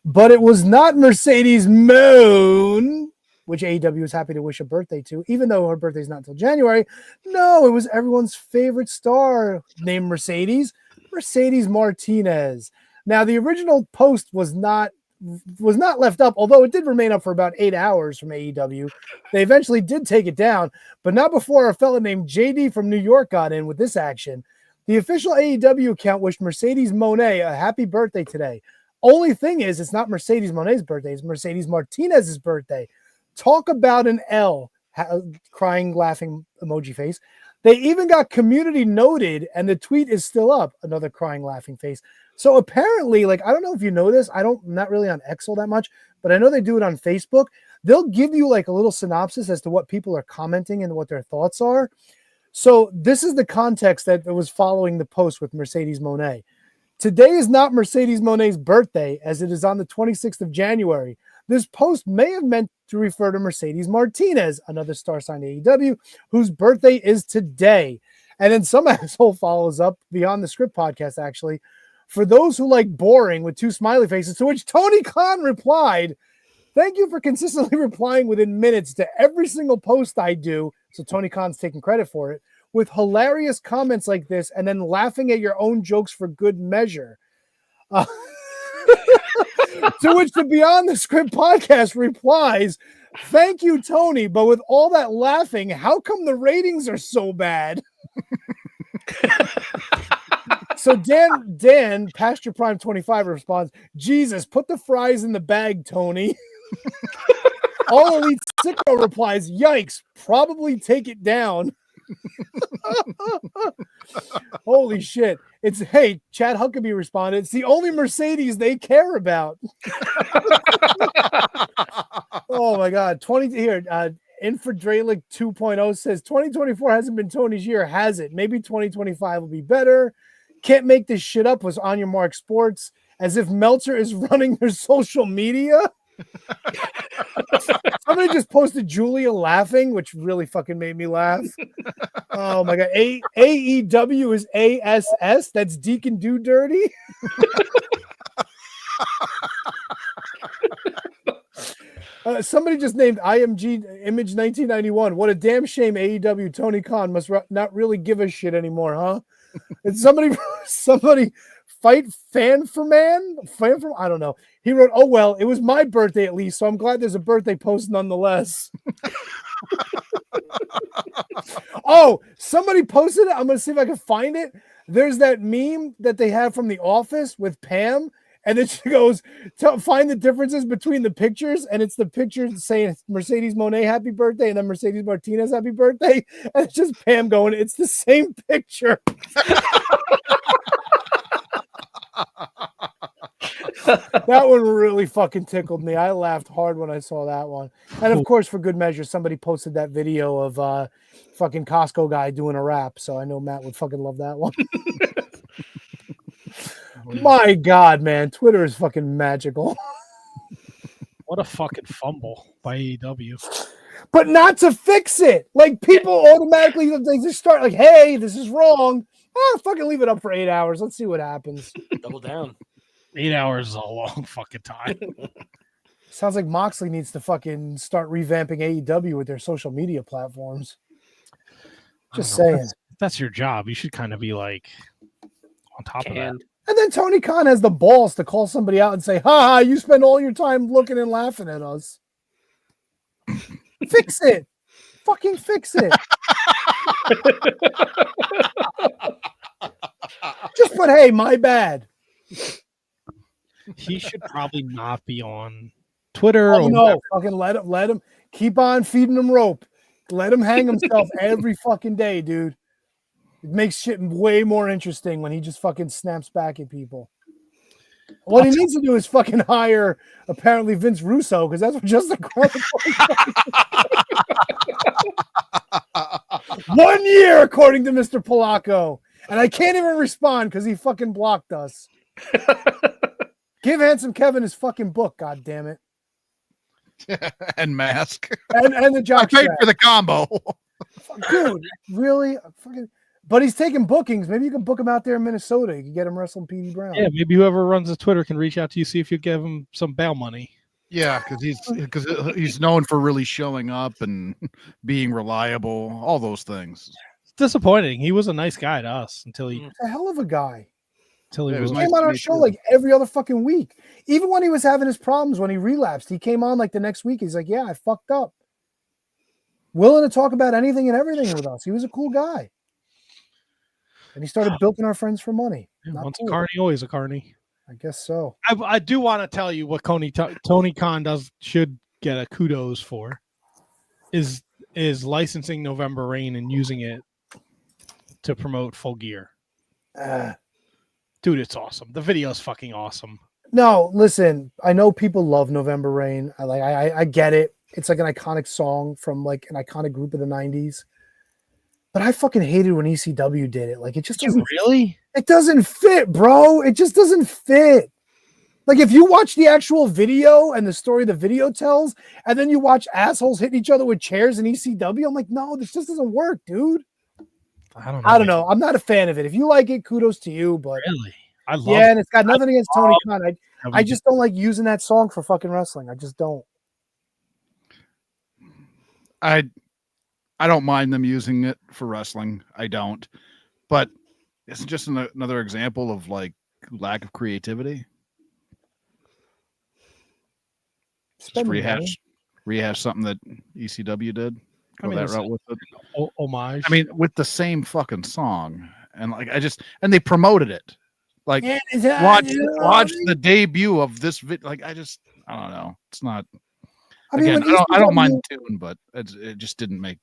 But it was not Mercedes Moon, which AEW is happy to wish a birthday to, even though her birthday's not until January. No, it was everyone's favorite star named Mercedes Martinez. Now, the original post was not left up, although it did remain up for about 8 hours from AEW. They eventually did take it down, but not before a fella named JD from New York got in with this action. The official AEW account wished Mercedes Moné a happy birthday today. Only thing is, it's not Mercedes Moné's birthday, it's Mercedes Martinez's birthday. Talk about an L, crying, laughing emoji face. They even got community noted, and the tweet is still up, another crying, laughing face. So apparently, I don't know if you know this, I'm not really on X all that much, but I know they do it on Facebook. They'll give you a little synopsis as to what people are commenting and what their thoughts are. So this is the context that was following the post with Mercedes Moné. Today is not Mercedes Moné's birthday, as it is on the 26th of January. This post may have meant to refer to Mercedes Martinez, another star signed AEW, whose birthday is today. And then some asshole follows up beyond the script podcast, actually. For those who like boring with 2 smiley faces, to which Tony Khan replied, "Thank you for consistently replying within minutes to every single post I do." So Tony Khan's taking credit for it, with hilarious comments like this, and then laughing at your own jokes for good measure. To which the Beyond the Script podcast replies, "Thank you, Tony, but with all that laughing, how come the ratings are so bad?" So Dan, Pasture Prime 25 responds, "Jesus, put the fries in the bag, Tony." All Elite Sicko replies, "Yikes, probably take it down." Holy shit. Hey, Chad Huckabee responded, "It's the only Mercedes they care about." Oh my God. Infodralic 2.0 says 2024 hasn't been Tony's year, has it? Maybe 2025 will be better. Can't make this shit up was On Your Mark Sports, as if Meltzer is running their social media. Somebody just posted Julia laughing, which really fucking made me laugh. Oh my God. AEW is ASS. That's Deacon Do Dirty. Somebody just named IMG Image 1991. What a damn shame AEW Tony Khan must not really give a shit anymore, huh? And somebody fight fan for man? I don't know. He wrote, "Oh, well, it was my birthday at least, so I'm glad there's a birthday post nonetheless." Oh, somebody posted it. I'm going to see if I can find it. There's that meme that they have from The Office with Pam, and then she goes, find the differences between the pictures, and it's the picture saying Mercedes Moné happy birthday and then Mercedes Martinez happy birthday, and it's just Pam going, "It's the same picture." That one really fucking tickled me. I laughed hard when I saw that one. And of course, for good measure, somebody posted that video of fucking Costco guy doing a rap. So I know Matt would fucking love that one. My God, man. Twitter is fucking magical. What a fucking fumble by AEW. But not to fix it. People automatically, they just start "Hey, this is wrong." Fucking leave it up for 8 hours. Let's see what happens. Double down. 8 hours is a long fucking time. Sounds like Moxley needs to fucking start revamping AEW with their social media platforms. Just saying. That's your job. You should kind of be on top of that. And then Tony Khan has the balls to call somebody out and say, "Ha, you spend all your time looking and laughing at us." Fix it. Fucking fix it. Just put, hey, my bad. He should probably not be on Twitter. Oh, no, fucking let him keep on feeding him rope. Let him hang himself every fucking day, dude. It makes shit way more interesting when he just fucking snaps back at people. What he needs to do is fucking hire apparently Vince Russo, because that's what Justin Chronicle 1 year, according to Mr. Polacco. And I can't even respond because he fucking blocked us. Give Handsome Kevin his fucking book, god damn it. And mask. And the jock I paid strap. for the combo. Dude, really? Fucking. But he's taking bookings. Maybe you can book him out there in Minnesota. You can get him wrestling P.D. Brown. Yeah, maybe whoever runs the Twitter can reach out to you, see if you give him some bail money. Yeah, because he's known for really showing up and being reliable, all those things. It's disappointing. He was a nice guy to us until he. He's a hell of a guy. Until he Yeah, was He nice came on to our meet show you. like every other fucking week. Even when he was having his problems, when he relapsed, he came on like the next week. He's like, yeah, I fucked up. Willing to talk about anything and everything with us. He was a cool guy. And he started bilking our friends for money. Not once cool. a carny, always a carny. I guess so. I do want to tell you what Tony Khan should get a kudos for is licensing November Rain and using it to promote Full Gear. Dude, it's awesome. The video is fucking awesome. No, listen, I know people love November Rain. I get it. It's like an iconic song from like an iconic group of the 90s. But I fucking hated when ECW did it. Like, it just doesn't really? It doesn't fit, bro. It just doesn't fit. Like, if you watch the actual video and the story the video tells, and then you watch assholes hitting each other with chairs in ECW, I'm like, no, this just doesn't work, dude. I don't know. I don't know. I'm not a fan of it. If you like it, kudos to you. But really, I love. Yeah, and it's got nothing against Tony Khan. I WD. just don't like using that song for fucking wrestling. I just don't. I don't mind them using it for wrestling. I don't. But it's just another example of like lack of creativity. Just rehash something that ECW did. Go that route with it. Homage. I mean, with the same fucking song. And like and they promoted it. Like watch the debut of this video. Like I don't know. It's not. I mean, Again, I don't mind the tune, but it just didn't make.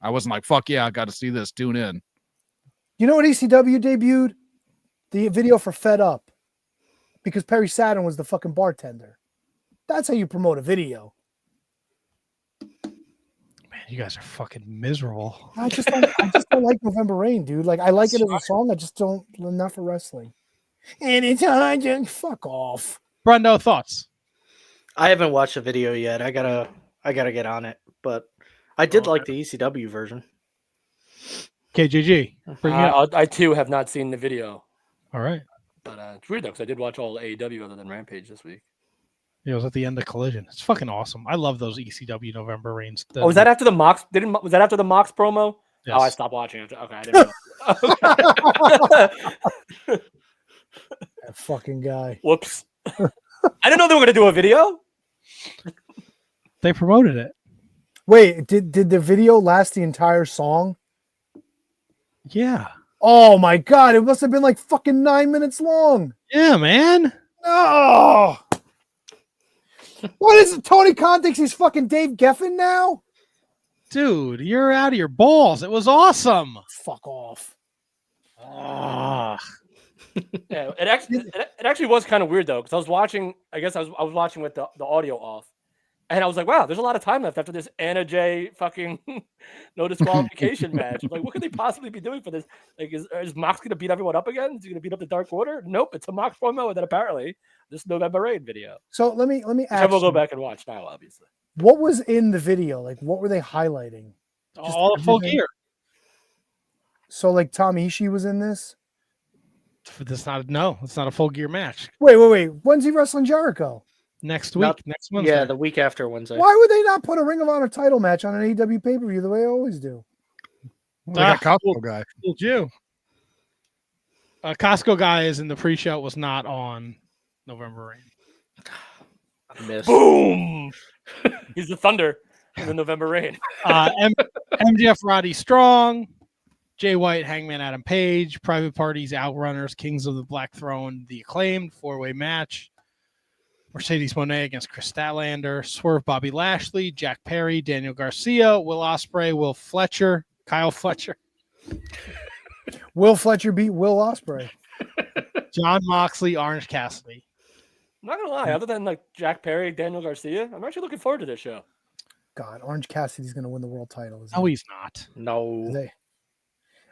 I wasn't like, fuck yeah, I got to see this. Tune in. You know what ECW debuted? The video for Fed Up. Because Perry Saturn was the fucking bartender. That's how you promote a video. Man, you guys are fucking miserable. I just don't like November Rain, dude. Like, I like it as a song. I just don't, not for wrestling. Anytime, fuck off. Brando, thoughts? I haven't watched the video yet. I gotta get on it, but I did like the ECW version. KJG, bring it up. I too have not seen the video. All right, but it's weird though because I did watch all AEW other than Rampage this week. Yeah, it was at the end of Collision. It's fucking awesome. I love those ECW November Rains. Was that after the Mox? Was that after the Mox promo? Yes. Oh, I stopped watching it. Okay, I didn't know. That fucking guy. Whoops. I didn't know they were going to do a video. They promoted it. Wait, did the video last the entire song? Yeah. Oh my god, it must have been like fucking 9 minutes long. Yeah, man. Oh. What is it? Tony Khan thinks he's fucking Dave Geffen now? Dude, you're out of your balls. It was awesome. Fuck off. Ah. Yeah, it actually was kind of weird though, because I was watching. I guess I was watching with the audio off, and I was like, wow, there's a lot of time left after this Anna J fucking no disqualification match. I'm like, what could they possibly be doing for this? Like, is Mox gonna beat everyone up again? Is he gonna beat up the Dark Order? Nope, it's a Mox promo, and then apparently this November Rain video. So let me ask. I will go back and watch now, obviously. What was in the video? Like, what were they highlighting? All the Full Gear. So, like, Tommy Ishii was in this? It's not a Full Gear match. Wait. When's he wrestling Jericho? Next week. Next Wednesday. Yeah, the week after Wednesday. Why would they not put a Ring of Honor title match on an AEW pay-per-view the way they always do? Well, they got Costco guy. Told you. Costco guy is in the pre-show. Was not on November Rain. I missed. Boom. He's the Thunder. in the November rain. MJF Roddy Strong, Jay White, Hangman Adam Page, Private Parties, Outrunners, Kings of the Black Throne, The Acclaimed, 4-way match. Mercedes Moné against Chris Statlander, Swerve Bobby Lashley, Jack Perry, Daniel Garcia, Will Ospreay, Will Fletcher, Kyle Fletcher. Will Fletcher beat Will Ospreay. John Moxley, Orange Cassidy. I'm not gonna lie, other than like Jack Perry, Daniel Garcia, I'm actually looking forward to this show. God, Orange Cassidy's gonna win the world title. No, he's not. No.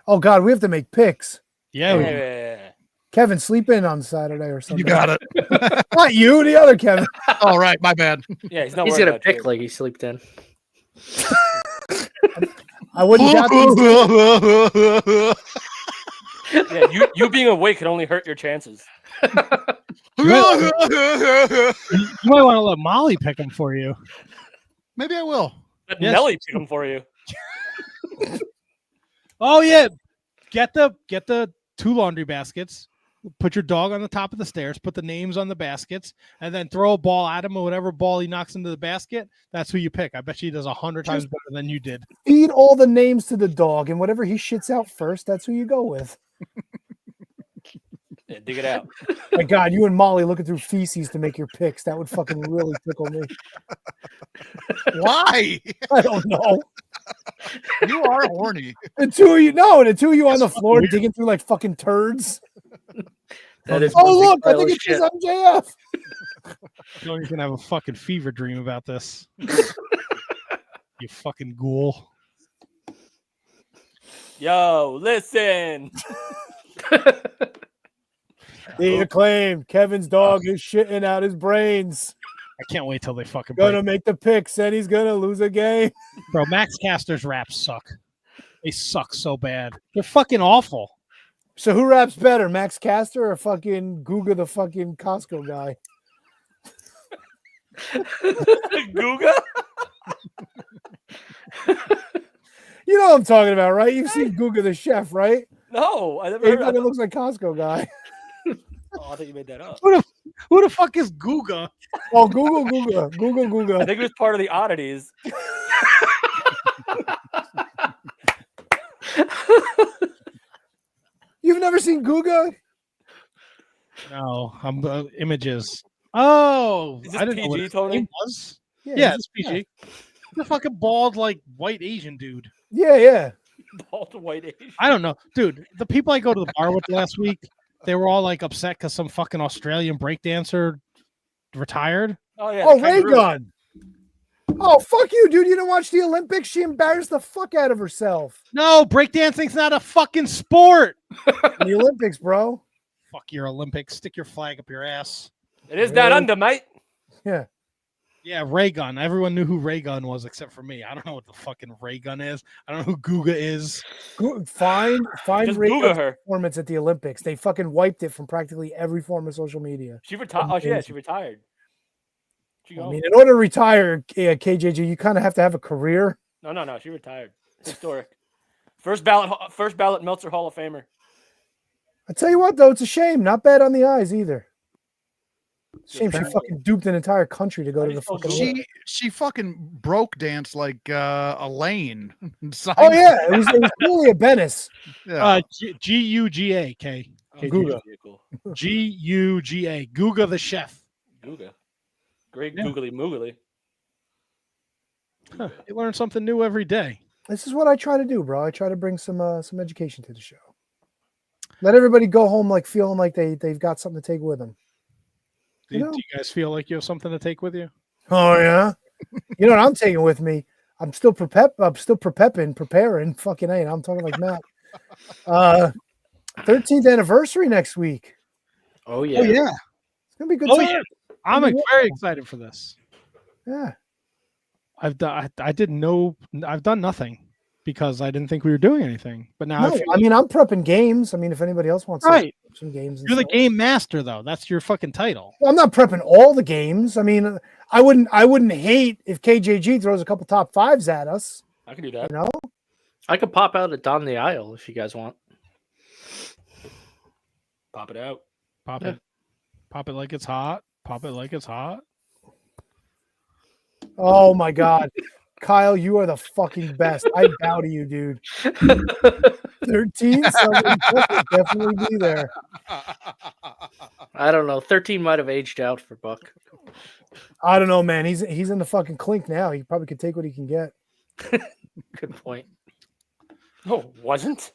Oh God, we have to make picks. Yeah. Kevin, sleep in on Saturday or something. You got it. Not you, the other Kevin. All right, my bad. Yeah, he's not. He's gonna pick like he slept in. I wouldn't doubt Yeah, you being awake could only hurt your chances. You might want to let Molly pick him for you. Maybe I will. Let Yes. Nelly pick them for you. Oh yeah, get the 2 laundry baskets. Put your dog on the top of the stairs. Put the names on the baskets, and then throw a ball at him, or whatever ball he knocks into the basket. That's who you pick. I bet you he does 100 times better than you did. feed all the names to the dog, and whatever he shits out first, that's who you go with. Yeah, dig it out. My God, you and Molly looking through feces to make your picks. That would fucking really tickle me. Why? I don't know. You are horny. The two of you on the floor digging through like fucking turds. That is Oh look, I think it's just MJF. You know, you're gonna have a fucking fever dream about this. You fucking ghoul. Yo, listen. The Acclaimed. Kevin's dog is shitting out his brains. I can't wait till they fucking Gonna make the pick. Said he's gonna lose a game. Bro, Max Caster's raps suck. They suck so bad. They're fucking awful. So who raps better, Max Caster or fucking Guga the fucking Costco guy? Guga? You know what I'm talking about, right? You've seen Guga the chef, right? No, I never He heard of fucking it. looks like Costco guy. Oh, I thought you made that up. Who the fuck is Guga? Oh, Google. I think it was part of the oddities. You've never seen Guga? No, I'm images. Oh, Is this I didn't know what PG, his Tony? name was. Yeah, it's he's- PG. The fucking bald, like white Asian dude. Yeah. Bald white Asian. I don't know, dude. The people I go to the bar with last week, they were all like upset because some fucking Australian breakdancer retired. Oh yeah. Oh, the kangaroo. Raygun. Oh, fuck you, dude. You didn't watch the Olympics? She embarrassed the fuck out of herself. No, breakdancing's not a fucking sport. The Olympics, bro. Fuck your Olympics. Stick your flag up your ass. It is down under, mate. Yeah. Yeah, Ray Gun. Everyone knew who Ray Gun was except for me. I don't know what the fucking Ray Gun is. I don't know who Guga is. Find Just Raygun's Google her. performance at the Olympics. They fucking wiped it from practically every form of social media. She retired. Oh yeah, she retired. She I gone. mean, in order to retire, KJJ, you kind of have to have a career. No. She retired. Historic. First ballot Meltzer Hall of Famer. I tell you what, though, it's a shame. Not bad on the eyes either. Shame she fucking duped an entire country to go to the fucking. She fucking broke dance like Elaine. Oh yeah, it was Julia Bennis. Yeah. Guga. K. Guga. Guga. Guga the chef. Guga. Great Yeah. googly moogly. Huh. You learn something new every day. This is what I try to do, bro. I try to bring some education to the show. Let everybody go home like feeling like they've got something to take with them. Do you guys feel like you have something to take with you? Oh yeah. You know what I'm taking with me? I'm still preparing. Fucking A. I'm talking like Matt. 13th anniversary next week. Oh yeah. It's gonna be a good Oh time. yeah. I'm very excited for this. Yeah. I've done nothing because I didn't think we were doing anything. But now No, I mean, I'm prepping games. I mean, if anybody else wants Right. some games. and you're the stuff. game master though. That's your fucking title. Well, I'm not prepping all the games. I mean, I wouldn't hate if KJG throws a couple top fives at us. I can do that. You know? I could pop out a Down the Aisle if you guys want. Pop it out. Pop Yeah. it. Pop it like it's hot. Pop it like it's hot. Oh my God. Kyle, you are the fucking best. I bow to you, dude. 13, somebody would definitely be there. I don't know. 13 might have aged out for Buck. I don't know, man. He's in the fucking clink now. He probably could take what he can get. Good point. No, wasn't.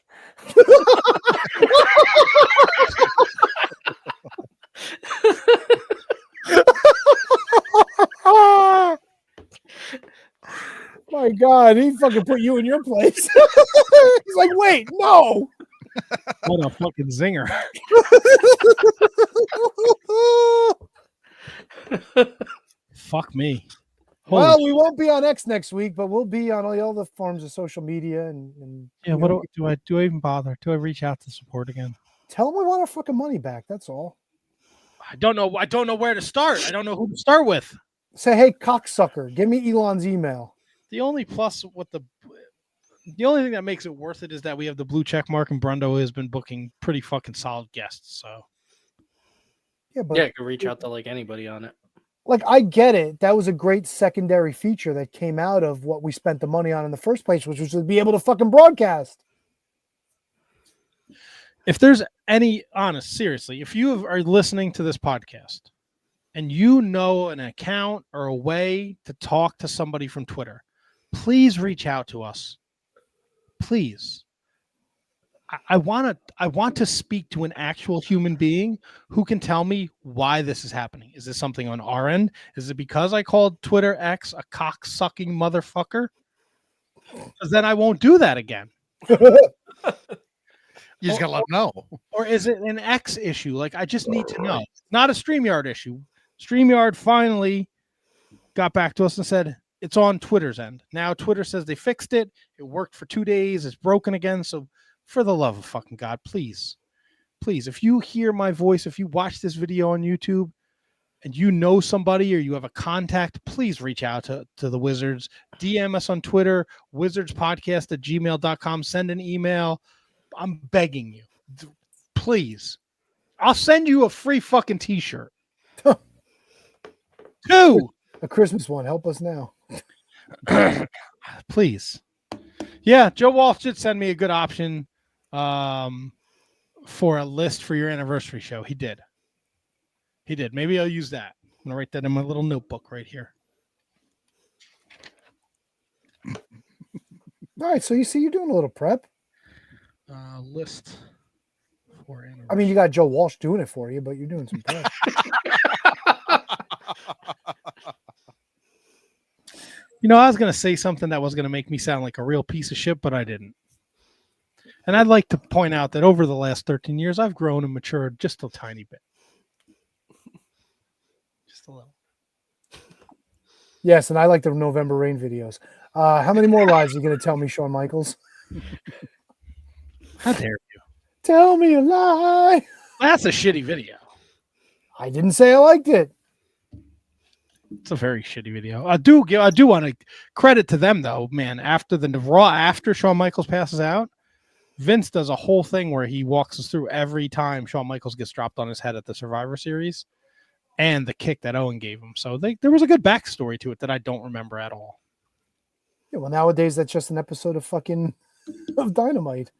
My God, he fucking put you in your place. He's like, wait, no. What a fucking zinger. Fuck me. Well, we won't be on X next week, but we'll be on all the forms of social media and yeah. What do I even bother? Do I reach out to support again? Tell them we want our fucking money back. That's all. I don't know where to start. I don't know who to start with. Say, hey, cocksucker, give me Elon's email. The only plus with the only thing that makes it worth it is that we have the blue check mark, and Brundo has been booking pretty fucking solid guests. So yeah, but you can reach out to like anybody on it. Like, I get it. That was a great secondary feature that came out of what we spent the money on in the first place, which was to be able to fucking broadcast. If there's any seriously, if you are listening to this podcast and you know an account or a way to talk to somebody from Twitter, please reach out to us. Please. I want to speak to an actual human being who can tell me why this is happening. Is this something on our end? Is it because I called Twitter X a cock-sucking motherfucker? Because then I won't do that again. You just gotta let them know. Or is it an X issue? Like, I just need to know. Not a StreamYard issue. StreamYard finally got back to us and said it's on Twitter's end. Now Twitter says they fixed it. It worked for 2 days. It's broken again. So for the love of fucking God, please, if you hear my voice, if you watch this video on YouTube and you know somebody or you have a contact, please reach out to the Wizards. DM us on Twitter, wizardspodcast@gmail.com. Send an email. I'm begging you. Please. I'll send you a free fucking t-shirt. 2. A Christmas one. Help us now. Please. Yeah, Joe Walsh did send me a good option for a list for your anniversary show. He did. Maybe I'll use that. I'm going to write that in my little notebook right here. All right, so you see you're doing a little prep. List for anniversary. I mean, you got Joe Walsh doing it for you, but you're doing some prep. I was going to say something that was going to make me sound like a real piece of shit, but I didn't. And I'd like to point out that over the last 13 years, I've grown and matured just a tiny bit. Just a little. Yes, and I like the November Rain videos. How many more lies are you going to tell me, Shawn Michaels? How dare you? Tell me a lie. That's a shitty video. I didn't say I liked it. It's a very shitty video. I do want to credit to them though, man. After the Raw, after Shawn Michaels passes out, Vince does a whole thing where he walks us through every time Shawn Michaels gets dropped on his head at the Survivor Series and the kick that Owen gave him. So there was a good backstory to it that I don't remember at all. Yeah, well, nowadays that's just an episode of Dynamite.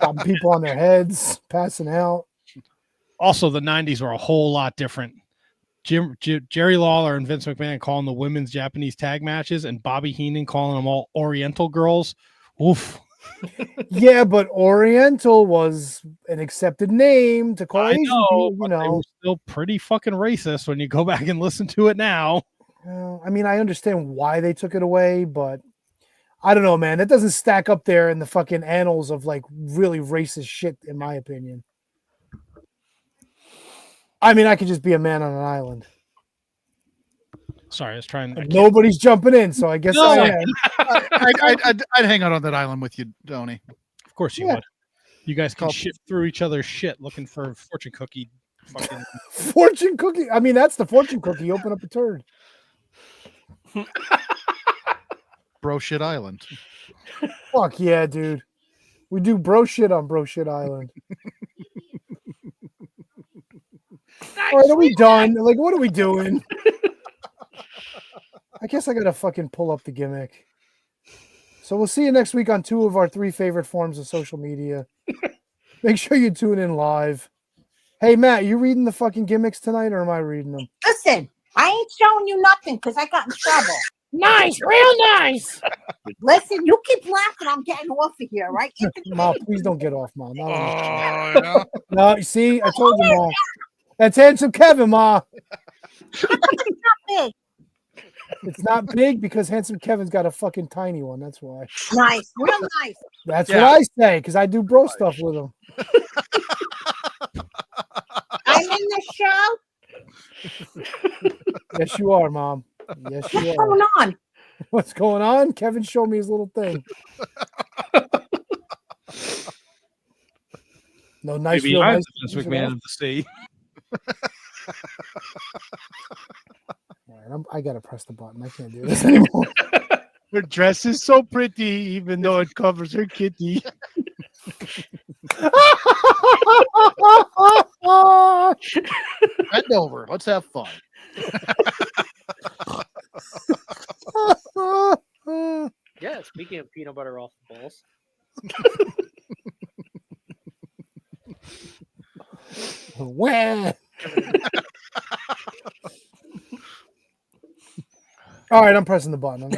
Dropping people on their heads, passing out. Also, the 90s were a whole lot different. Jerry Lawler and Vince McMahon calling the women's Japanese tag matches and Bobby Heenan calling them all Oriental girls. Oof. Yeah, but Oriental was an accepted name to call Asian people, They were still pretty fucking racist when you go back and listen to it now. I mean, I understand why they took it away, but I don't know, man. That doesn't stack up there in the fucking annals of like really racist shit, in my opinion. I mean, I could just be a man on an island. Sorry, I was trying. Nobody's jumping in, so I guess I am. I'd hang out on that island with you, Tony. Of course you would. You guys can shift through each other's shit looking for fortune cookie. Fucking fortune cookie. I mean, that's the fortune cookie. Open up a turd. Bro shit island. Fuck yeah, dude. We do bro shit on Bro Shit Island. All right, are we done? Like, what are we doing? I guess I gotta fucking pull up the gimmick. So we'll see you next week on 2 of our 3 favorite forms of social media. Make sure you tune in live. Hey, Matt, you reading the fucking gimmicks tonight, or am I reading them? Listen, I ain't showing you nothing because I got in trouble. Nice, real nice. Listen, you keep laughing. I'm getting off of here, right? Ma, please don't get off, Ma. No, no, you see, I told you, Ma. That's Handsome Kevin, Ma. It's not big because Handsome Kevin's got a fucking tiny one. That's why. Nice, real nice. That's what I say because I do bro stuff with him. I'm in the show. Yes, you are, Mom. Yes, you What's are. going on? What's going on? Kevin showed me his little thing. No, nice. Maybe real I'm nice. the Vince McMahon of the sea. All right, I gotta press the button. I can't do this anymore. Her dress is so pretty, even though it covers her kitty. Bend over. Let's have fun. Yeah, speaking of peanut butter off the balls. Wah. All right, I'm pressing the button.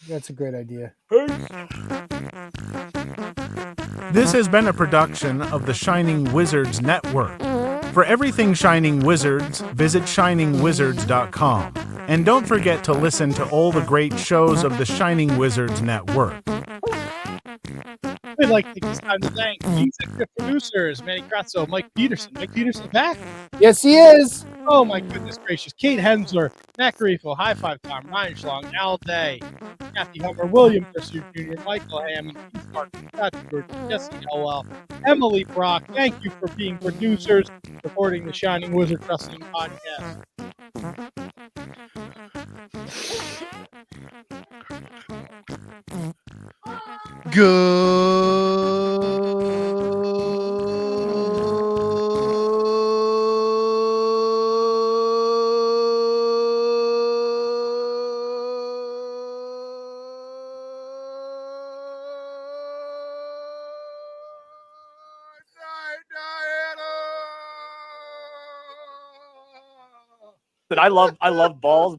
That's a great idea. This has been a production of the Shining Wizards Network. For everything Shining Wizards, visit shiningwizards.com. And don't forget to listen to all the great shows of the Shining Wizards Network. We'd like to take this time to thank the executive producers, Manny Kratzo, Mike Peterson. Mike Peterson back? Yes, he is. Oh, my goodness gracious. Kate Hensler, Matt Garifo, High Five Tom, Ryan Schlong, Al Day, Kathy Hummer, William Pursuit Jr., Michael Hammond, Keith Martin, Scott Stewart, Jesse Elwell, Emily Brock. Thank you for being producers, supporting the Shining Wizard Wrestling Podcast. But I love balls.